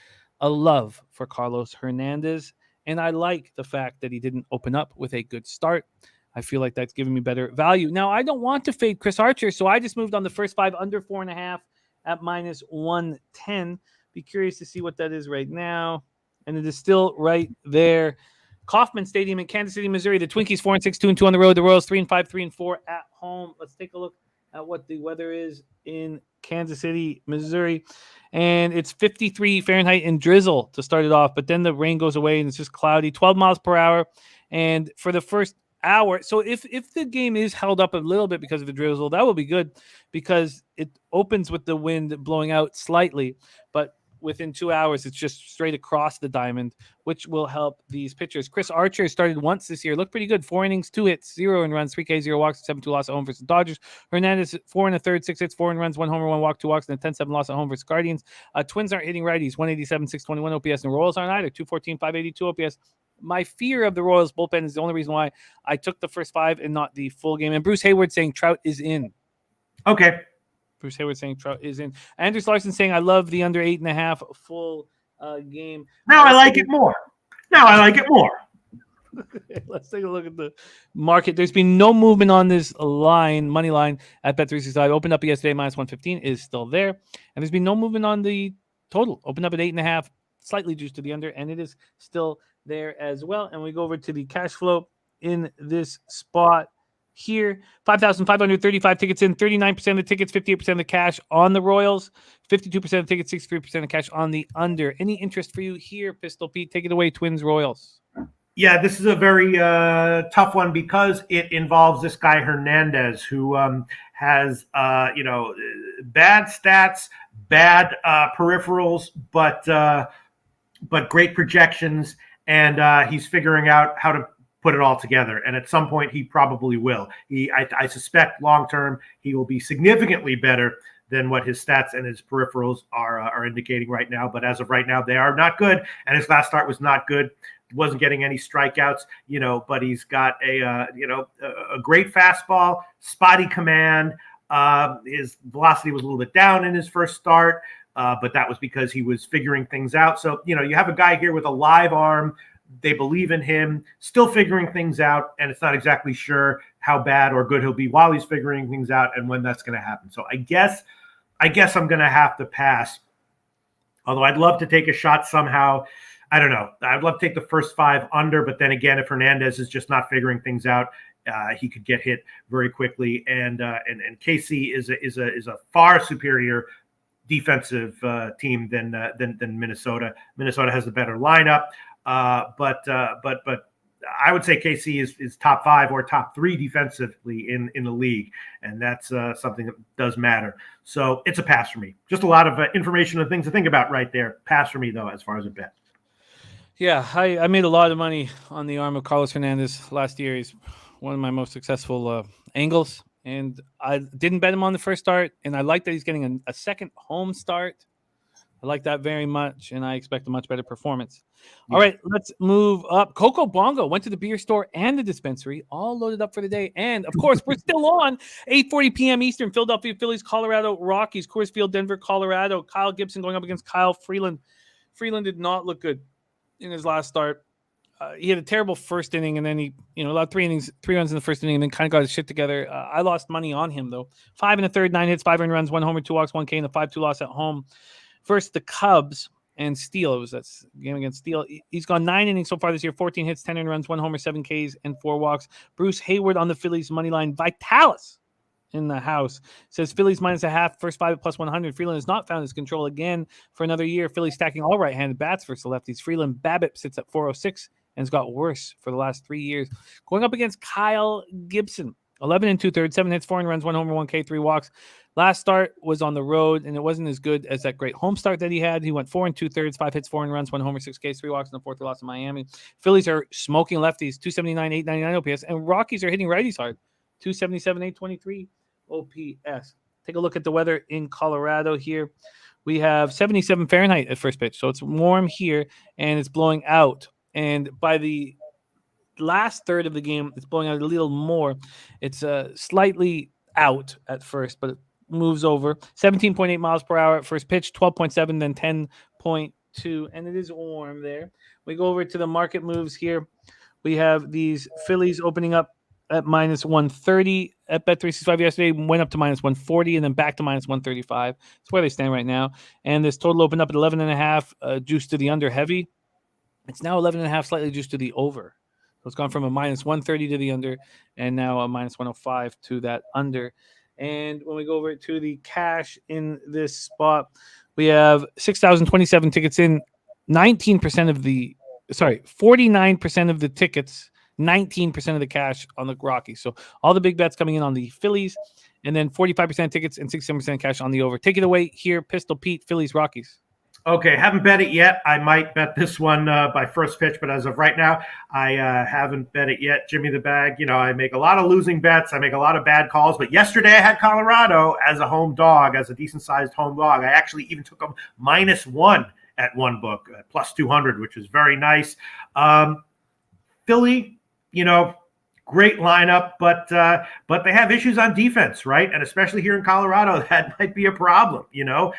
a love for Carlos Hernandez, and I like the fact that he didn't open up with a good start. I feel like that's giving me better value. Now, I don't want to fade Chris Archer, so I just moved on the first 5 under 4.5 at -110. Be curious to see what that is right now. And it is still right there. Kauffman Stadium in Kansas City, Missouri. The Twinkies 4-6, 2-2 on the road. The Royals 3-5, 3-4 at home. Let's take a look at what the weather is in Kansas City, Missouri. And it's 53 Fahrenheit and drizzle to start it off. But then the rain goes away and it's just cloudy. 12 miles per hour. And for the first hour. So if the game is held up a little bit because of the drizzle, that will be good because it opens with the wind blowing out slightly, but within 2 hours, it's just straight across the diamond, which will help these pitchers. Chris Archer started once this year, looked pretty good. 4 innings, 2 hits, 0 in runs, 3K, 0 walks, 7-2 loss at home versus Dodgers. Hernandez, 4 1/3, 6 hits, 4 in runs, 1 homer, 1 walk, 2 walks, and a 10-7 loss at home versus Guardians. Twins aren't hitting righties, 187, 621 OPS, and Royals aren't either, 214, 582 OPS. My fear of the Royals bullpen is the only reason why I took the first 5 and not the full game. And Bruce Hayward saying Trout is in. Okay. Bruce Hayward saying Trout is in. Anders Larson saying I love the under 8.5 full game. Now I like it more. Let's take a look at the market. There's been no movement on this line, money line at Bet365. Opened up yesterday, -115 is still there. And there's been no movement on the total. Opened up at 8.5, slightly juiced to the under, and it is still there as well. And we go over to the cash flow in this spot here. 5,535 tickets in, 39% of the tickets, 58% of the cash on the Royals, 52% of the tickets, 63% of cash on the under. Any interest for you here, Pistol Pete? Take it away, Twins Royals. Yeah, this is a very tough one because it involves this guy Hernandez, who has bad stats, bad peripherals, but great projections, and he's figuring out how to put it all together. And at some point, he probably will. I suspect long term he will be significantly better than what his stats and his peripherals are indicating right now. But as of right now, they are not good. And his last start was not good. Wasn't getting any strikeouts, but he's got a great fastball, spotty command. His velocity was a little bit down in his first start, but that was because he was figuring things out. So, you have a guy here with a live arm. They believe in him, still figuring things out, and it's not exactly sure how bad or good he'll be while he's figuring things out and when that's going to happen. So I guess I'm going to have to pass, although I'd love to take a shot somehow. I don't know. I'd love to take the first 5 under, but then again, if Hernandez is just not figuring things out, he could get hit very quickly. And KC is a far superior defensive team than Minnesota. Minnesota has the better lineup, but I would say KC is top 5 or top 3 defensively in the league, and that's something that does matter. So it's a pass for me. Just a lot of information and things to think about right there. Pass for me though, as far as a bet. Yeah, I made a lot of money on the arm of Carlos Hernandez last year. He's one of my most successful angles, and I didn't bet him on the first start, and I like that he's getting a second home start. I like that very much, and I expect a much better performance. Yeah. All right, let's move up. Coco Bongo went to the beer store and the dispensary, all loaded up for the day. And, of course, we're still on 8:40 p.m. Eastern, Philadelphia Phillies, Colorado Rockies, Coors Field, Denver, Colorado. Kyle Gibson going up against Kyle Freeland. Freeland did not look good in his last start. He had a terrible first inning, and then he, allowed 3 innings, 3 runs in the first inning, and then kind of got his shit together. I lost money on him, though. 5 1/3, 9 hits, 5 earned runs, 1 homer, 2 walks, 1 K, and a 5-2 loss at home. First, the Cubs and Steele. It was that game against Steele. He's gone 9 innings so far this year, 14 hits, 10 earned runs, 1 homer, 7 Ks, and 4 walks. Bruce Hayward on the Phillies money line. Vitalis in the house says Phillies -0.5, first 5 at +100. Freeland has not found his control again for another year. Phillies stacking all right-handed bats versus the lefties. Freeland BABIP sits at 406 and has got worse for the last 3 years. Going up against Kyle Gibson, 11 2/3, 7 hits, 4 earned runs, 1 homer, 1 K, 3 walks. Last start was on the road, and it wasn't as good as that great home start that he had. He went 4 2/3, 5 hits, 4 earned runs, 1 homer, 6 Ks, 3 walks, and the 4th loss in Miami. Phillies are smoking lefties, 279, 899 OPS, and Rockies are hitting righties hard, 277, 823 OPS. Take a look at the weather in Colorado here. We have 77 Fahrenheit at first pitch, so it's warm here, and it's blowing out. And by the last third of the game, it's blowing out a little more. It's slightly out at first, but it moves over. 17.8 miles per hour at first pitch, 12.7, then 10.2, and it is warm there. We go over to the market moves here. We have these Phillies opening up at -130 at Bet365 yesterday, went up to -140 and then back to -135. That's where they stand right now. And this total opened up at 11.5, juiced to the under heavy. It's now 11.5, slightly juiced to the over. So it's gone from a -130 to the under, and now a -105 to that under. And when we go over to the cash in this spot, we have 6,027 tickets in. 49% of the tickets 19% of the cash on the Rockies. So all the big bets coming in on the Phillies, and then 45% tickets and 67% cash on the over. Take it away here, Pistol Pete, Phillies, Rockies. Okay, haven't bet it yet. I might bet this one by first pitch, but as of right now, I haven't bet it yet. Jimmy the Bag, I make a lot of losing bets. I make a lot of bad calls, but yesterday I had Colorado as a home dog, as a decent-sized home dog. I actually even took them -1 at one book, plus 200, which was very nice. Philly, great lineup, but they have issues on defense, right? And especially here in Colorado, that might be a problem. Vierling,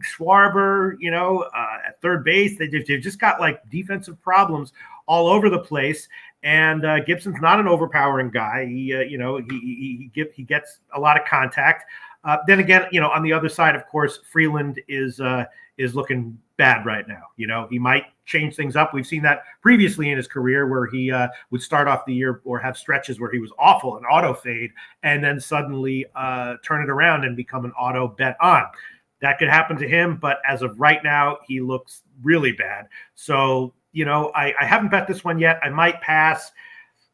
Schwarber, at third base, they've just got like defensive problems all over the place. And Gibson's not an overpowering guy. He gets a lot of contact. Then again, on the other side, of course, Freeland is looking bad right now. He might change things up. We've seen that previously in his career where he would start off the year or have stretches where he was awful, an auto fade, and then suddenly turn it around and become an auto bet on. That could happen to him, but as of right now, he looks really bad. So, I haven't bet this one yet. I might pass.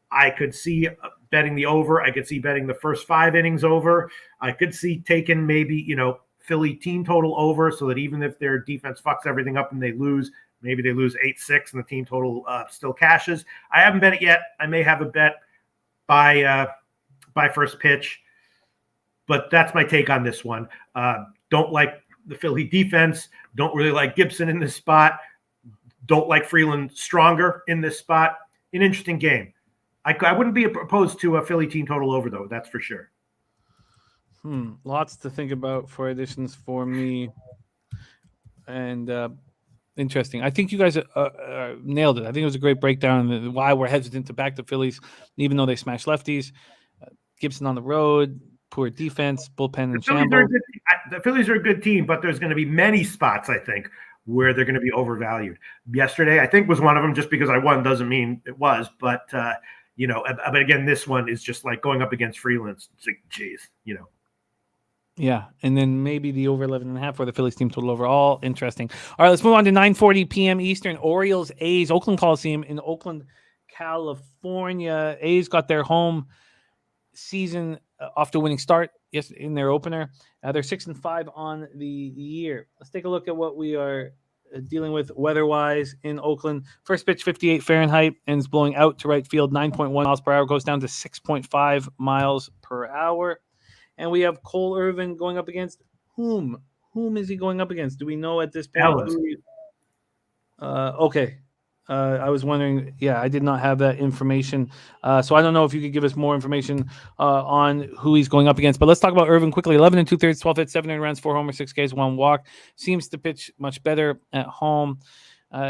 I could see betting the over. I could see betting the first 5 innings over. I could see taking maybe, Philly team total over, so that even if their defense fucks everything up and they lose, maybe they lose 8-6 and the team total still cashes. I haven't bet it yet. I may have a bet by first pitch, but that's my take on this one. Don't like the Philly defense. Don't really like Gibson in this spot. Don't like Freeland stronger in this spot. An interesting game. I wouldn't be opposed to a Philly team total over, though. That's for sure. Lots to think about for additions for me. And interesting. I think you guys nailed it. I think it was a great breakdown on why we're hesitant to back the Phillies, even though they smash lefties. Gibson on the road, poor defense, bullpen and shambles. The Phillies are a good team, but there's going to be many spots, I think, where they're going to be overvalued. Yesterday, I think, was one of them. Just because I won doesn't mean it was. But, but again, this one is just like going up against Freeland. It's like, geez, Yeah, and then maybe the over 11.5 for the Phillies team total overall. Interesting. All right, let's move on to 9:40 p.m. Eastern. Orioles, A's, Oakland Coliseum in Oakland, California. A's got their home season off to a winning start in their opener. They're 6-5 on the year. Let's take a look at what we are dealing with weather-wise in Oakland. First pitch, 58 Fahrenheit, and is blowing out to right field. 9.1 miles per hour, goes down to 6.5 miles per hour. And we have Cole Irvin going up against whom? Whom is he going up against? Do we know at this point? Okay. I was wondering. Yeah, I did not have that information. So I don't know if you could give us more information on who he's going up against. But let's talk about Irvin quickly. 11 2/3, 12 hits, 7 runs, 4 homers, 6 Ks, 1 walk. Seems to pitch much better at home.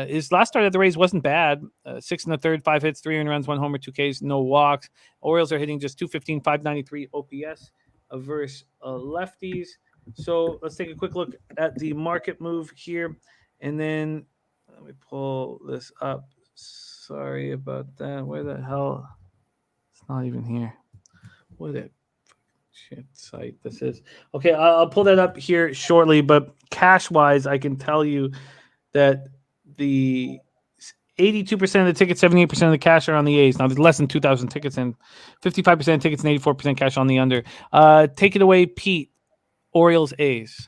His last start at the Rays wasn't bad. 6 1/3, 5 hits, 3 runs, 1 homer, 2 Ks, no walks. Orioles are hitting just .215, .593 OPS. Versus lefties. So let's take a quick look at the market move here. And then let me pull this up. Sorry about that. Where the hell? It's not even here. What a shit site this is. Okay, I'll pull that up here shortly. But cash-wise, I can tell you that the 82% of the tickets, 78% of the cash are on the A's. Now, there's less than 2,000 tickets, and 55% tickets and 84% cash on the under. Take it away, Pete. Orioles, A's.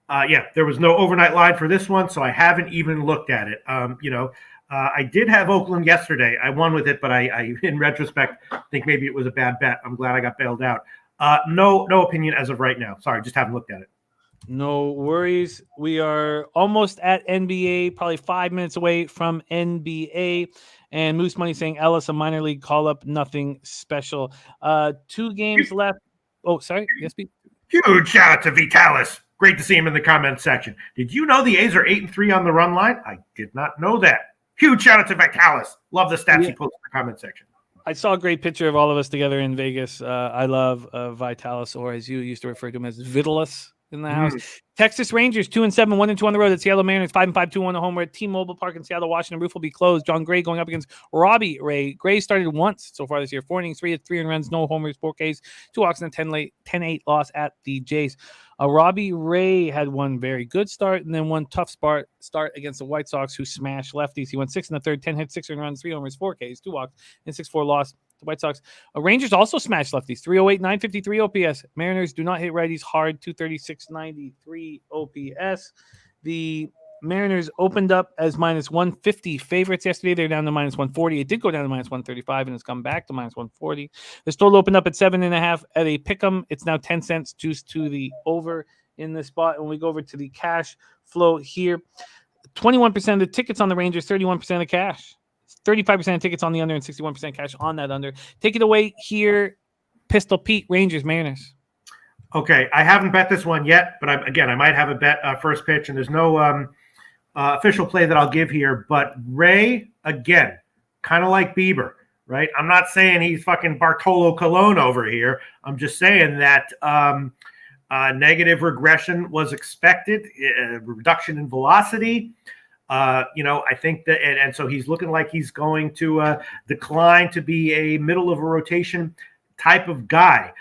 Yeah, there was no overnight line for this one, so I haven't even looked at it. I did have Oakland yesterday. I won with it, but I in retrospect, think maybe it was a bad bet. I'm glad I got bailed out. No opinion as of right now. Sorry, just haven't looked at it. No worries. We are almost at NBA, probably 5 minutes away from NBA. And Moose Money saying Ellis, a minor league call-up, nothing special. 2 games left. Oh, sorry. Yes, Pete? Huge shout out to Vitalis. Great to see him in the comments section. Did you know the A's are 8-3 on the run line? I did not know that. Huge shout out to Vitalis. Love the stats he posted in the comment section. I saw a great picture of all of us together in Vegas. I love Vitalis, or as you used to refer to him as Vitalis. in the house. Texas Rangers 2-7, 1-2 on the road. At Seattle Mariners 5-5, 2-1 at home. We're at T-Mobile Park in Seattle, Washington. Roof will be closed. John Gray going up against Robbie Ray. Gray started once so far this year. 4 innings, 3 runs, no homers, 4 Ks, 2 walks, and a 10-8 loss at the Jays. Robbie Ray had one very good start and then one tough start against the White Sox, who smashed lefties. He went 6 in the third, 10 hits, 6 runs, 3 homers, 4 Ks, 2 walks, and 6-4 loss. The White Sox. Rangers also smashed lefties. 308, 953 OPS. Mariners do not hit righties hard. 236, 93 OPS. The Mariners opened up as minus 150 favorites yesterday. They're down to minus 140. It did go down to minus 135 and it's come back to minus 140. The total opened up at 7.5 at a pick'em. It's now 10 cents juice to the over in this spot. And when we go over to the cash flow here, 21% of the tickets on the Rangers, 31% of the cash. 35% of tickets on the under and 61% cash on that under. Take it away here, Pistol Pete, Rangers, Mariners. Okay, I haven't bet this one yet, but I might have a bet first pitch, and there's no official play that I'll give here. But Ray, again, kind of like Bieber, right? I'm not saying he's fucking Bartolo Colon over here. I'm just saying that negative regression was expected, reduction in velocity. I think that, and so he's looking like he's going to decline to be a middle of a rotation type of guy.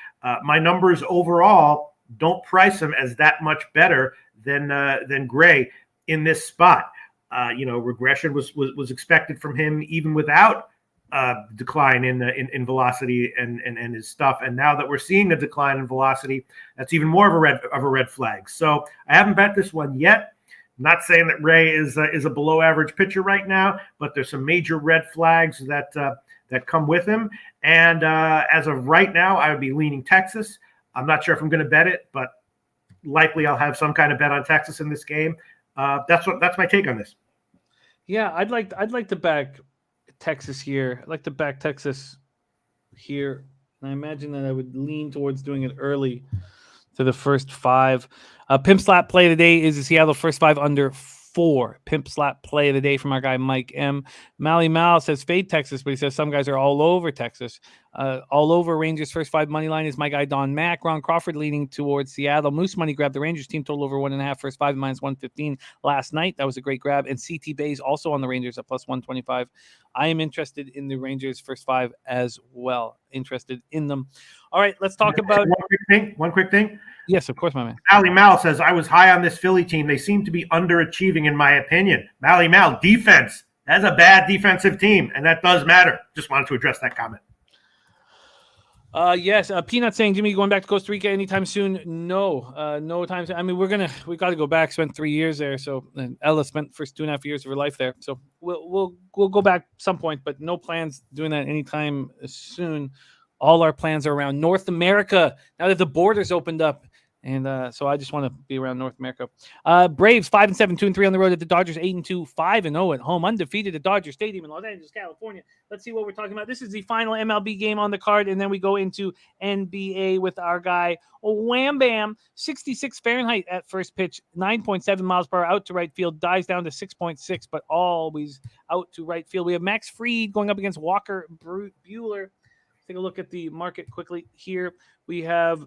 My numbers overall don't price him as that much better than Gray in this spot. Regression was expected from him even without decline in velocity and his stuff. And now that we're seeing a decline in velocity, that's even more of a red flag. So I haven't bet this one yet. Not saying that Ray is a below average pitcher right now, but there's some major red flags that come with him. And as of right now, I would be leaning Texas. I'm not sure if I'm going to bet it, but likely I'll have some kind of bet on Texas in this game. That's my take on this. Yeah, I'd like to back Texas here. I'd like to back Texas here. And I imagine that I would lean towards doing it early to the first 5. Pimp slap play of the day is the Seattle first 5 under 4. Pimp slap play of the day from our guy Mike M. Mally Mal says fade Texas, but he says some guys are all over Texas. All over Rangers first 5 money line is my guy Don Mack. Ron Crawford leaning towards Seattle. Moose money grabbed the Rangers team total over 1.5 first 5 minus 115 last night. That was a great grab. And CT Bays also on the Rangers at plus 125. I am interested in the Rangers first 5 as well. Interested in them. All right, let's talk about one quick thing. Yes, of course, my man. Mally Mal says, I was high on this Philly team. They seem to be underachieving, in my opinion. Mally Mal, defense. That's a bad defensive team, and that does matter. Just wanted to address that comment. Yes. Peanut saying, Jimmy, going back to Costa Rica anytime soon? No. No time soon. I mean, we got to go back. Spent 3 years there. So, and Ella spent first 2.5 years of her life there. So we'll go back some point, but no plans doing that anytime soon. All our plans are around North America now that the borders opened up. And so I just want to be around North America. Braves 5-7, 2-3 on the road at the Dodgers, 8-2, 5-0 at home, undefeated at Dodger Stadium in Los Angeles, California. Let's see what we're talking about. This is the final MLB game on the card, and then we go into NBA with our guy Wham Bam. 66 Fahrenheit at first pitch, 9.7 miles per hour out to right field, dies down to 6.6, but always out to right field. We have Max Fried going up against Walker Buehler. Take a look at the market quickly here. We have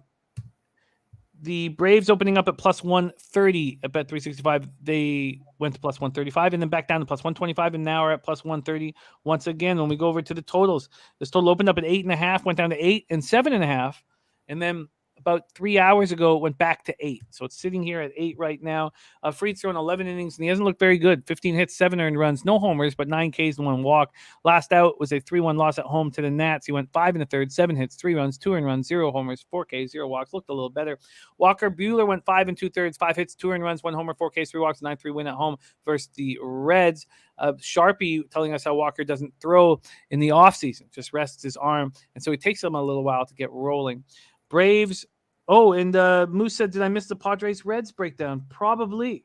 the Braves opening up at plus 130 at Bet 365. They went to plus 135 and then back down to plus 125 and now are at plus 130 once again. When we go over to the totals, this total opened up at 8.5, went down to 8 and 7.5, and then about 3 hours ago it went back to 8. So it's sitting here at 8 right now. Fried's thrown 11 innings and he hasn't looked very good. 15 hits, 7 earned runs, no homers, but 9 Ks and 1 walk. Last out was a 3-1 loss at home to the Nats. He went 5 1/3, 7 hits, 3 runs, 2 earned runs, 0 homers, 4 Ks, 0 walks. Looked a little better. Walker Buehler went 5 2/3, 5 hits, 2 earned runs, 1 homer, 4 Ks, 3 walks, 9-3 win at home versus the Reds. Sharpie telling us how Walker doesn't throw in the offseason, just rests his arm. And so it takes him a little while to get rolling. Braves. Oh, and Moose said, did I miss the Padres-Reds breakdown? Probably.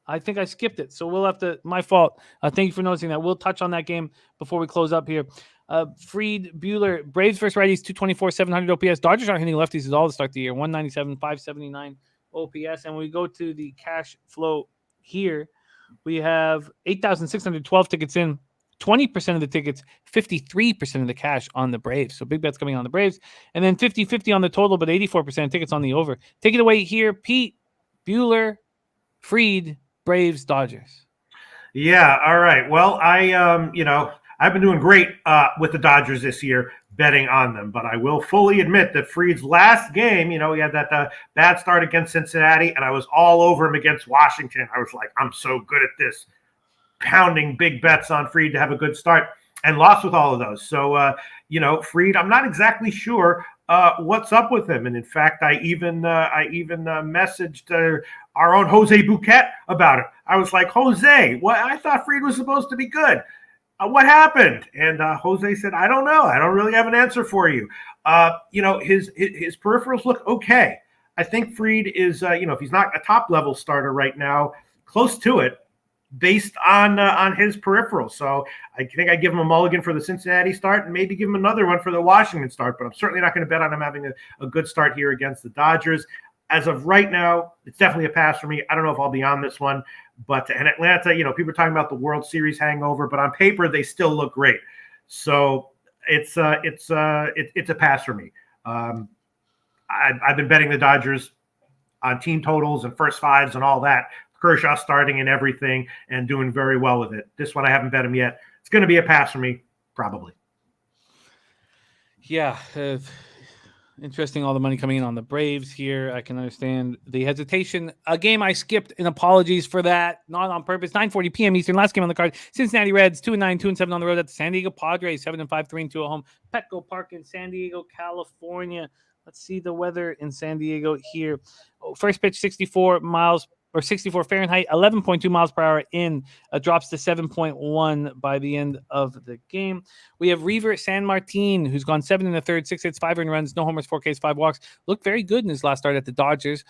I think I skipped it, so we'll have to – my fault. Thank you for noticing that. We'll touch on that game before we close up here. Fried, Buehler, Braves first righties, 224, 700 OPS. Dodgers aren't hitting lefties at all to start the year, 197, 579 OPS. And when we go to the cash flow here, we have 8,612 tickets in 20% of the tickets, 53% of the cash on the Braves. So big bets coming on the Braves. And then 50-50 on the total, but 84% of tickets on the over. Take it away here, Pete, Bueller, Fried, Braves, Dodgers. Yeah, all right. Well, I've been doing great with the Dodgers this year, betting on them. But I will fully admit that Fried's last game, he had that bad start against Cincinnati, and I was all over him against Washington. I was like, I'm so good at this, pounding big bets on Fried to have a good start, and lost with all of those. So, Fried, I'm not exactly sure what's up with him. And in fact, I even messaged our own Jose Bouquet about it. I was like, Jose, what? I thought Fried was supposed to be good. What happened? And Jose said, I don't know. I don't really have an answer for you. His peripherals look okay. I think Fried is, if he's not a top level starter right now, close to it, based on his peripherals. So I think I give him a mulligan for the Cincinnati start and maybe give him another one for the Washington start, but I'm certainly not going to bet on him having a good start here against the Dodgers. As of right now, it's definitely a pass for me. I don't know if I'll be on this one, but in Atlanta, people are talking about the World Series hangover, but on paper they still look great. So it's a pass for me. I've been betting the Dodgers on team totals and first fives and all that. Kershaw starting and everything and doing very well with it. This one I haven't bet him yet. It's going to be a pass for me, probably. Yeah. Interesting, all the money coming in on the Braves here. I can understand the hesitation. A game I skipped, and apologies for that. Not on purpose. 9:40 p.m. Eastern. Last game on the card. Cincinnati Reds 2-9, 2-7 on the road at the San Diego Padres. 7-5, 3-2 at home. Petco Park in San Diego, California. Let's see the weather in San Diego here. First pitch 64 miles or 64 Fahrenheit, 11.2 miles per hour in, drops to 7.1 by the end of the game. We have Reiver Sanmartin, who's gone 7 1/3, 6 hits, 5 earned runs, no homers, 4 Ks, 5 walks. Looked very good in his last start at the Dodgers.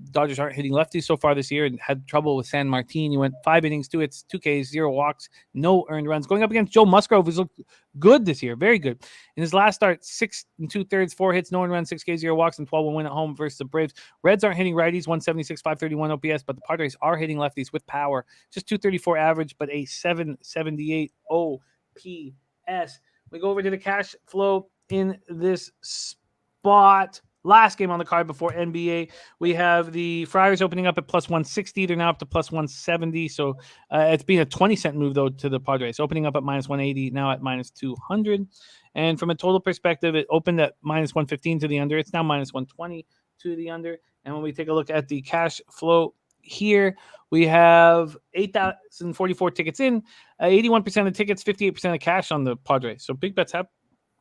Dodgers aren't hitting lefties so far this year and had trouble with Sanmartin. He went 5 innings, 2 hits, 2 Ks, 0 walks, no earned runs. Going up against Joe Musgrove, who's looked good this year, very good. In his last start, 6 2/3, 4 hits, no earned runs, 6 Ks, 0 walks, and 12-1 win at home versus the Braves. Reds aren't hitting righties, 176, 531 OPS, but the Padres are hitting lefties with power. Just 234 average, but a 778 OPS. We go over to the cash flow in this spot. Last game on the card before NBA, we have the Friars opening up at plus 160. They're now up to plus 170. So it's been a 20-cent move, though, to the Padres. Opening up at minus 180, now at minus 200. And from a total perspective, it opened at minus 115 to the under. It's now minus 120 to the under. And when we take a look at the cash flow here, we have 8,044 tickets in, 81% of the tickets, 58% of cash on the Padres. So big bets have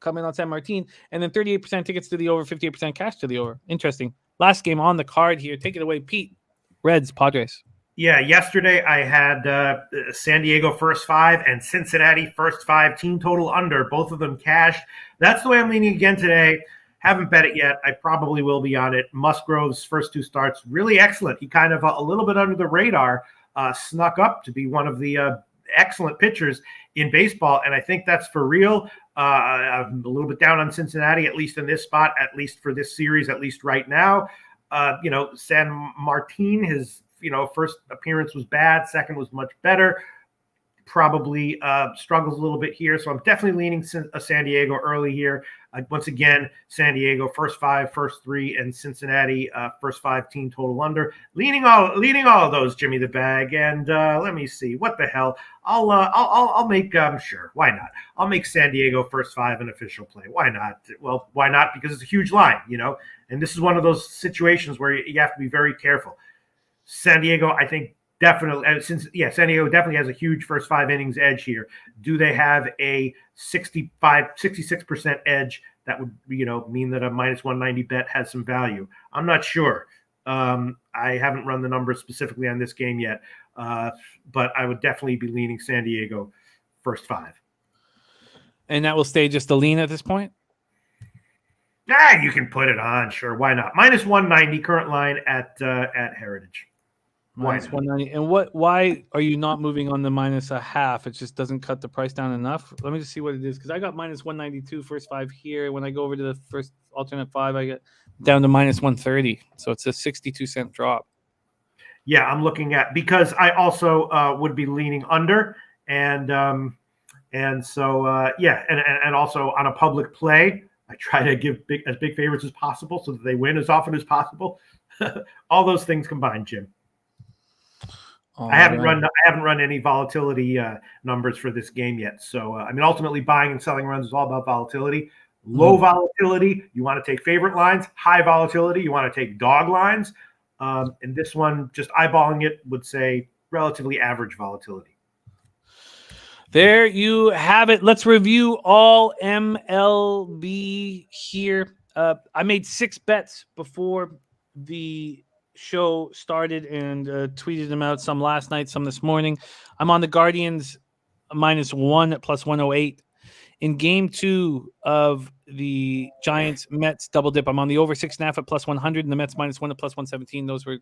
come in on Sanmartin, and then 38% tickets to the over, 58% cash to the over. Interesting. Last game on the card here. Take it away, Pete. Reds, Padres. Yeah, yesterday I had San Diego first 5 and Cincinnati first 5 team total under, both of them cashed. That's the way I'm leaning again today. Haven't bet it yet. I probably will be on it. Musgrove's first 2 starts, really excellent. He kind of a little bit under the radar, snuck up to be one of the excellent pitchers in baseball, and I think that's for real. I'm a little bit down on Cincinnati, at least in this spot, at least for this series, at least right now. Sanmartin, his first appearance was bad, second was much better. Probably struggles a little bit here, so I'm definitely leaning San Diego early here. Once again, San Diego first 5, first 3, and Cincinnati first 5 team total under. Leaning all of those, Jimmy the Bag. And let me see, what the hell? I'll make sure, why not? I'll make San Diego first 5 an official play. Why not? Well, why not? Because it's a huge line, and this is one of those situations where you have to be very careful. San Diego, I think, definitely, San Diego definitely has a huge first 5 innings edge here. Do they have a 66% edge that would, mean that a minus 190 bet has some value? I'm not sure. I haven't run the numbers specifically on this game yet, but I would definitely be leaning San Diego first 5. And that will stay just a lean at this point? Yeah, you can put it on. Sure, why not? Minus 190 current line at Heritage. Minus 190. And why are you not moving on the minus a half? It just doesn't cut the price down enough. Let me just see what it is, because I got minus 192 first 5 here. When I go over to the first alternate 5, I get down to minus 130. So it's a 62-cent drop. Yeah, I'm looking at, because I also would be leaning under, and And so, and also on a public play, I try to give as big favorites as possible so that they win as often as possible. All those things combined, Jim. I haven't run any volatility numbers for this game yet. So, ultimately buying and selling runs is all about volatility. Low volatility, you want to take favorite lines. High volatility, you want to take dog lines. And this one, just eyeballing it, would say relatively average volatility. There you have it. Let's review all MLB here. I made 6 bets before the show started and tweeted them out, some last night, some this morning. I'm on the Guardians -1 plus 108. In game 2 of the Giants Mets double dip, I'm on the over 6.5 at plus 100 and the Mets -1 at plus 117. Those were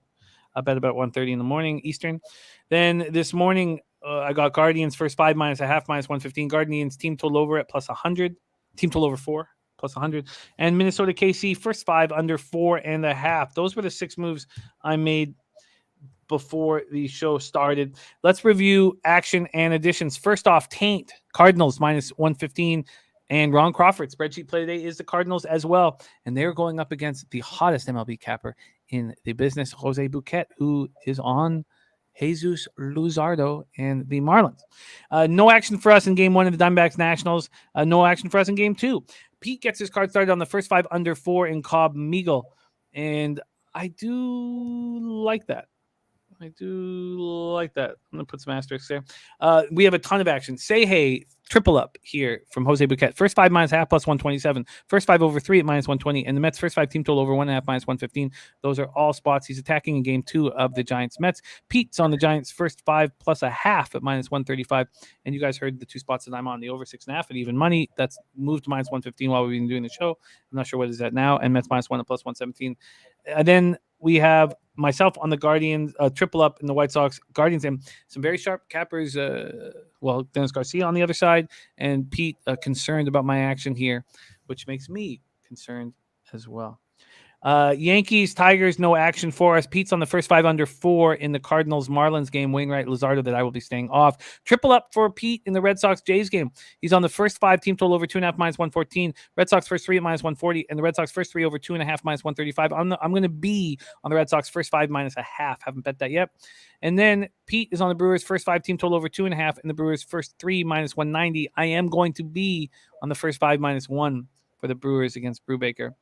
I bet about 1:30 in the morning Eastern. Then this morning, I got Guardians first 5 -0.5 -115. Guardians team total over at plus 100. Team total over 4 plus 100. And Minnesota KC first 5 under 4.5. Those were the 6 moves I made before the show started. Let's review action and additions. First off, Taint Cardinals -115. And Ron Crawford, spreadsheet play today is the Cardinals as well. And they're going up against the hottest MLB capper in the business, Jose Bouquet, who is on Jesus Luzardo and the Marlins. No action for us in game 1 of the Diamondbacks Nationals. No action for us in game 2. Pete gets his card started on the first 5 under 4 in Cobb Meagle. And I do like that. I'm going to put some asterisks there. We have a ton of action. Say hey, triple up here from Jose Bouquet. First 5 -0.5 plus 127. First 5 over 3 at -120. And the Mets first 5 team total over 1.5 -115. Those are all spots he's attacking in game 2 of the Giants Mets. Pete's on the Giants first 5 plus 0.5 at -135. And you guys heard the 2 spots that I'm on, the over 6.5 at even money. That's moved to -115 while we've been doing the show. I'm not sure what is that now. And Mets -1 at plus 117. And then we have myself on the Guardians, triple up in the White Sox, Guardians, and some very sharp cappers. Dennis Garcia on the other side, and Pete concerned about my action here, which makes me concerned as well. Yankees, Tigers, no action for us. Pete's on the first 5 under 4 in the Cardinals-Marlins game. Wainwright, Luzardo that I will be staying off. Triple up for Pete in the Red Sox-Jays game. He's on the first 5 team total over 2.5 -114. Red Sox first 3 at -140, and the Red Sox first 3 over 2.5 -135. I'm going to be on the Red Sox first 5 -0.5. Haven't bet that yet. And then Pete is on the Brewers first 5 team total over 2.5, and the Brewers first 3 -190. I am going to be on the first 5 -1 for the Brewers against Brubaker.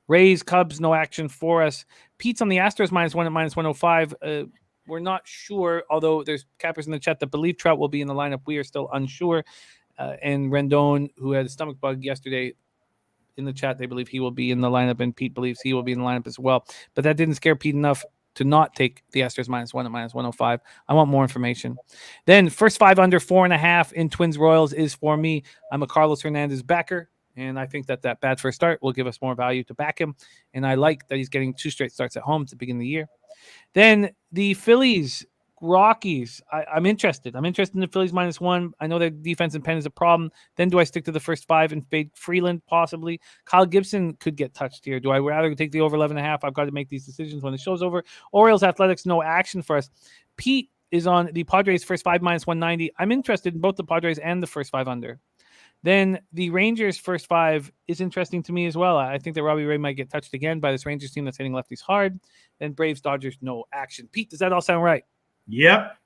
Rays, Cubs, no action for us. Pete's on the Astros -1 at -105. We're not sure, although there's cappers in the chat that believe Trout will be in the lineup. We are still unsure. And Rendon, who had a stomach bug yesterday, in the chat, they believe he will be in the lineup, and Pete believes he will be in the lineup as well. But that didn't scare Pete enough to not take the Astros -1 at -105. I want more information. Then first 5 under 4.5 in Twins Royals is for me. I'm a Carlos Hernandez backer. And I think that bad first start will give us more value to back him. And I like that he's getting 2 straight starts at home to begin the year. Then the Phillies, Rockies. I'm interested. I'm interested in the Phillies -1. I know their defense and pen is a problem. Then do I stick to the first 5 and fade Freeland possibly? Kyle Gibson could get touched here. Do I rather take the over 11.5? I've got to make these decisions when the show's over. Orioles, Athletics, no action for us. Pete is on the Padres first 5 -190. I'm interested in both the Padres and the first 5 under. Then the Rangers first 5 is interesting to me as well. I think that Robbie Ray might get touched again by this Rangers team that's hitting lefties hard. Then Braves, Dodgers, no action. Pete, does that all sound right? Yep.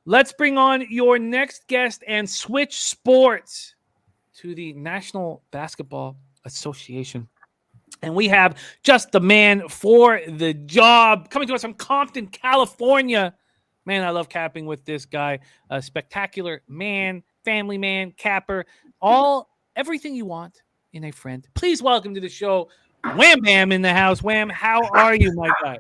Let's bring on your next guest and switch sports to the National Basketball Association. And we have just the man for the job coming to us from Compton, California. Man, I love capping with this guy. A spectacular man. Family man, capper, everything you want in a friend. Please welcome to the show, Wham Bam in the house. Wham, how are you, my guy?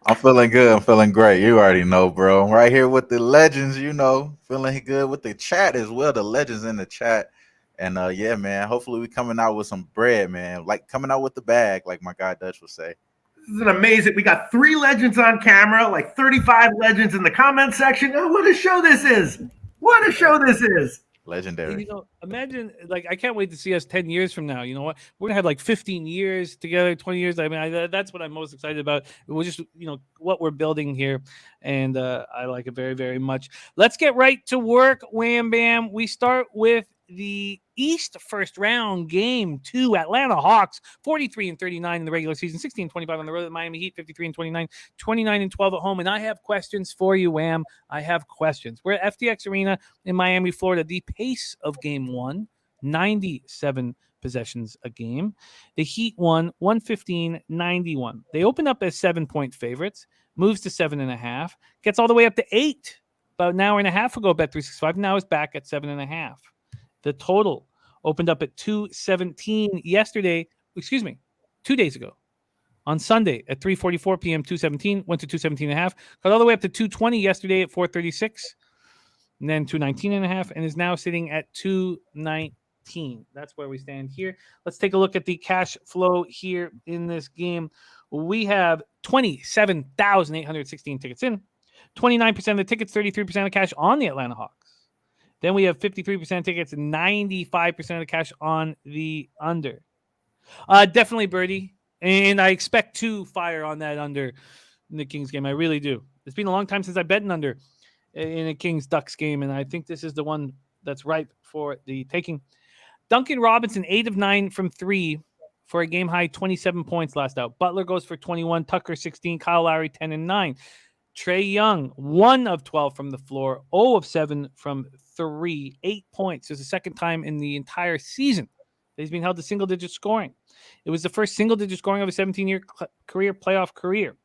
I'm feeling good. I'm feeling great. You already know, bro. I'm right here with the legends, feeling good with the chat as well, the legends in the chat. And yeah, man, hopefully we coming out with some bread, man, like coming out with the bag, like my guy Dutch would say. This is an amazing. We got 3 legends on camera, like 35 legends in the comment section. Oh, what a show this is. What a show this is. Legendary. Imagine, like, I can't wait to see us 10 years from now. You know what? We're going to have like 15 years together, 20 years. I mean, that's what I'm most excited about. We're just, what we're building here. And I like it very, very much. Let's get right to work. Wham Bam. We start with the East first round game 2. Atlanta Hawks 43-39 in the regular season, 16-25 on the road. The Miami Heat 53-29, 29-12 at home. And I have questions for you, Wham. I have questions. We're at FTX Arena in Miami, Florida. The pace of game 1, 97 possessions a game. The Heat won 115-91. They opened up as 7-point favorites, moves to 7.5, gets all the way up to 8 about an hour and a half ago. Bet365 now is back at 7.5. The total opened up at 217 yesterday. 2 days ago. On Sunday at 3:44 p.m., 217 went to 217.5. Got all the way up to 220 yesterday at 4:36, and then 219.5, and is now sitting at 219. That's where we stand here. Let's take a look at the cash flow here in this game. We have 27,816 tickets in. 29% of the tickets, 33% of cash on the Atlanta Hawks. Then we have 53% tickets, 95% of the cash on the under. Definitely birdie. And I expect to fire on that under in the Kings game. I really do. It's been a long time since I bet an under in a Kings-Ducks game, and I think this is the one that's ripe for the taking. Duncan Robinson, 8 of 9 from 3 for a game-high 27 points last out. Butler goes for 21, Tucker 16, Kyle Lowry 10 and 9. Trae Young, 1 of 12 from the floor, 0 of 7 from 3, 8 points. It's the second time in the entire season that he's been held to single-digit scoring. It was the first single-digit scoring of a 17-year playoff career.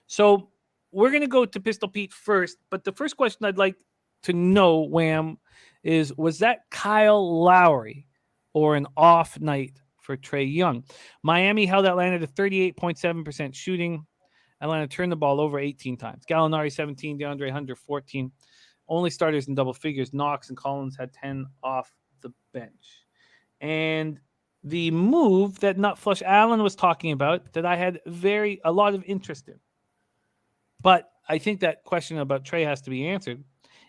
So we're going to go to Pistol Pete first, but the first question I'd like to know, Wham, is was that Kyle Lowry or an off night for Trae Young? Miami held Atlanta to 38.7% shooting. Atlanta turned the ball over 18 times. Gallinari 17, DeAndre Hunter 14. Only starters in double figures. Knox and Collins had 10 off the bench. And the move that Nutflush Allen was talking about that I had a lot of interest in, but I think that question about Trae has to be answered,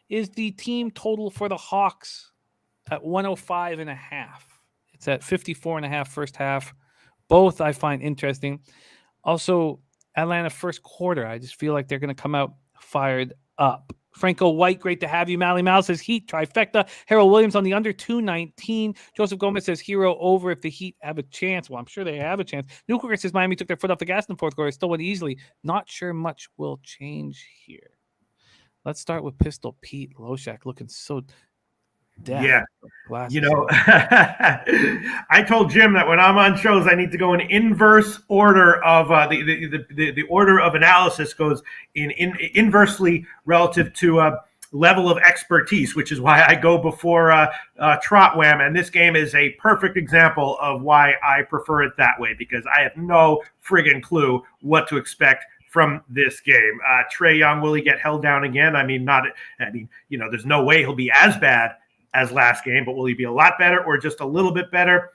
is the team total for the Hawks at 105.5. It's at 54.5 first half. Both I find interesting. Also, Atlanta first quarter, I just feel like they're going to come out fired up. Franco White, great to have you. Mally Mal says Heat trifecta. Harold Williams on the under 219. Joseph Gomez says Hero over if the Heat have a chance. Well, I'm sure they have a chance. Newkirk says Miami took their foot off the gas in the fourth quarter. Still went easily. Not sure much will change here. Let's start with Pistol Pete Loshak looking so deaf. Yeah. Glasses. You know, I told Jim that when I'm on shows, I need to go in inverse order of the order of analysis goes in inversely relative to level of expertise, which is why I go before Trot Wam. And this game is a perfect example of why I prefer it that way, because I have no friggin' clue what to expect from this game. Trae Young, will he get held down again? There's no way he'll be as bad as last game, but will he be a lot better or just a little bit better?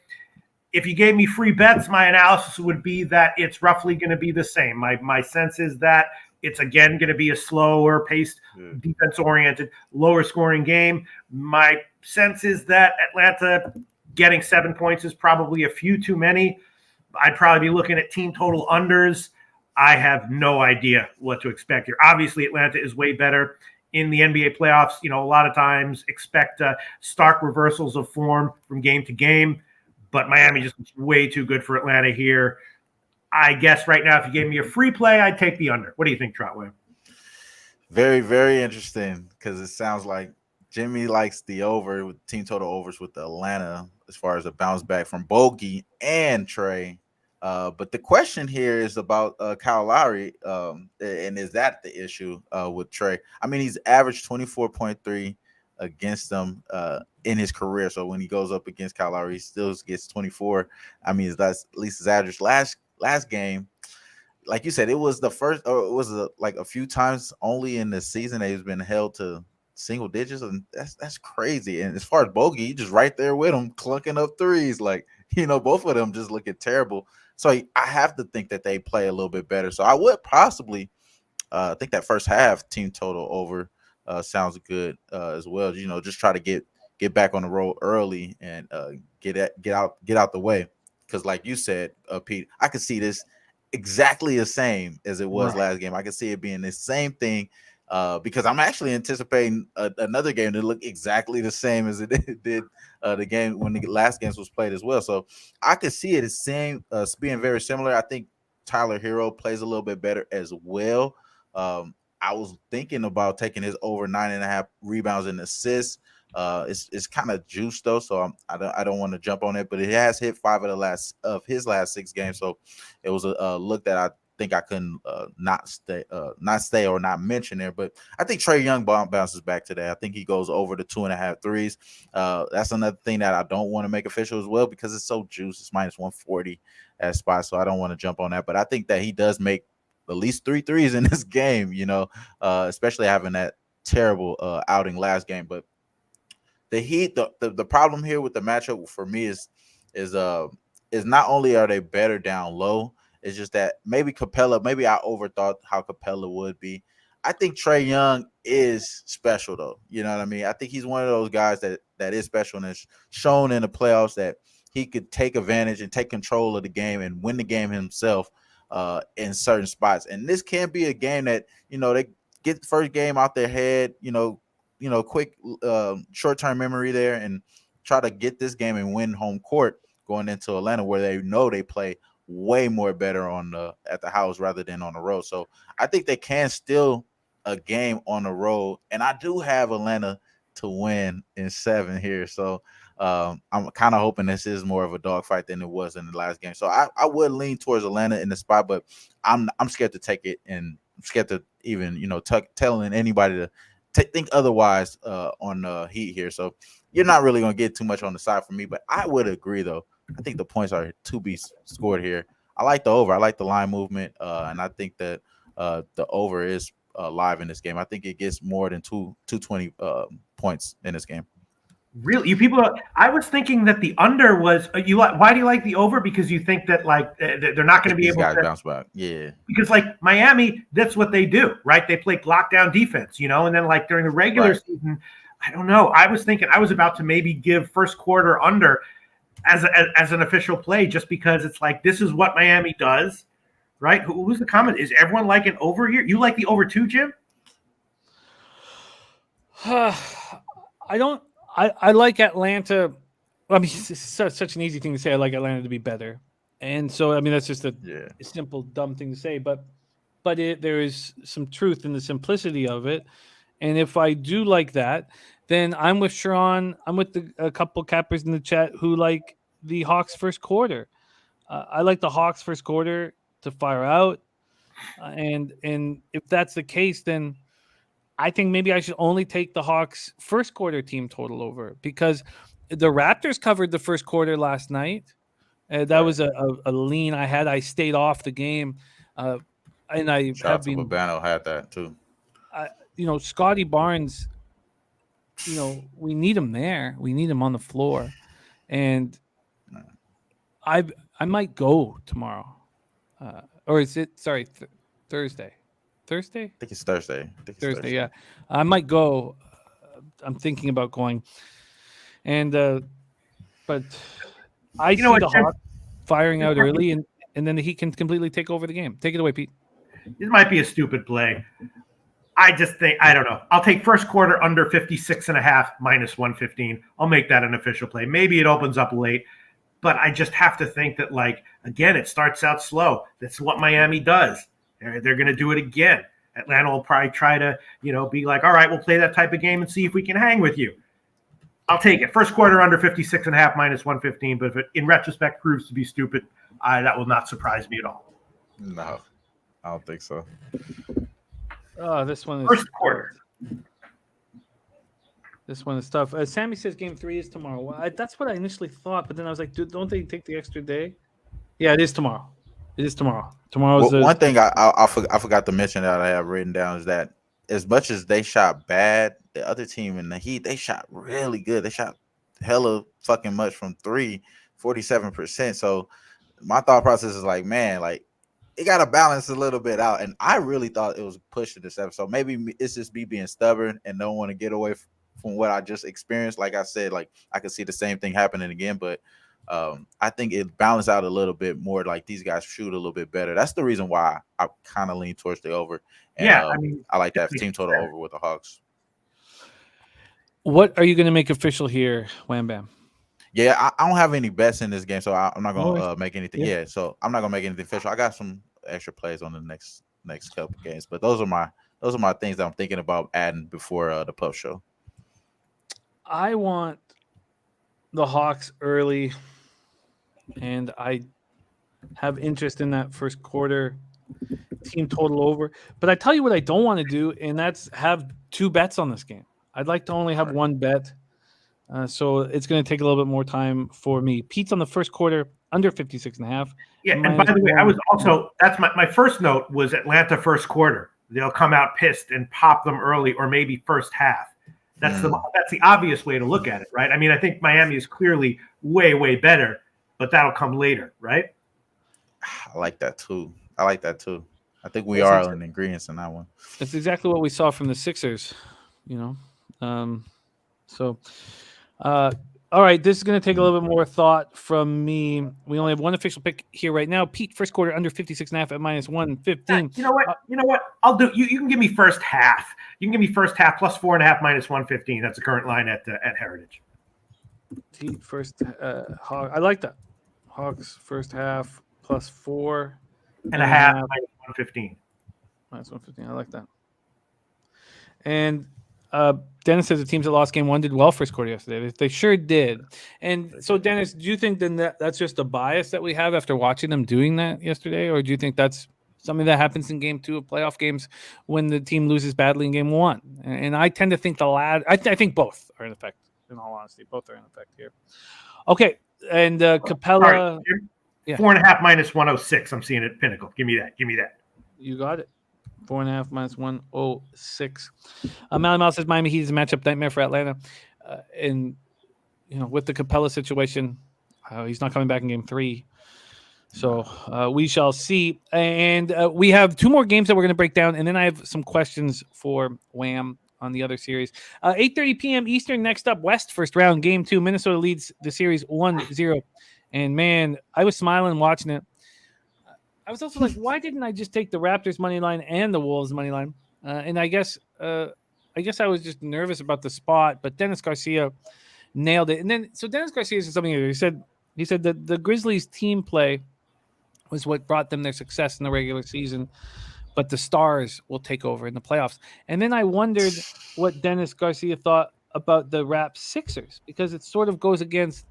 If you gave me free bets, my analysis would be that it's roughly going to be the same. My sense is that it's again going to be a slower paced, defense-oriented, lower scoring game. My sense is that Atlanta getting 7 points is probably a few too many. I'd probably be looking at team total unders. I have no idea what to expect here. Obviously, Atlanta is way better in the NBA playoffs. You know, a lot of times expect stark reversals of form from game to game, but Miami just is way too good for Atlanta here. I guess right now, if you gave me a free play, I'd take the under. What do you think, Trotway? Very, very interesting, because it sounds like Jimmy likes the over with team total overs with Atlanta as far as a bounce back from Bogey and Trae. But the question here is about Kyle Lowry, and is that the issue with Trae? I mean, he's averaged 24.3 against them in his career. So when he goes up against Kyle Lowry, he still gets 24. I mean, that's at least his average last game. Like you said, it was the first, or it was like a few times only in the season that he's been held to single digits, and that's crazy. And as far as Bogey, just right there with him, clunking up threes. Like, both of them just looking terrible. So I have to think that they play a little bit better. So I would possibly think that first half team total over sounds good as well. Just try to get get back on the road early and get out the way. Because like you said, Pete, I could see this exactly the same as it was last game. I could see it being the same thing because I'm actually anticipating another game to look exactly the same as it did the game when the last games was played as well. So I could see it as same being very similar. I think Tyler Hero plays a little bit better as well. I was thinking about taking his over 9.5 rebounds and assists. It's kind of juiced though, so I don't want to jump on it, but it has hit 5 of his last 6 games. So it was a look that I think I couldn't not stay or not mention there. But I think Trae Young bounces back today. I think he goes over the 2.5 threes. That's another thing that I don't want to make official as well because it's so juiced. It's minus 140 at spot, so I don't want to jump on that. But I think that he does make at least 3 threes in this game, especially having that terrible outing last game. But the Heat, the problem here with the matchup for me is not only are they better down low, it's just that maybe I overthought how Capella would be. I think Trae Young is special though. You know what I mean? I think he's one of those guys that is special and has shown in the playoffs that he could take advantage and take control of the game and win the game himself in certain spots. And this can be a game that, they get the first game out their head, quick short-term memory there and try to get this game and win home court going into Atlanta where they know they play way more better at the house rather than on the road. So I think they can steal a game on the road, and I do have Atlanta to win in 7 here. So I'm kind of hoping this is more of a dogfight than it was in the last game. So I would lean towards Atlanta in the spot, but I'm scared to take it, and I'm scared to even telling anybody to think otherwise on Heat here. So you're not really going to get too much on the side for me, but I would agree, though. I think the points are to be scored here. I like the over. I like the line movement, and I think that the over is live in this game. I think it gets more than 220 points in this game. Really, you people? I was thinking that the under was. Why do you like the over? Because you think that they're not going to be able to bounce back. Yeah. Because Miami, that's what they do, right? They play lockdown defense, and then during the regular season, I don't know. I was thinking I was about to maybe give first quarter under as an official play, just because it's this is what Miami does, right? Who's the comment? Is everyone like an over here? You like the over too, Jim? I don't. I like Atlanta. I mean, it's such an easy thing to say. I like Atlanta to be better, and so I mean that's just a simple, dumb thing to say. But there is some truth in the simplicity of it. And if I do like that, then I'm with Sharon. I'm with a couple cappers in the chat who like the Hawks first quarter. I like the Hawks first quarter to fire out, and if that's the case, then I think maybe I should only take the Hawks first quarter team total over because the Raptors covered the first quarter last night. That was a lean I had. I stayed off the game, and I have been. Urbano had that too. Scotty Barnes. We need him there. We need him on the floor, and I might go tomorrow, or is it? Sorry, Thursday. Thursday? I think it's Thursday. Thursday, yeah. I might go. I'm thinking about going. And but I see the Hawks firing out early and then he can completely take over the game. Take it away, Pete. This might be a stupid play. I just think, I don't know. I'll take first quarter under 56.5 minus 115. I'll make that an official play. Maybe it opens up late, but I just have to think that again, it starts out slow. That's what Miami does. They're going to do it again. Atlanta will probably try to, be all right, we'll play that type of game and see if we can hang with you. I'll take it. First quarter under 56.5 minus 115. But if it, in retrospect, proves to be stupid, that will not surprise me at all. No, I don't think so. Oh, this one is first quarter. This one is tough. Sammy says game 3 is tomorrow. Well, that's what I initially thought, but then I was like, dude, don't they take the extra day? Yeah, it is tomorrow. It is tomorrow. Tomorrow's one thing I forgot to mention that I have written down is that as much as they shot bad, the other team in the Heat, they shot really good. They shot hella fucking much from 3, 47%. So my thought process is it got to balance a little bit out. And I really thought it was pushed to the 7. So maybe it's just me being stubborn and don't want to get away from what I just experienced. Like I said, like I could see the same thing happening again, but I think it balanced out a little bit more. Like these guys shoot a little bit better. That's the reason why I kind of lean towards the over. And Yeah, I mean, I like that team total over with the Hawks. What are you going to make official here, Wham Bam? Yeah, I don't have any bets in this game, so I'm not Oh, gonna make anything. yeah. Yeah, so I'm not gonna make anything official. I got some extra plays on the next couple games, but those are my things that I'm thinking about adding before the post show. I want the Hawks early, and I have interest in that first quarter team total over. But I tell you what I don't want to do, and that's have two bets on this game. I'd like to only have one bet. So it's going to take a little bit more time for me. Pete's on the first quarter under 56.5. Yeah, and by the way, I was also that's my first note was Atlanta first quarter. They'll come out pissed and pop them early, or maybe first half. That's the obvious way to look at it, right? I mean, I think Miami is clearly way better, but that'll come later, right? I like that too. I think we are in agreement on that one. That's exactly what we saw from the Sixers, all right, this is going to take a little bit more thought from me. We only have one official pick here right now. Pete, first quarter under 56.5 at minus 115. You know what? I'll do. You can give me first half. You can give me first half plus 4.5 minus 115. That's the current line at Heritage. Pete, first I like that. Hawks first half plus 4.5 minus 115. Minus 115. I like that. And Dennis says the teams that lost game one did well first quarter yesterday. They sure did. And so, Dennis, do you think then that's just a bias that we have after watching them doing that yesterday? Or do you think that's something that happens in game two of playoff games when the team loses badly in game one? And I tend to think the latter. I think both are in effect, in all honesty. Both are in effect here. Okay. And Capella. 4.5 minus 106. I'm seeing it at Pinnacle. Give me that. You got it. 4.5 minus 106. Mal says Miami Heat is a matchup nightmare for Atlanta. And, with the Capella situation, he's not coming back in game three. So we shall see. And we have two more games that we're going to break down. And then I have some questions for Wham on the other series. 8:30 p.m. Eastern next up, West first round, game two. Minnesota leads the series 1-0. And, man, I was smiling watching it. I was also like, why didn't I just take the Raptors money line and the Wolves money line? And I guess I was just nervous about the spot, but Dennis Garcia nailed it. And then so Dennis Garcia said something here. He said that the Grizzlies team play was what brought them their success in the regular season, but the stars will take over in the playoffs. And then I wondered what Dennis Garcia thought about the Raps Sixers, because it sort of goes against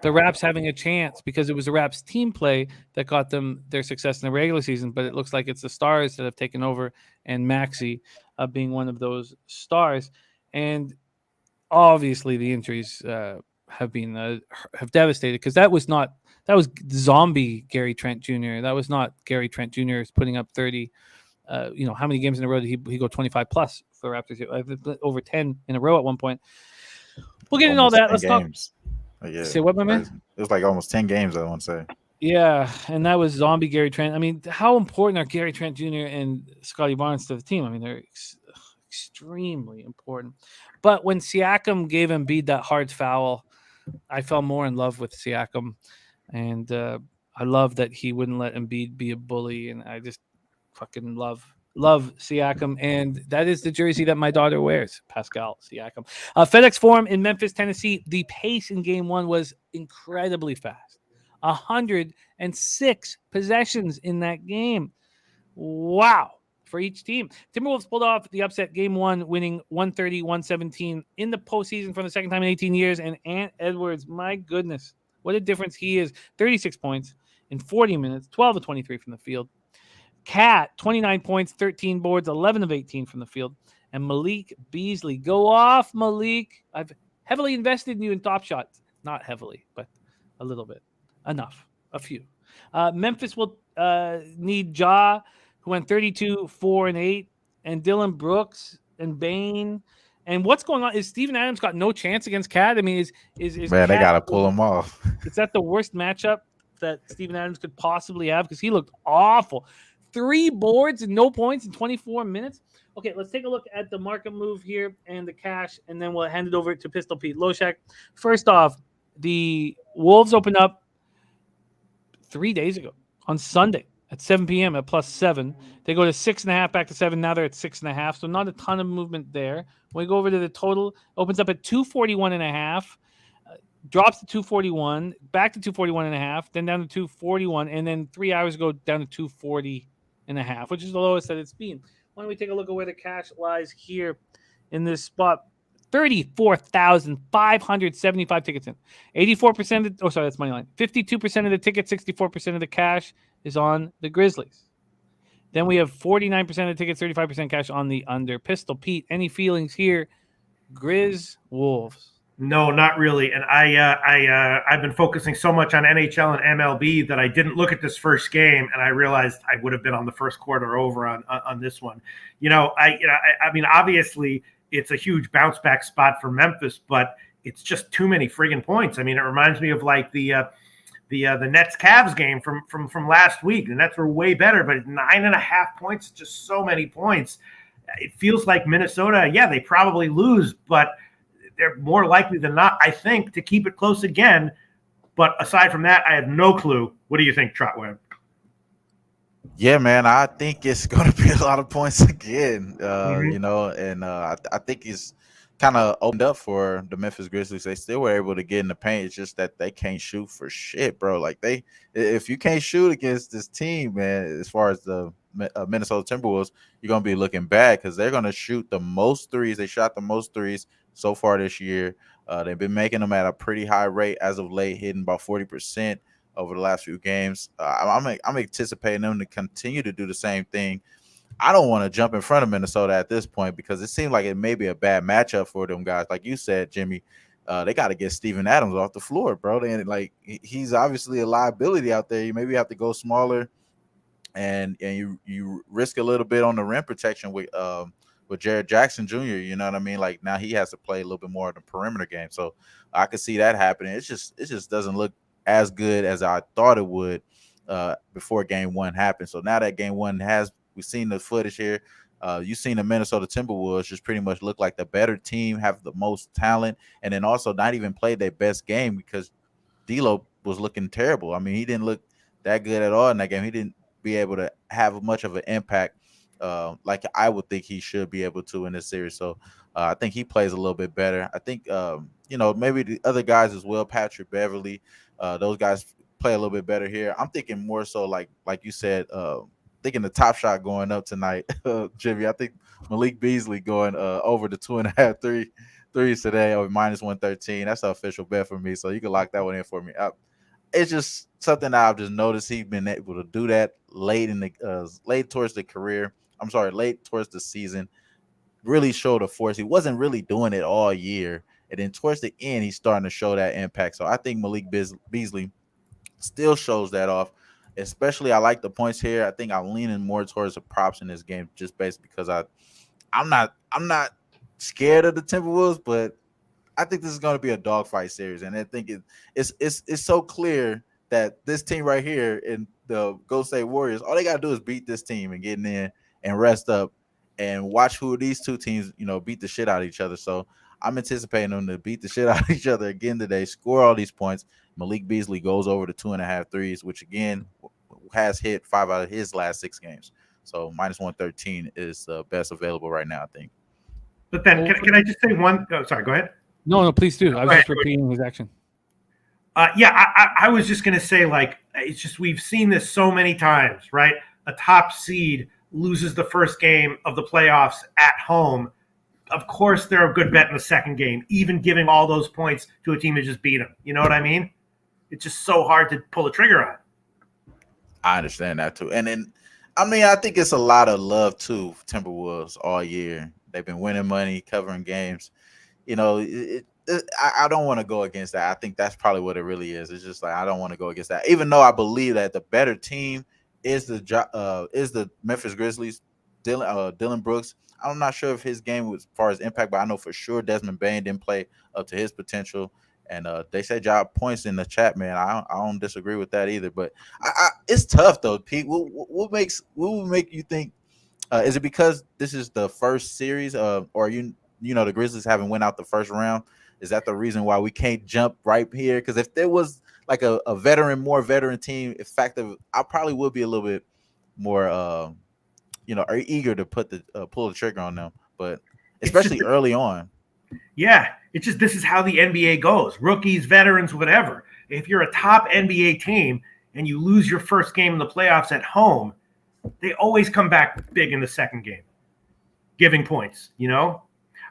the Raps having a chance, because it was the Raps team play that got them their success in the regular season, but it looks like it's the stars that have taken over, and Maxey being one of those stars. And obviously the injuries have devastated, because that was zombie Gary Trent Jr. That was not Gary Trent Jr. putting up 30. How many games in a row did he go 25 plus for the Raptors? Over 10 in a row at one point. We'll get into all that. Let's talk. Yeah. Say what, my man? It was like almost 10 games, I want to say. Yeah, and that was zombie Gary Trent. I mean, how important are Gary Trent Jr. and Scotty Barnes to the team? I mean, they're extremely important. But when Siakam gave Embiid that hard foul, I fell more in love with Siakam. And I love that he wouldn't let Embiid be a bully. And I just fucking love Siakam, and that is the jersey that my daughter wears, Pascal Siakam. FedEx Forum in Memphis, Tennessee. The pace in game one was incredibly fast. 106 possessions in that game. Wow. For each team. Timberwolves pulled off the upset game one, winning 130-117 in the postseason for the second time in 18 years. And Ant Edwards, my goodness, what a difference he is. 36 points in 40 minutes, 12 of 23 from the field. Cat, 29 points, 13 boards, 11 of 18 from the field. And Malik Beasley. Go off, Malik. I've heavily invested in you in Top Shots. Not heavily, but a little bit. Enough. A few. Memphis will need Ja, who went 32, 4, and 8. And Dylan Brooks and Bane. And what's going on? Is Steven Adams got no chance against Cat? I mean, is man, Cat, they got to pull him off. Is that the worst matchup that Steven Adams could possibly have? Because he looked awful. 3 boards and no points in 24 minutes. Okay, let's take a look at the market move here and the cash, and then we'll hand it over to Pistol Pete. Loshak, first off, the Wolves opened up 3 days ago on Sunday at 7 p.m. at +7. They go to 6.5, back to 7. Now they're at 6.5, so not a ton of movement there. When we go over to the total, opens up at 241.5, drops to 241, back to 241.5, then down to 241, and then 3 hours ago down to 240.5, which is the lowest that it's been. Why don't we take a look at where the cash lies here in this spot? 34,575 tickets in. 84% of that's money line. 52% of the tickets, 64% of the cash is on the Grizzlies. Then we have 49% of the tickets, 35% cash on the under. Pistol Pete, any feelings here? Grizz Wolves. No, not really. And I've been focusing so much on NHL and MLB that I didn't look at this first game, and I realized I would have been on the first quarter over on this one. I mean, obviously it's a huge bounce back spot for Memphis, but it's just too many friggin' points. I mean, it reminds me of like the Nets Cavs game from last week. The Nets were way better, but 9.5 points, just so many points. It feels like Minnesota, yeah, they probably lose, but they're more likely than not, I think, to keep it close again. But aside from that, I have no clue. What do you think, Trot Wam? Yeah, man, I think it's going to be a lot of points again, Mhm. I think it's kind of opened up for the Memphis Grizzlies. They still were able to get in the paint. It's just that they can't shoot for shit, bro. Like if you can't shoot against this team, man, as far as the Minnesota Timberwolves, you're going to be looking bad because they're going to shoot the most threes. They shot the most threes so far this year. They've been making them at a pretty high rate as of late, hitting about 40% over the last few games. I'm anticipating them to continue to do the same thing. I don't want to jump in front of Minnesota at this point because it seems like it may be a bad matchup for them guys. Like you said, Jimmy, they got to get Steven Adams off the floor, bro. He's obviously a liability out there. You maybe have to go smaller, and you risk a little bit on the rim protection with Jared Jackson Jr. You know what I mean? Like now he has to play a little bit more of the perimeter game. So I could see that happening. It just doesn't look as good as I thought it would before game one happened. So now that game one we've seen the footage here. You've seen the Minnesota Timberwolves just pretty much look like the better team, have the most talent, and then also not even play their best game because D'Lo was looking terrible. I mean, he didn't look that good at all in that game. He didn't be able to have much of an impact like I would think he should be able to in this series. So I think he plays a little bit better. I think, maybe the other guys as well, Patrick Beverly, those guys play a little bit better here. I'm thinking more so like you said, thinking the top shot going up tonight, Jimmy. I think Malik Beasley going over the 2.5 threes today over -113. That's the official bet for me. So you can lock that one in for me. It's just something that I've just noticed. He's been able to do that late towards the career. I'm sorry, late towards the season. Really showed a force. He wasn't really doing it all year. And then towards the end, he's starting to show that impact. So I think Malik Beasley still shows that off. Especially, I like the points here. I think I'm leaning more towards the props in this game, just based because I'm not scared of the Timberwolves, but I think this is going to be a dogfight series, and I think it's so clear that this team right here in the Golden State Warriors, all they got to do is beat this team and get in there and rest up and watch who these two teams, beat the shit out of each other. So I'm anticipating them to beat the shit out of each other again today, score all these points. Malik Beasley goes over the 2.5 threes, which again has hit 5 out of his last 6 games. So -113 is the best available right now, I think. But then, can I just say one? Oh, sorry, go ahead. No, please do. I was just repeating his action. I was just going to say, like, it's just we've seen this so many times, right? A top seed loses the first game of the playoffs at home. Of course, they're a good bet in the second game, even giving all those points to a team that just beat them. You know what I mean? It's just so hard to pull the trigger on. I understand that too. And then, I think it's a lot of love too, Timberwolves all year. They've been winning money, covering games. I don't want to go against that. I think that's probably what it really is. It's just like I don't want to go against that, even though I believe that the better team is the Memphis Grizzlies. Dillon Brooks. I'm not sure if his game was as far as impact, but I know for sure Desmond Bane didn't play up to his potential. And they said job points in the chat, man. I don't disagree with that either. But it's tough though, Pete. What will make you think? Is it because this is the first series, or the Grizzlies haven't went out the first round? Is that the reason why we can't jump right here? Because if there was like a more veteran team, effective, I probably would be a little bit more, eager to pull the trigger on them. But especially early on. Yeah, it's just this is how the NBA goes. Rookies, veterans, whatever. If you're a top NBA team and you lose your first game in the playoffs at home, they always come back big in the second game, giving points, All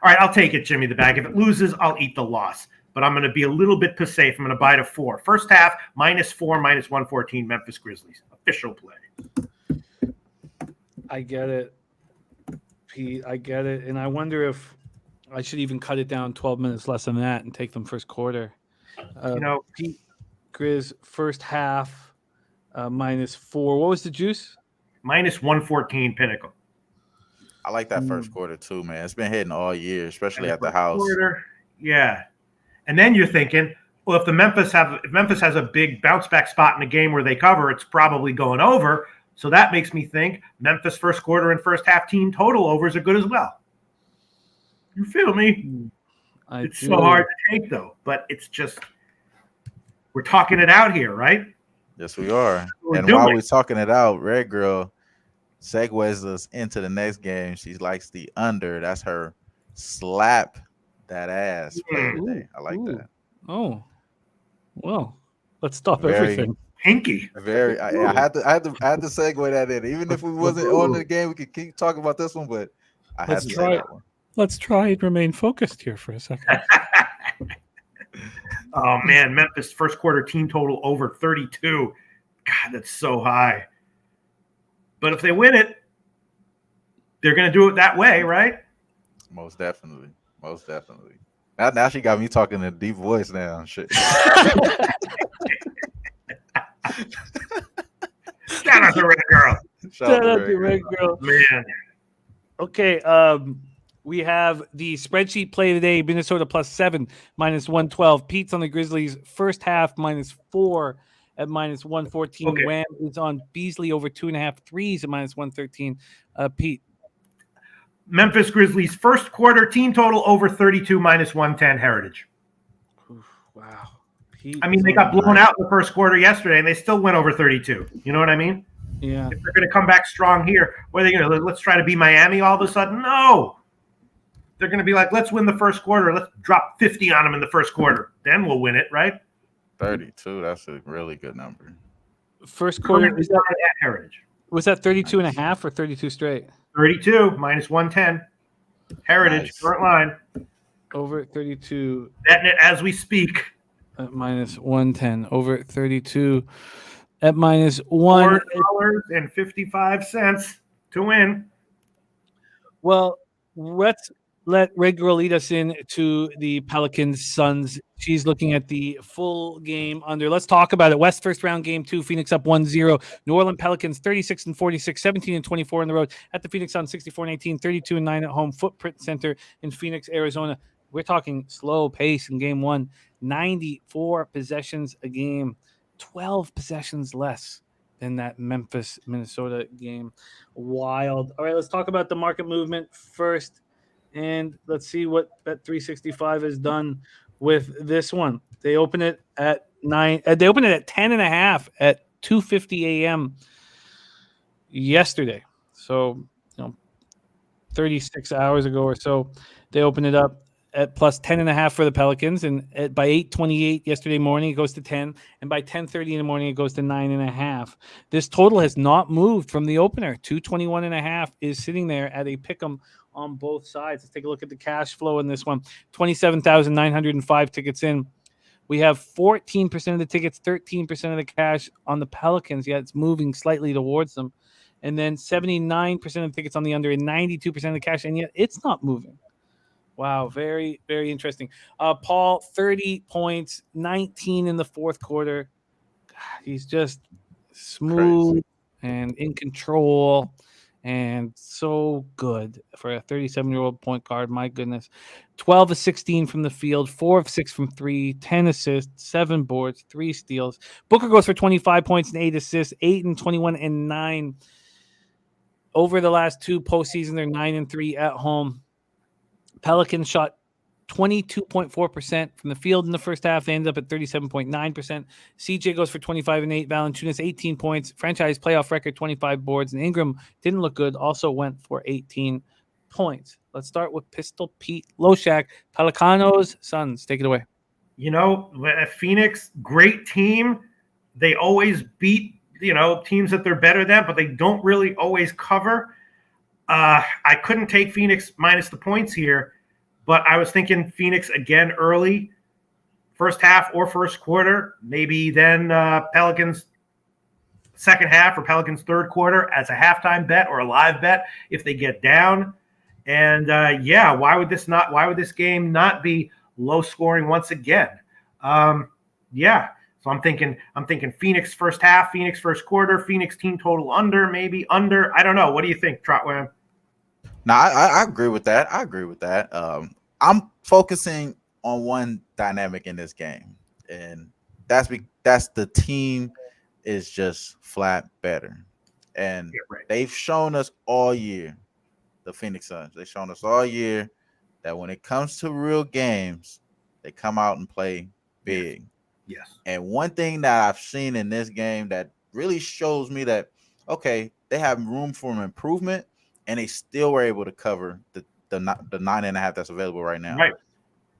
right, I'll take it, Jimmy the Bag. If it loses, I'll eat the loss. But I'm going to be a little bit safe. I'm going to buy to 4. First half, -4, -114, Memphis Grizzlies. Official play. I get it, Pete. I get it. And I wonder if I should even cut it down 12 minutes less than that and take them first quarter. Pete, Grizz, first half, -4. What was the juice? -114 Pinnacle. I like that first quarter too, man. It's been hitting all year, especially at the house. Quarter, yeah. And then you're thinking, well, if Memphis has a big bounce back spot in the game where they cover, it's probably going over. So that makes me think Memphis first quarter and first half team total overs are good as well. You feel me? It's so hard to take though, but it's just we're talking it out here, right? Yes, we are. And while we're talking it out, Red Girl segues us into the next game. She likes the under. That's her slap that ass play today. I like that. Oh, well, let's stop everything. Pinky. I had to segue that in. Even if we wasn't on the game, we could keep talking about this one, but I had to say that one. Let's try and remain focused here for a second. Oh man, Memphis first quarter team total over 32. God, that's so high. But if they win it, they're going to do it that way, right? Most definitely. Now she got me talking in a deep voice now. Shit. Shout out to Red Girl. Shout out to Red Girl. Man. Okay, we have the spreadsheet play today. Minnesota +7, -112. Pete's on the Grizzlies first half -4 at -114. Okay. Wham is on Beasley over 2.5 threes at -113. Pete. Memphis Grizzlies first quarter team total over 32 -110 Heritage. Oof, wow. Pete, I mean, they got blown out in the first quarter yesterday, and they still went over 32. You know what I mean? Yeah. If they're going to come back strong here, what are they going to let's try to be Miami all of a sudden? No. They're going to be like, let's win the first quarter. Let's drop 50 on them in the first quarter. Then we'll win it, right? 32. That's a really good number. First quarter. Is that Heritage? Was that 32.5 or 32 straight? 32 -110. Heritage, Nice. short line. Over 32. Betting it as we speak. At -110. Over 32 at -1. $4.55 to win. Well, let's let Red Girl lead us into the Pelicans Suns. She's looking at the full game under. Let's talk about it. West first round game 2. Phoenix up 1-0. New Orleans Pelicans 36-46, 17-24 on the road. At the Phoenix Suns 64-19, 32-9 at home. Footprint Center in Phoenix, Arizona. We're talking slow pace in game 1. 94 possessions a game. 12 possessions less than that Memphis, Minnesota game. Wild. All right, let's talk about the market movement first. And let's see what Bet365 has done with this one. They open it at 9. They open it at 10.5 at 2:50 a.m. yesterday. So, 36 hours ago or so, they opened it up at plus 10.5 for the Pelicans. And by 8:28 yesterday morning, it goes to 10. And by 10:30 in the morning, it goes to 9.5. This total has not moved from the opener. 221.5 is sitting there at a pick'em on both sides. Let's take a look at the cash flow in this one. 27,905 tickets in. We have 14% of the tickets, 13% of the cash on the Pelicans. Yeah, it's moving slightly towards them. And then 79% of the tickets on the under and 92% of the cash, and yet it's not moving. Wow, very, very interesting. Paul, 30 points, 19 in the fourth quarter. God, he's just smooth and in control. and so good for a 37-year-old point guard. My goodness. 12 of 16 from the field, 4 of 6 from 3, 10 assists, 7 boards, 3 steals. Booker goes for 25 points and 8 assists, 8 and 21 and 9. Over the last 2 postseason, they're 9 and 3 at home. Pelicans shot 22.4% from the field in the first half. They ended up at 37.9%. CJ goes for 25 and 8. Valanciunas 18 points. Franchise playoff record 25 boards. And Ingram didn't look good. Also went for 18 points. Let's start with Pistol Pete Loshak. Pelicanos, Suns. Take it away. You know, Phoenix, great team. They always beat, teams that they're better than, but they don't really always cover. I couldn't take Phoenix minus the points here, but I was thinking Phoenix again early, first half or first quarter, maybe then Pelicans second half or Pelicans third quarter as a halftime bet or a live bet if they get down. And why would this game not be low scoring once again? So I'm thinking Phoenix first half, Phoenix first quarter, Phoenix team total under, maybe under. I don't know. What do you think, Trot Wam? No, I agree with that. I'm focusing on one dynamic in this game, and that's the team is just flat better. And they've shown us all year, the Phoenix Suns, they've shown us all year that when it comes to real games, they come out and play big. Yes. And one thing that I've seen in this game that really shows me that, okay, they have room for improvement, and they still were able to cover the 9.5 that's available right now. Right.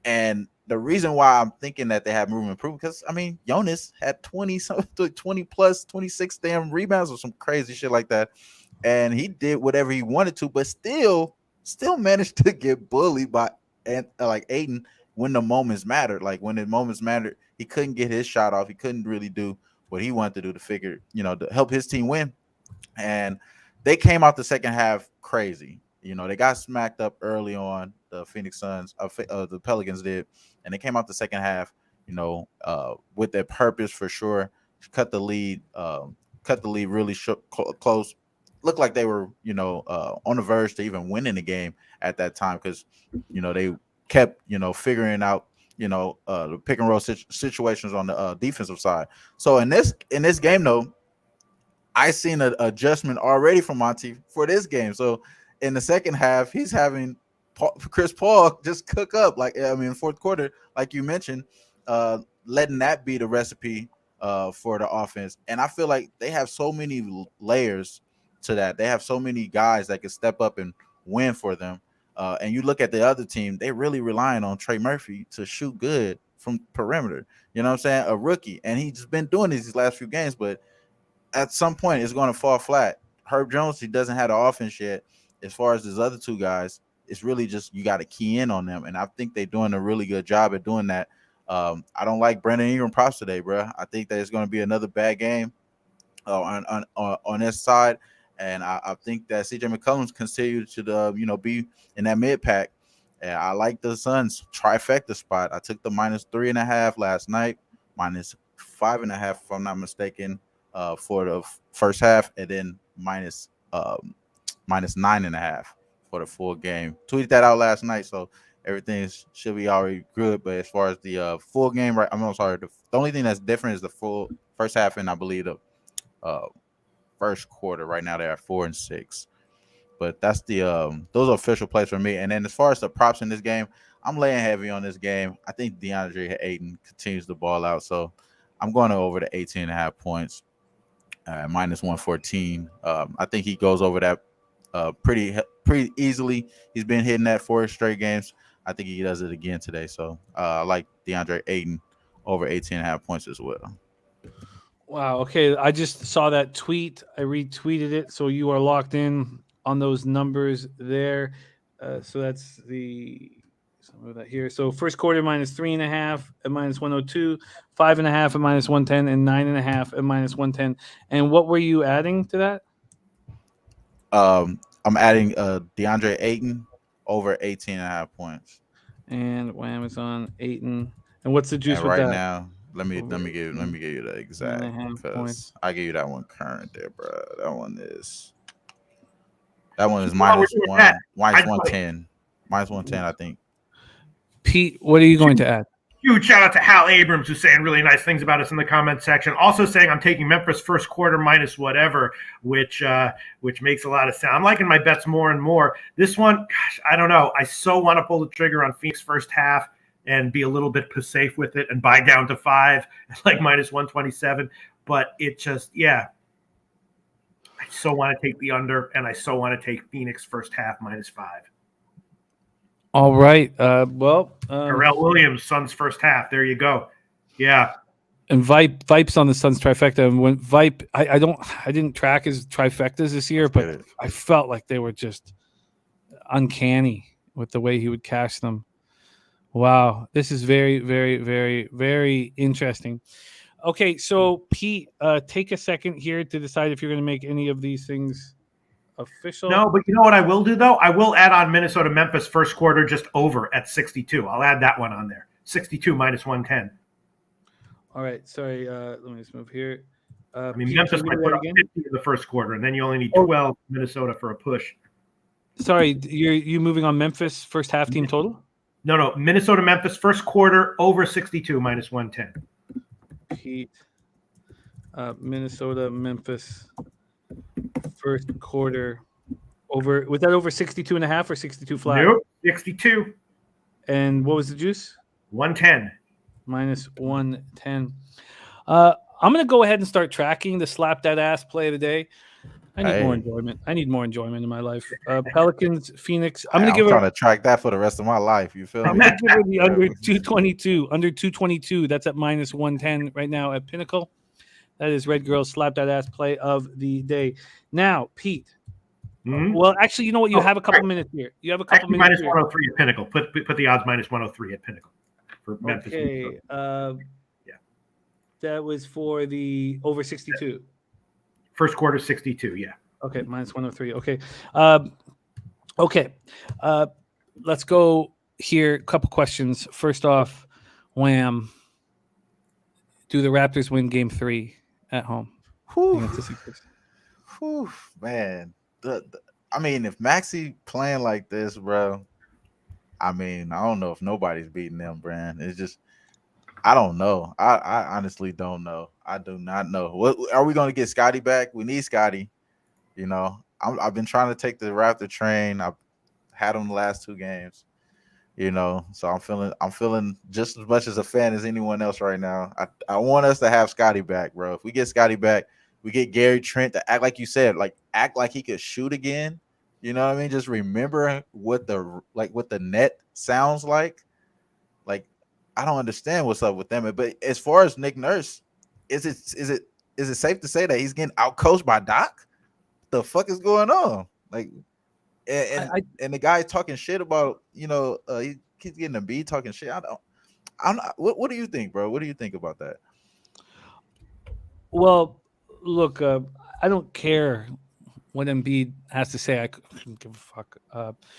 And the reason why I'm thinking that they have room for improvement, because Jonas had 20 plus 26 damn rebounds or some crazy shit like that, and he did whatever he wanted to, but still managed to get bullied by Aiden when the moments mattered. Like when the moments mattered, he couldn't get his shot off. He couldn't really do what he wanted to do to help his team win. And they came out the second half crazy. They got smacked up early on, the Phoenix Suns, the Pelicans did, and they came out the second half, with their purpose for sure. Cut the lead really close. Looked like they were, on the verge to even winning the game at that time because, they kept, figuring out, the pick and roll situations on the defensive side. So in this game, though, I seen an adjustment already from Monty for this game. So in the second half, he's having Chris Paul just cook up, fourth quarter, like you mentioned, letting that be the recipe for the offense. And I feel like they have so many layers to that. They have so many guys that can step up and win for them. And you look at the other team, they really relying on Trey Murphy to shoot good from perimeter. You know what I'm saying? A rookie. And he's just been doing these last few games, but at some point it's going to fall flat. Herb Jones, he doesn't have the offense yet. As far as these other two guys, it's really just you got to key in on them. And I think they're doing a really good job at doing that. I don't like Brandon Ingram props today, bro. I think that it's going to be another bad game on this side. And I think that CJ McCollum's continued to be in that mid pack. And I like the Suns trifecta spot. I took the -3.5 last night, -5.5 if I'm not mistaken, for the first half, and then -9.5 for the full game. Tweeted that out last night, so everything should be already good. But as far as the full game, right? I'm sorry. The only thing that's different is the full first half, and I believe the first quarter. Right now they're at 4 and 6. But that's the those are official plays for me. And then as far as the props in this game, I'm laying heavy on this game. I think DeAndre Ayton continues the ball out, so I'm going over the 18.5 points, -114. I think he goes over that pretty easily. He's been hitting that 4 straight games. I think he does it again today. So I like DeAndre Ayton over 18.5 points as well. Wow. Okay. I just saw that tweet. I retweeted it. So you are locked in on those numbers there. So that's some of that here. So first quarter -3.5 at -102, 5.5 at -110, and 9.5 at -110. And what were you adding to that? I'm adding DeAndre Ayton over 18.5 points. And Wham is on Ayton. And what's the juice and with right that? now? Let me give you the exact, because I give you that one current there, bro. That one is That one is While we're minus doing one, that, minus I'd like- 110. Minus 110, I think. Pete, what are you going to add? Huge shout out to Hal Abrams, who's saying really nice things about us in the comment section. Also saying I'm taking Memphis first quarter minus whatever, which makes a lot of sense. I'm liking my bets more and more. This one, gosh, I don't know. I so want to pull the trigger on Phoenix first half and be a little bit safe with it and buy down to 5 at like minus 127. But it just, I so want to take the under, and I so want to take Phoenix first half minus 5. All right. Pharrell Williams, Suns first half. There you go. Yeah. And Vipe's on the Suns trifecta. And when Vipe, I didn't track his trifectas this year, but I felt like they were just uncanny with the way he would cash them. Wow, this is very, very, very, very interesting. Okay, so Pete, take a second here to decide if you're going to make any of these things official. No, but you know what I will do, though? I will add on Minnesota-Memphis first quarter just over at 62. I'll add that one on there. 62 minus 110. All right, sorry. Let me just move here. Pete, Memphis might put up 50 in the first quarter, and then you only need 12 Minnesota for a push. Sorry, you moving on Memphis first half team total? No. Minnesota-Memphis first quarter over 62 minus 110. Pete, Minnesota-Memphis first quarter over. Was that over 62.5 or 62 flat? Nope, 62. And what was the juice? 110. Minus 110. I'm going to go ahead and start tracking the slap that ass play of the day. I need more enjoyment. I need more enjoyment in my life. Pelicans, Phoenix. I'm trying to track that for the rest of my life. You feel me? I'm going to give her the under 222. Under 222. That's at minus 110 right now at Pinnacle. That is Red Girls slap that ass play of the day. Now, Pete. Mm-hmm. Well, actually, you know what? You have a couple minutes here. You have a couple minutes minus here. 103 at Pinnacle. Put the odds minus 103 at Pinnacle for Memphis. Okay. That was for the over 62. First quarter 62, yeah. Okay, minus 103. Okay. Let's go here. A couple questions. First off, Wham. Do the Raptors win game 3 at home? Whew, man. I mean, if Maxey playing like this, bro, I mean, I don't know if nobody's beating them, Brand. It's just, I don't know. I honestly don't know. I do not know. What are we going to get Scotty back? We need Scotty. You know, I've been trying to take the Raptor train. I've had him the last 2 games. You know, so I'm feeling just as much as a fan as anyone else right now. I want us to have Scotty back, bro. If we get Scotty back, we get Gary Trent to act like you said, like act like he could shoot again. You know what I mean? Just remember what the net sounds like. Like, I don't understand what's up with them. But as far as Nick Nurse, is it safe to say that he's getting outcoached by Doc? The fuck is going on? Like, and the guy talking shit about, you know, he keeps getting a B talking shit. I'm not, what do you think, bro? What do you think about that? Well, look, I don't care what Embiid has to say. I couldn't give a fuck.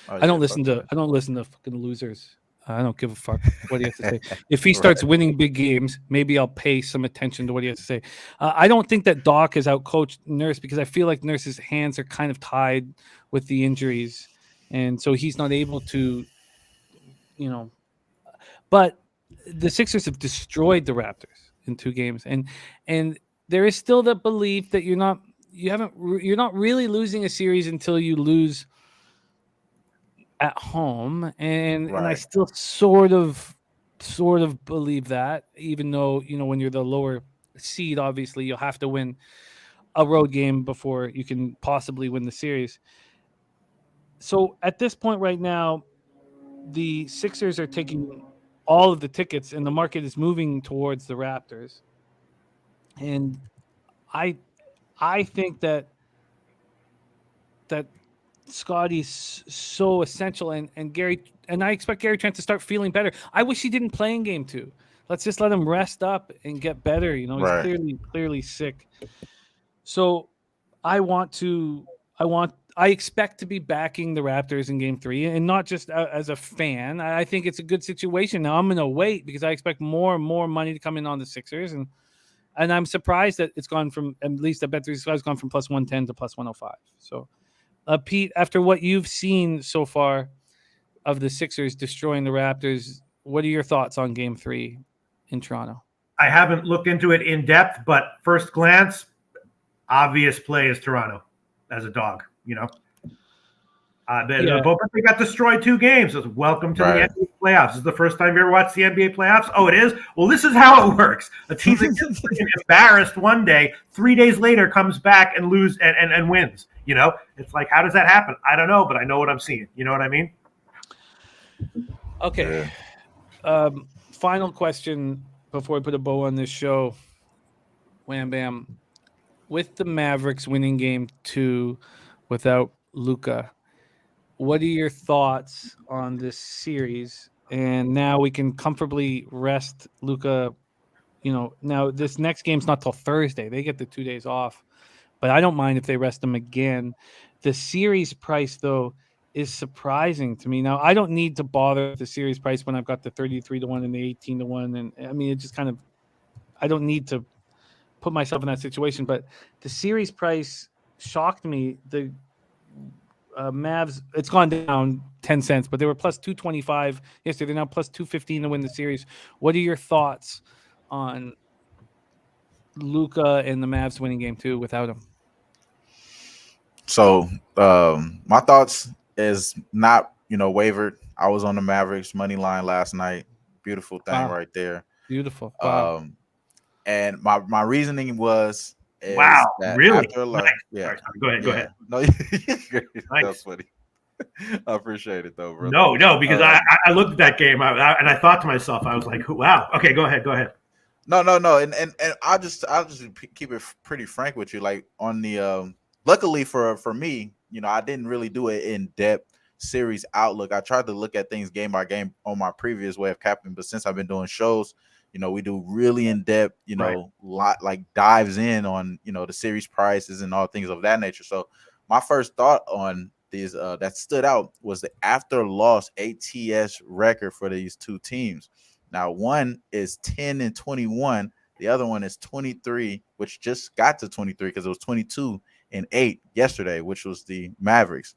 I don't listen to fucking losers. I don't give a fuck what he has to say. If he starts winning big games, maybe I'll pay some attention to what he has to say. I don't think that Doc has outcoached Nurse because I feel like Nurse's hands are kind of tied with the injuries, and so he's not able to, you know. But the Sixers have destroyed the Raptors in 2 games, and there is still the belief that you're not really losing a series until you lose at home, and I still sort of believe that, even though, you know, when you're the lower seed, obviously you'll have to win a road game before you can possibly win the series. So at this point right now, the Sixers are taking all of the tickets and the market is moving towards the Raptors. And I think that Scotty's so essential, and Gary, and I expect Gary Trent to start feeling better. I wish he didn't play in game 2. Let's just let him rest up and get better. You know, he's clearly sick. So I expect to be backing the Raptors in game 3, and not just as a fan. I think it's a good situation. Now I'm going to wait because I expect more and more money to come in on the Sixers, and I'm surprised that it's gone from, at least I bet 365 has gone from plus 110 to plus 105. So Pete, after what you've seen so far of the Sixers destroying the Raptors, what are your thoughts on Game 3 in Toronto? I haven't looked into it in depth, but first glance, obvious play is Toronto as a dog. But they got destroyed 2 games. So welcome to the NBA playoffs. This is the first time you ever watched the NBA playoffs? Oh, it is? Well, this is how it works. A team that gets embarrassed one day, 3 days later comes back and and wins. It's like, how does that happen? I don't know, but I know what I'm seeing. You know what I mean? Okay. Final question before I put a bow on this show. Wham Bam. With the Mavericks winning Game 2 without Luka, what are your thoughts on this series? And now we can comfortably rest Luka. Now this next game's not till Thursday. They get the 2 days off, but I don't mind if they rest him again. The series price, though, is surprising to me. Now, I don't need to bother with the series price when I've got the 33-1 and the 18-1. And I mean, it just kind of, I don't need to put myself in that situation, but the series price shocked me. The Mavs, it's gone down 10 cents, but they were plus 225 yesterday. They're now plus 215 to win the series. What are your thoughts on Luka and the Mavs winning Game 2 without him? So my thoughts is not, wavered. I was on the Mavericks money line last night. Beautiful thing right there. Beautiful. Wow. And my reasoning was wow, really? Nice. Yeah. Sorry, go ahead. No, nice. That's funny. I appreciate it though, bro. No, because I looked at that game and I thought to myself, I was like, wow. Okay, go ahead. No, and I'll just keep it pretty frank with you. Like on the luckily for me, I didn't really do it in depth series outlook. I tried to look at things game by game on my previous way of capping, but since I've been doing shows, we do really in depth, lot like dives in on the series prices and all things of that nature. So my first thought on these that stood out was the after loss ATS record for these 2 teams. Now one is 10-21, the other one is 23, which just got to 23 because it was 22-8 yesterday, which was the Mavericks.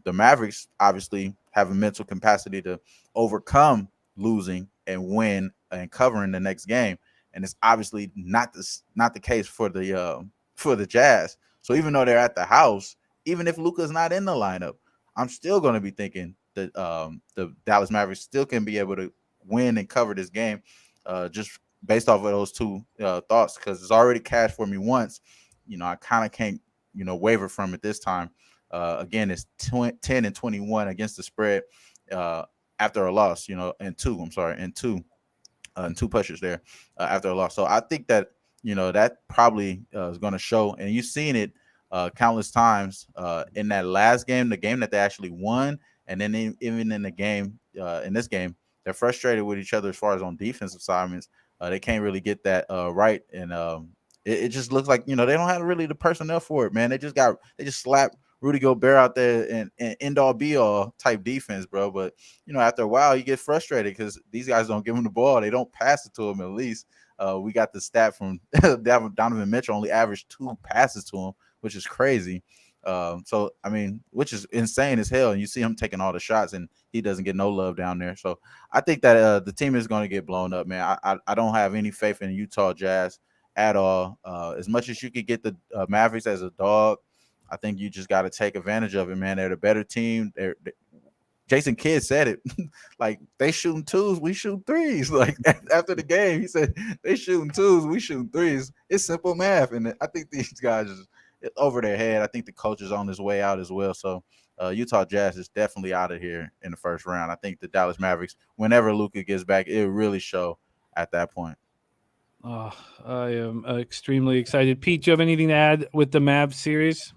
The Mavericks obviously have a mental capacity to overcome losing and win and covering the next game, and it's obviously not the case for the Jazz. So even though they're at the house, even if Luka's not in the lineup, I'm still going to be thinking that the Dallas Mavericks still can be able to win and cover this game, just based off of those 2 thoughts, because it's already cashed for me once. I kind of can't waver from it this time. Again, it's 10-21 against the spread after a loss, and two pushes there after a loss. So I think that that probably is going to show, and you've seen it countless times in that last game, the game that they actually won, and then even in the game in this game, they're frustrated with each other as far as on defensive assignments. They can't really get that right, and it just looks like they don't have really the personnel for it, man. They just slapped Rudy Gobert out there and end all be all type defense, bro. But after a while, you get frustrated because these guys don't give him the ball. They don't pass it to him. At least we got the stat from Donovan Mitchell only averaged 2 passes to him, which is crazy. So I mean, which is insane as hell. And you see him taking all the shots, and he doesn't get no love down there. So I think that the team is going to get blown up, man. I don't have any faith in the Utah Jazz at all. As much as you could get the Mavericks as a dog, I think you just got to take advantage of it, man. They're the better team. Jason Kidd said it. Like, they shooting 2s, we shoot 3s. Like, after the game, he said, they shooting 2s, we shooting 3s. It's simple math. And I think these guys are over their head. I think the coach is on his way out as well. So Utah Jazz is definitely out of here in the first round. I think the Dallas Mavericks, whenever Luka gets back, it'll really show at that point. Oh, I am extremely excited. Pete, do you have anything to add with the Mavs series?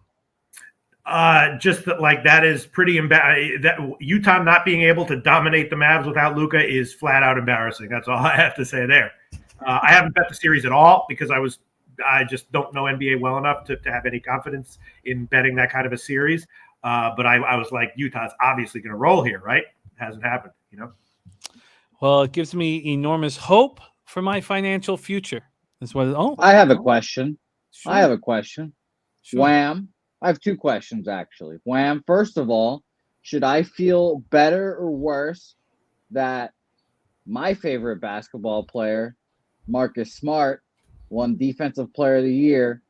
Just that is pretty embarrassing. That Utah not being able to dominate the Mavs without Luka is flat out embarrassing. That's all I have to say there. I haven't bet the series at all because I just don't know NBA well enough to have any confidence in betting that kind of a series. But I was like, Utah's obviously going to roll here, right? It hasn't happened, Well, it gives me enormous hope for my financial future. That's what. I have a question. Sure. I have a question. Sure. Wham. I have two questions, actually. Wham, first of all, should I feel better or worse that my favorite basketball player, Marcus Smart, won Defensive Player of the Year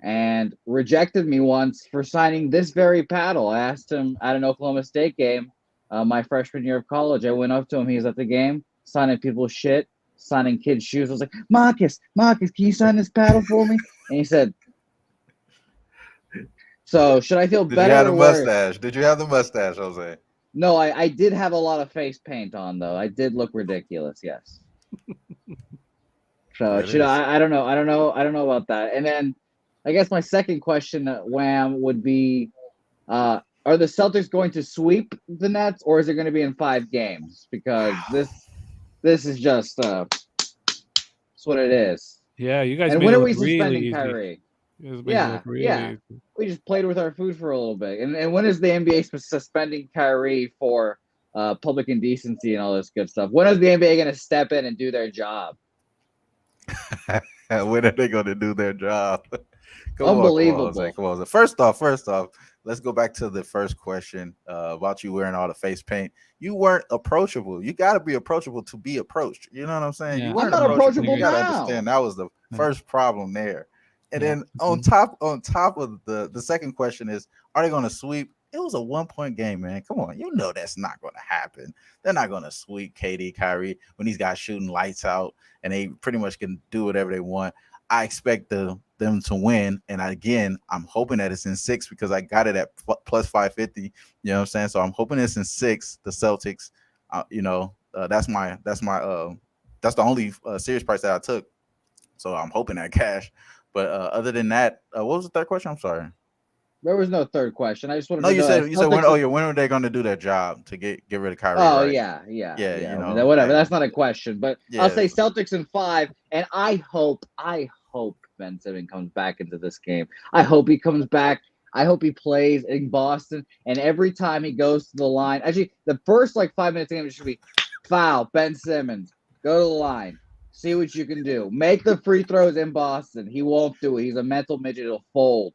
and rejected me once for signing this very paddle? I asked him at an Oklahoma State game, my freshman year of college. I went up to him. He was at the game, signing people's shit, signing kids' shoes. I was like, Marcus, can you sign this paddle for me? And he said, so should I feel Did better you have or the worse? mustache? Did you have the mustache, Jose? No, I did have a lot of face paint on, though. I did look ridiculous, yes. So should I don't know. I don't know about that. And then I guess my second question, Wham, would be are the Celtics going to sweep the Nets, or is it going to be in 5 games? Because this is just it's what it is. Yeah, you guys And made when it are look we really suspending easy. Kyrie? You guys made it look really easy. We just played with our food for a little bit. And when is the NBA suspending Kyrie for public indecency and all this good stuff? When is the NBA going to step in and do their job? When are they going to do their job? Unbelievable. Come on, Jose. First off, let's go back to the first question about you wearing all the face paint. You weren't approachable. You got to be approachable to be approached. You know what I'm saying? Yeah. You weren't I'm not approachable You got to now. understand that was the first problem there. And then on Mm-hmm. top of the second question is, are they going to sweep? It was a 1-point game, man. Come on, you know that's not going to happen. They're not going to sweep KD, Kyrie when these guys shooting lights out and they pretty much can do whatever they want. I expect them to win, and I'm hoping that it's in 6 because I got it at plus 550. You know what I'm saying? So I'm hoping it's in 6. The Celtics, that's the only serious price that I took. So I'm hoping that cash. But other than that, what was the third question? I'm sorry. There was no third question. I just wanted No, to know. you said when are they going to do their job to get rid of Kyrie? Oh, right? yeah. You know, Whatever. That's not a question. But Yeah. I'll say Celtics in 5, and I hope Ben Simmons comes back into this game. I hope he comes back. I hope he plays in Boston. And every time he goes to the line, actually, the first 5 minutes of the game should be foul, Ben Simmons. Go to the line. See what you can do. Make the free throws in Boston. He won't do it. He's a mental midget. He'll fold.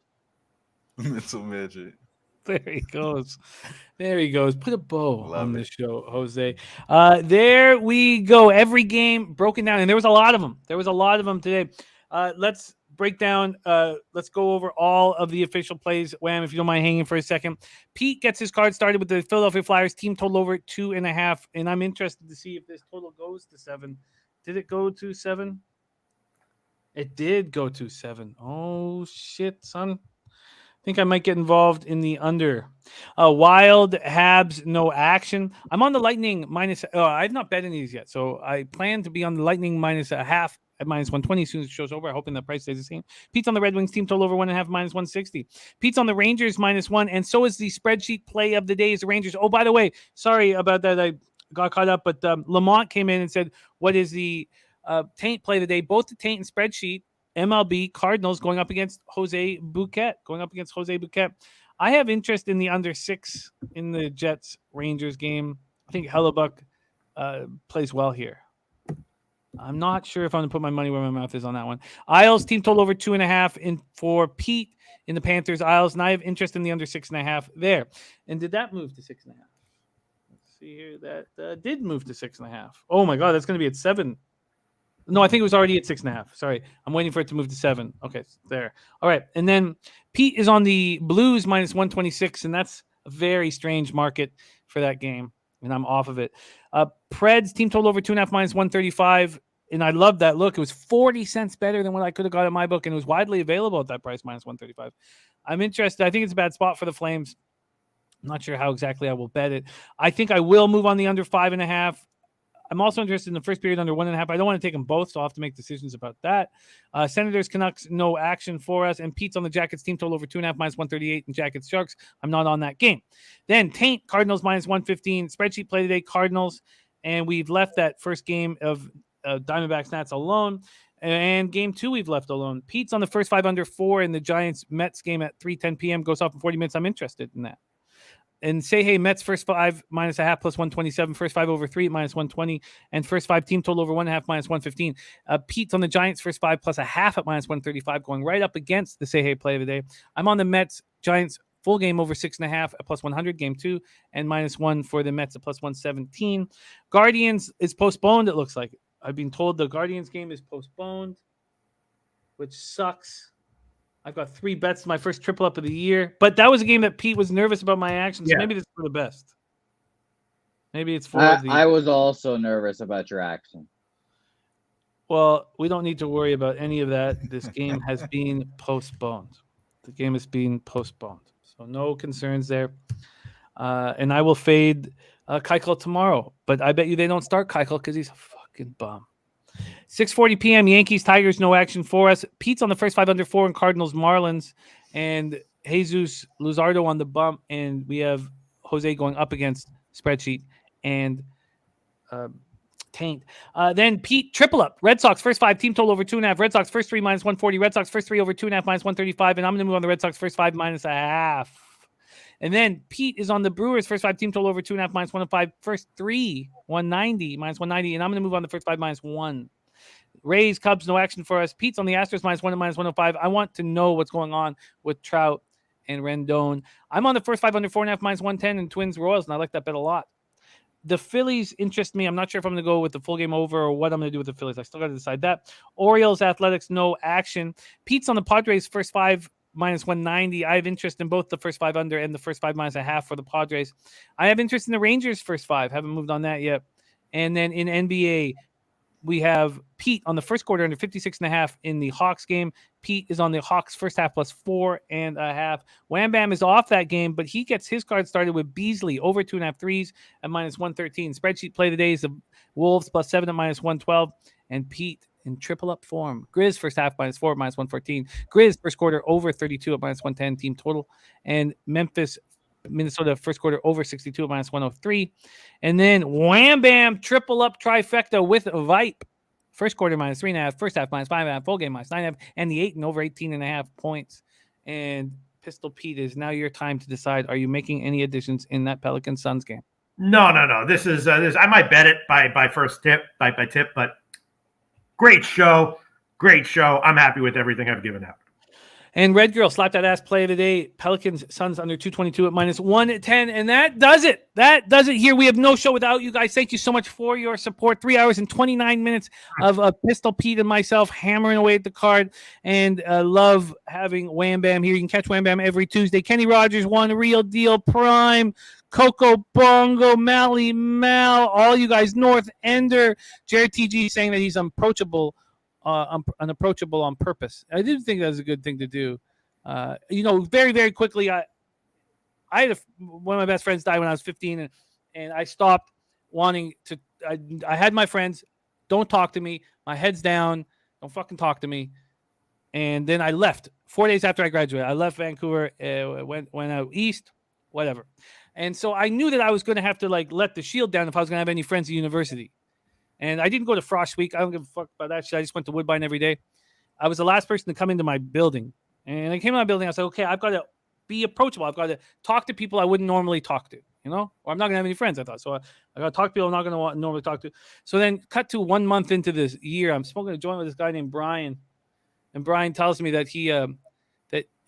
Mental midget. There he goes. Put a bow on the show, Jose. There we go. Every game broken down, and there was a lot of them today. Let's break down. Let's go over all of the official plays. Wham, if you don't mind hanging for a second. Pete gets his card started with the Philadelphia Flyers team total over 2.5, and I'm interested to see if this total goes to 7. Did it go to 7? It did go to 7. Oh shit, son. I think I might get involved in the under. Wild, Habs, no action. I'm on the Lightning minus. I've not bet any of these yet, so I plan to be on the Lightning minus a half at minus 120 as soon as it shows over. Hoping the price stays the same. Pete's on the Red Wings team total over 1.5 minus 160. Pete's on the Rangers minus 1, and so is the spreadsheet play of the day is the Rangers. Oh, by the way, sorry about that. I got caught up, but Lamont came in and said, "What is the taint play of the day?" Both the taint and spreadsheet. MLB Cardinals going up against Jose Bouquet. I have interest in the under 6 in the Jets Rangers game. I think Hellebuck plays well here. I'm not sure if I'm going to put my money where my mouth is on that one. Isles team total over 2.5 for Pete in the Panthers Isles, and I have interest in the under 6.5 there. And did that move to 6.5? Let's see here. That did move to 6.5. Oh my God, that's going to be at 7. No, I think it was already at 6.5. Sorry. I'm waiting for it to move to 7. Okay, there. All right. And then Pete is on the Blues minus 126, and that's a very strange market for that game, and I'm off of it. Preds team total over 2.5 minus 135, and I love that look. It was 40 cents better than what I could have got at my book, and it was widely available at that price, minus 135. I'm interested. I think it's a bad spot for the Flames. I'm not sure how exactly I will bet it. I think I will move on the under 5.5. I'm also interested in the first period under 1.5. I don't want to take them both, so I'll have to make decisions about that. Senators, Canucks, no action for us. And Pete's on the Jackets team total over 2.5 minus 138 and Jackets, Sharks. I'm not on that game. Then Taint, Cardinals minus 115. Spreadsheet play today, Cardinals. And we've left that first game of Diamondbacks, Nats alone. And game 2 we've left alone. Pete's on the first 5 under 4 in the Giants Mets game at 3:10 p.m. Goes off in 40 minutes. I'm interested in that. And say hey, Mets first 5 minus a half plus 127, first 5 over 3 minus 120, and first 5 team total over 1.5 minus 115. Pete's on the Giants first 5 plus a half at minus 135, going right up against the say hey play of the day. I'm on the Mets Giants full game over 6.5 at plus 100, game 2, and minus 1 for the Mets at plus 117. Guardians is postponed, it looks like. I've been told the Guardians game is postponed, which sucks. I've got 3 bets, my first triple up of the year. But that was a game that Pete was nervous about my actions. So maybe this is for the best. Maybe it's for I was also nervous about your action. Well, we don't need to worry about any of that. This game has been postponed. The game is being postponed. So no concerns there. And I will fade Keuchel tomorrow. But I bet you they don't start Keuchel because he's a fucking bum. 6:40 p.m. Yankees, Tigers, no action for us. Pete's on the first 5 under 4 and Cardinals, Marlins, and Jesus Luzardo on the bump. And we have Jose going up against Spreadsheet and Taint. Then Pete, triple up. Red Sox, first 5, team total over 2.5. Red Sox, first 3 minus 140. Red Sox, first 3 over 2.5 minus 135. And I'm going to move on the Red Sox, first 5 minus a half. And then Pete is on the Brewers, first 5 team total over 2.5 minus 105. First 3, 190 minus 190. And I'm going to move on the first 5 minus 1. Rays, Cubs, no action for us. Pete's on the Astros, minus 1 and minus 105. I want to know what's going on with Trout and Rendon. I'm on the first 5 under 4.5 minus 110 and Twins, Royals, and I like that bet a lot. The Phillies interest me. I'm not sure if I'm going to go with the full game over or what I'm going to do with the Phillies. I still got to decide that. Orioles, Athletics, no action. Pete's on the Padres, first 5 minus 190. I have interest in both the first 5 under and the first 5 minus a half for the Padres. I have interest in the Rangers, first 5. Haven't moved on that yet. And then in NBA, we have Pete on the first quarter under 56.5 in the Hawks game. Pete is on the Hawks first half plus 4.5. Wham Bam is off that game, but he gets his card started with Beasley over 2.5 threes at minus 113. Spreadsheet play the days of Wolves plus 7 at minus 112. And Pete in triple up form. Grizz first half minus 4 at minus 114. Grizz first quarter over 32 at minus 110 team total. And Minnesota first quarter over 62 at minus 103. And then Wham Bam triple up trifecta with Vipe. First quarter minus 3.5, first half minus 5.5, full game minus 9.5, and the 8 and over 18.5 points. And Pistol Pete, is now your time to decide, are you making any additions in that Pelican Suns game? No. This is I might bet it by first tip, by tip, but great show. I'm happy with everything I've given out. And Red Girl slapped that ass play of the day. Pelicans, Suns under 222 at minus 110. And that does it. That does it here. We have no show without you guys. Thank you so much for your support. 3 hours and 29 minutes of Pistol Pete and myself hammering away at the card. And love having Wham Bam here. You can catch Wham Bam every Tuesday. Kenny Rogers, One Real Deal Prime, Coco Bongo, Mally Mal, all you guys, North Ender. Jared TG saying that he's unapproachable on purpose. I didn't think that was a good thing to do. Very, very quickly, I had one of my best friends die when I was 15, and I stopped wanting to. I had my friends, don't talk to me. My head's down. Don't fucking talk to me. And then I left 4 days after I graduated. I left Vancouver, went out east, whatever. And so I knew that I was going to have to let the shield down if I was going to have any friends at university. And I didn't go to Frost Week. I don't give a fuck about that shit. I just went to Woodbine every day. I was the last person to come into my building. And I came to my building. I was like, okay, I've got to be approachable. I've got to talk to people I wouldn't normally talk to, or I'm not going to have any friends, I thought. So I got to talk to people I'm not going to normally talk to. So then cut to 1 month into this year, I'm smoking a joint with this guy named Brian. And Brian tells me that he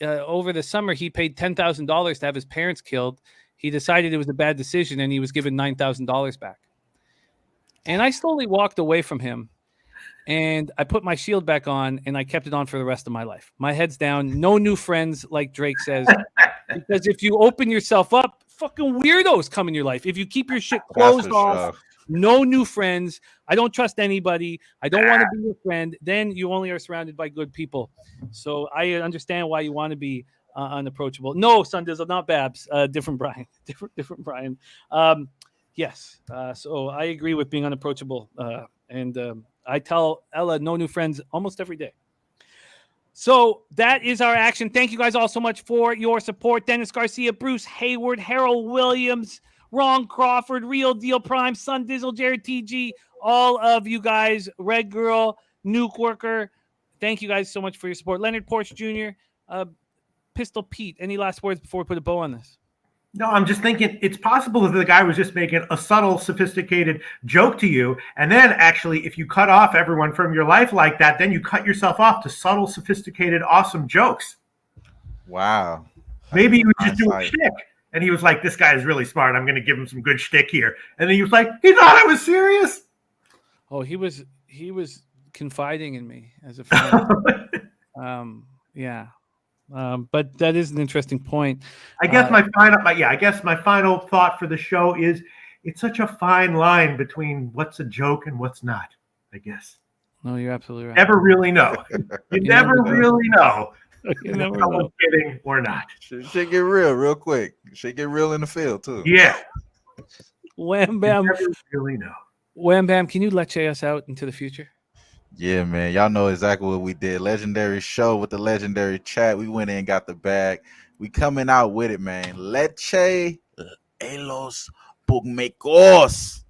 over the summer, he paid $10,000 to have his parents killed. He decided it was a bad decision, and he was given $9,000 back. And I slowly walked away from him, and I put my shield back on, and I kept it on for the rest of my life. My head's down. No new friends, like Drake says, because if you open yourself up, fucking weirdos come in your life. If you keep your shit closed off, no new friends. I don't trust anybody. I don't want to be your friend. Then you only are surrounded by good people. So I understand why you want to be unapproachable. No, Sundizzle, not Babs. Different Brian. Different Brian. Yes. So I agree with being unapproachable. And I tell Ella no new friends almost every day. So that is our action. Thank you guys all so much for your support. Dennis Garcia, Bruce Hayward, Harold Williams, Ron Crawford, Real Deal Prime, Sun Dizzle, Jared TG, all of you guys, Red Girl, Nuke Worker. Thank you guys so much for your support. Leonard Porch Jr., Pistol Pete, any last words before we put a bow on this? No, I'm just thinking it's possible that the guy was just making a subtle, sophisticated joke to you. And then actually, if you cut off everyone from your life like that, then you cut yourself off to subtle, sophisticated, awesome jokes. Wow. Maybe he was just doing Hindsight. shtick. And he was like, this guy is really smart. I'm going to give him some good shtick here. And then he was like, he thought I was serious. Oh, he was confiding in me as a friend. Yeah. But that is an interesting point. I guess my final thought for the show is it's such a fine line between what's a joke and what's not, I guess. No, you're absolutely right. Never really know. You never really know. You never if someone's know. kidding or not. Shit get real quick. Shit get real in the field too. Yeah. Wham You bam. never really know. Wham bam. Can you let us out into the future? Yeah, man. Y'all know exactly what we did. Legendary show with the legendary chat. We went in, got the bag. We coming out with it, man. Leche Elos Pugmecos.